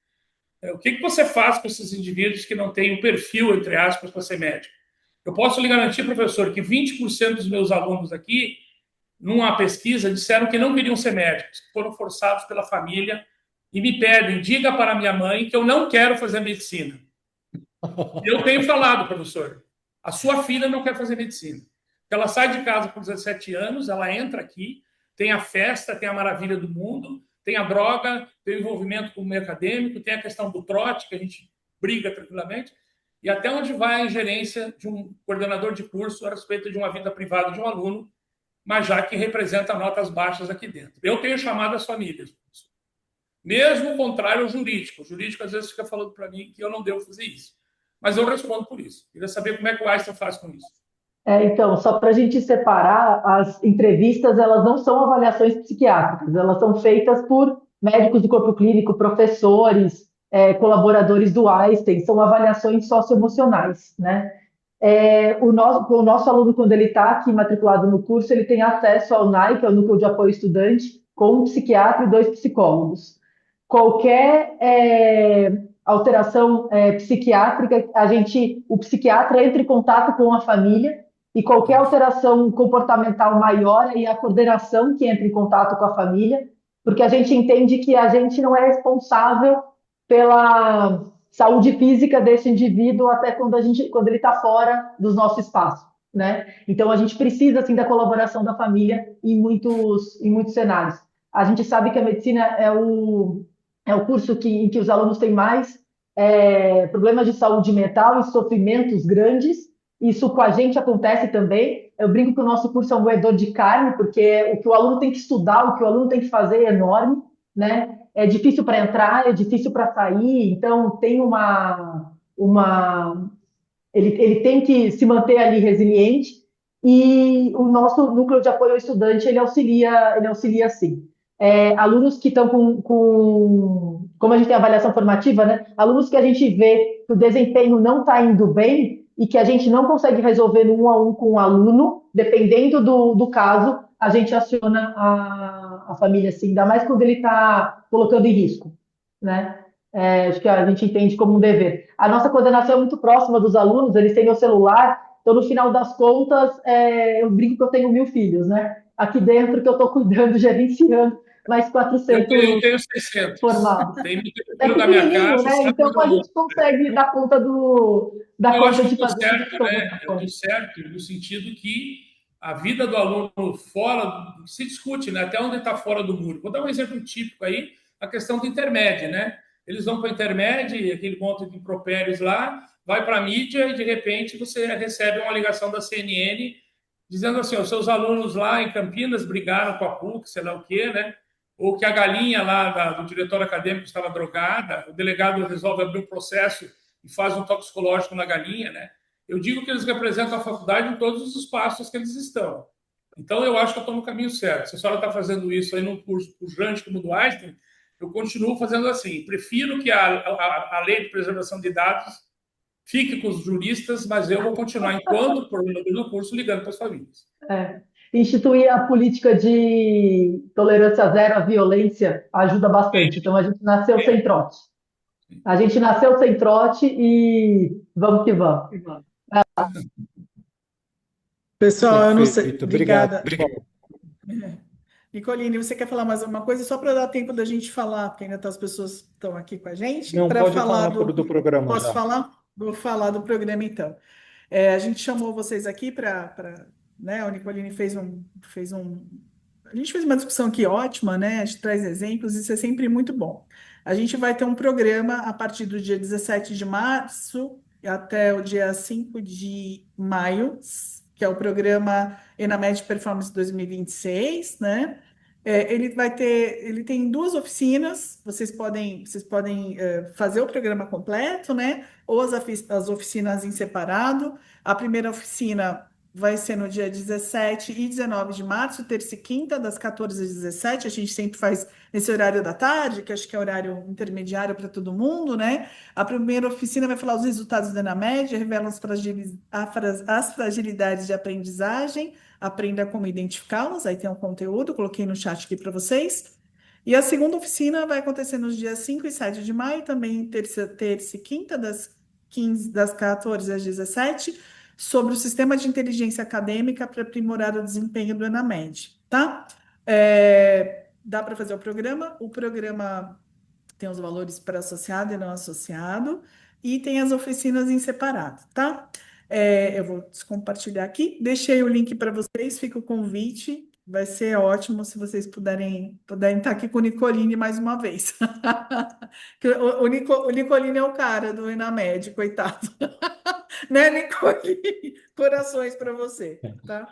o que você faz com esses indivíduos que não têm o perfil, entre aspas, para ser médico? Eu posso lhe garantir, professor, que 20% dos meus alunos aqui, numa pesquisa, disseram que não queriam ser médicos, que foram forçados pela família e me pedem, diga para minha mãe que eu não quero fazer medicina. Eu tenho falado, professor, a sua filha não quer fazer medicina. Ela sai de casa com 17 anos, ela entra aqui, tem a festa, tem a maravilha do mundo, tem a droga, tem o envolvimento com o meio acadêmico, tem a questão do trote, que a gente briga tranquilamente, e até onde vai a ingerência de um coordenador de curso a respeito de uma vida privada de um aluno, mas já que representa notas baixas aqui dentro. Eu tenho chamado as famílias, mesmo o contrário ao jurídico. O jurídico às vezes fica falando para mim que eu não devo fazer isso. Mas eu respondo por isso. Queria saber como é que o Einstein faz com isso. Então, só para a gente separar, as entrevistas, elas não são avaliações psiquiátricas, elas são feitas por médicos do corpo clínico, professores, colaboradores do Einstein, são avaliações socioemocionais, né? O nosso aluno, quando ele está aqui matriculado no curso, ele tem acesso ao NAI, que é o Núcleo de Apoio Estudante, com um psiquiatra e 2 psicólogos. Qualquer alteração psiquiátrica, o psiquiatra entra em contato com a família, e qualquer alteração comportamental maior é a coordenação que entra em contato com a família, porque a gente entende que a gente não é responsável saúde física desse indivíduo até quando ele está fora do nosso espaço, né? Então a gente precisa assim da colaboração da família em muitos cenários. A gente sabe que a medicina é o curso em que os alunos têm mais problemas de saúde mental e sofrimentos grandes. Isso com a gente acontece também. Eu brinco que o nosso curso é um moedor de carne, porque o que o aluno tem que estudar, o que o aluno tem que fazer é enorme, né? É difícil para entrar, é difícil para sair, então tem ele tem que se manter ali resiliente e o nosso núcleo de apoio ao estudante ele auxilia sim. Alunos que estão como a gente tem avaliação formativa, né? Alunos que a gente vê que o desempenho não está indo bem e que a gente não consegue resolver no 1-a-1 com o aluno, dependendo do caso, a gente aciona a família, assim, ainda mais quando ele está colocando em risco, né? Acho que a gente entende como um dever. A nossa coordenação é muito próxima dos alunos, eles têm o celular, então no final das contas, eu brinco que eu tenho 1000 filhos, né? Aqui dentro que eu estou cuidando, gerenciando, mais 400 Eu tenho 600. formados. Tem É da minha pequenininho, casa, né? Então a gente consegue dar conta da eu conta acho que de eu estou fazer certo, todas né? as Eu estou coisas. certo no sentido que a vida do aluno fora se discute, né? Até onde está fora do muro. Vou dar um exemplo típico aí, a questão do intermédio, né? Eles vão para o intermédio, aquele monte de impropérios lá, vai para a mídia e de repente você recebe uma ligação da CNN dizendo assim: os seus alunos lá em Campinas brigaram com a PUC, sei lá o quê, né? Ou que a galinha lá do diretor acadêmico estava drogada, o delegado resolve abrir um processo e faz um toxicológico na galinha, né? Eu digo que eles representam a faculdade em todos os espaços que eles estão. Então, eu acho que eu estou no caminho certo. Se a senhora está fazendo isso aí num curso pujante como o do Einstein, eu continuo fazendo assim. Prefiro que a lei de preservação de dados fique com os juristas, mas eu vou continuar, enquanto coordenador do curso, ligando para as famílias. Instituir a política de tolerância zero à violência ajuda bastante. Então, a gente nasceu sem trote. A gente nasceu sem trote e vamos que vamos. Pessoal, eu não sei. Perfeito, Obrigada. obrigado. Nicoline, você quer falar mais alguma coisa? Só para dar tempo da gente falar, porque ainda as pessoas estão aqui com a gente. Não, Para pode falar falar do programa Posso já. falar? Vou falar do programa então. A gente chamou vocês aqui né? A Nicoline fez a gente fez uma discussão aqui ótima, né? A gente traz exemplos, isso é sempre muito bom. A gente vai ter um programa a partir do dia 17 de março até o dia 5 de maio, que é o programa Enamed Performance 2026, né? Ele tem 2 oficinas, vocês podem fazer o programa completo, né? Ou as oficinas em separado. A primeira oficina vai ser no dia 17 e 19 de março, terça e quinta, das 14 às 17. A gente sempre faz nesse horário da tarde, que acho que é horário intermediário para todo mundo, né? A primeira oficina vai falar os resultados da Enamed, revela as fragilidades de aprendizagem, aprenda como identificá-las. Aí tem um conteúdo, coloquei no chat aqui para vocês. E a segunda oficina vai acontecer nos dias 5 e 7 de maio, também terça e quinta, das 14 às 17, sobre o sistema de inteligência acadêmica para aprimorar o desempenho do Enamed, tá? Dá para fazer o programa tem os valores para associado e não associado, e tem as oficinas em separado, tá? Eu vou descompartilhar aqui, deixei o link para vocês, fica o convite, vai ser ótimo se vocês puderem estar aqui com o Nicoline mais uma vez. O Nicoline é o cara do Enamed, coitado. Né, Nicoline? Corações para você, tá?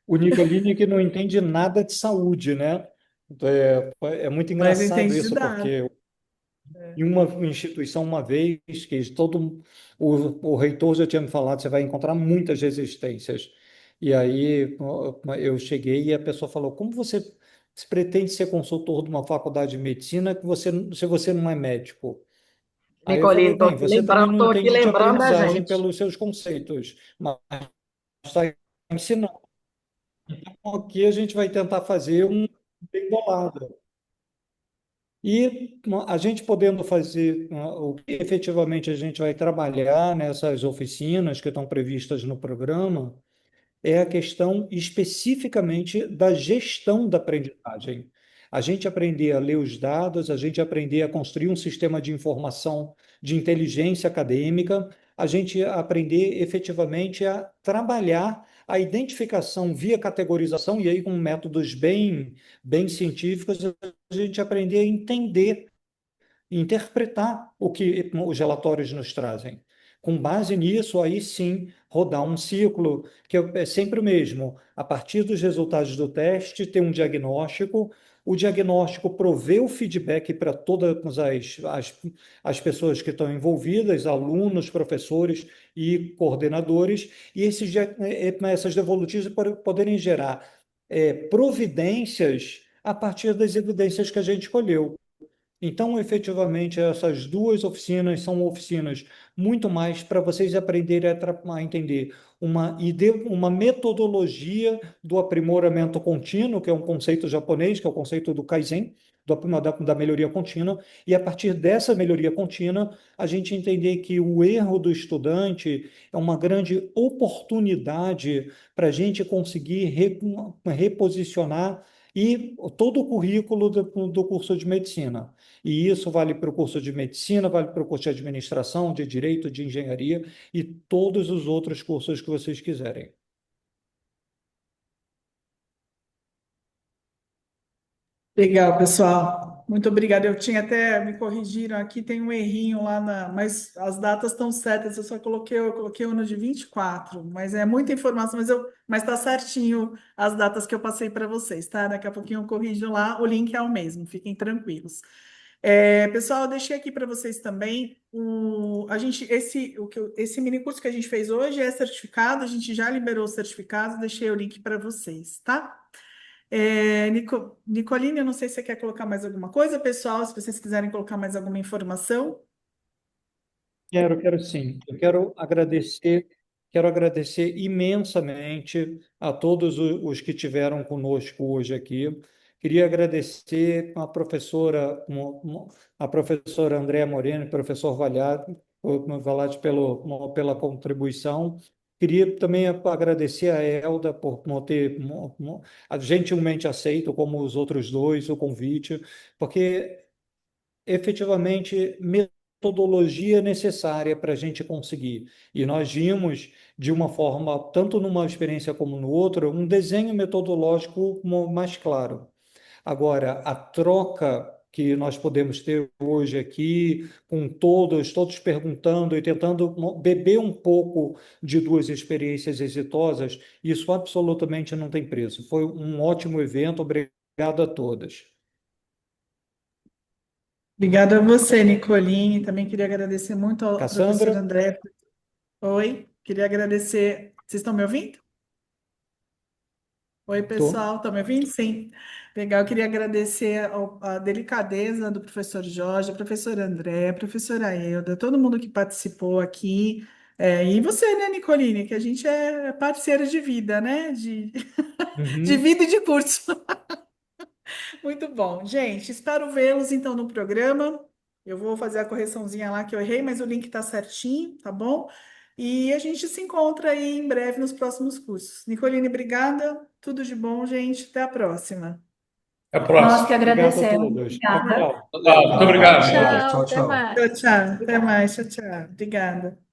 O Nicoline que não entende nada de saúde, né? É muito Mas engraçado entende de isso, dados. porque em uma instituição, uma vez, que o reitor já tinha me falado, você vai encontrar muitas resistências. E aí eu cheguei e a pessoa falou: como você se pretende ser consultor de uma faculdade de medicina se você não é médico? Aí eu falei: Nicoline, bem, você também não estou aqui entende de lembrando a aprendizagem gente. pelos seus conceitos, mas está ensinando. Então, aqui a gente vai tentar fazer um bem bolado. E a gente podendo fazer o que efetivamente a gente vai trabalhar nessas oficinas que estão previstas no programa é a questão especificamente da gestão da aprendizagem. A gente aprender a ler os dados, a gente aprender a construir um sistema de informação de inteligência acadêmica, a gente aprender efetivamente a trabalhar a identificação via categorização, e aí com métodos bem científicos, a gente aprender a entender e interpretar o que os relatórios nos trazem. Com base nisso, aí sim, rodar um ciclo que é sempre o mesmo. A partir dos resultados do teste, ter um diagnóstico, o diagnóstico prover o feedback para todas as pessoas que estão envolvidas, alunos, professores e coordenadores, e essas devolutivas poderem gerar providências a partir das evidências que a gente escolheu. Então, efetivamente, essas duas oficinas são oficinas muito mais para vocês aprenderem a entender uma metodologia do aprimoramento contínuo, que é um conceito japonês, que é o conceito do Kaizen, da melhoria contínua, e a partir dessa melhoria contínua, a gente entender que o erro do estudante é uma grande oportunidade para a gente conseguir reposicionar e todo o currículo do curso de medicina. E isso vale para o curso de medicina, vale para o curso de administração, de direito, de engenharia e todos os outros cursos que vocês quiserem. Legal, pessoal. Muito obrigada. Eu tinha até, me corrigiram aqui, tem um errinho lá mas as datas estão certas, eu coloquei o ano de 24, mas é muita informação, mas está certinho as datas que eu passei para vocês, tá? Daqui a pouquinho eu corrijo lá, o link é o mesmo, fiquem tranquilos. Pessoal, eu deixei aqui para vocês também esse mini curso que a gente fez hoje é certificado, a gente já liberou o certificado, deixei o link para vocês, tá? Nicoline, eu não sei se você quer colocar mais alguma coisa, pessoal, se vocês quiserem colocar mais alguma informação. Quero sim. Eu quero agradecer imensamente a todos os que tiveram conosco hoje aqui. Queria agradecer a professora Andréa Moreno, professor Valade pela contribuição. Queria também agradecer a Elda por ter gentilmente aceito, como os outros dois, o convite, porque efetivamente metodologia necessária para a gente conseguir. E nós vimos, de uma forma, tanto numa experiência como no outro, um desenho metodológico mais claro. Agora, a troca que nós podemos ter hoje aqui, com todos perguntando e tentando beber um pouco de duas experiências exitosas, isso absolutamente não tem preço. Foi um ótimo evento, obrigado a todas. Obrigada a você, Nicoline. Também queria agradecer muito ao Cassandra? professor André. Oi, queria agradecer. Vocês estão me ouvindo? Oi, pessoal, estão me ouvindo? Sim. Legal, eu queria agradecer a delicadeza do professor Jorge, a professora André, a professora Elda, todo mundo que participou aqui. E você, né, Nicoline, que a gente é parceira de vida, né? De vida e de curso. Muito bom. Gente, espero vê-los então no programa. Eu vou fazer a correçãozinha lá que eu errei, mas o link está certinho, tá bom? E a gente se encontra aí em breve nos próximos cursos. Nicoline, obrigada. Tudo de bom, gente. Até a próxima. Até a próxima. Nós que agradecemos. Obrigado a todos. Obrigada. Muito obrigado. Tchau, até mais. Tchau, tchau. Até mais. Tchau, tchau. Obrigada.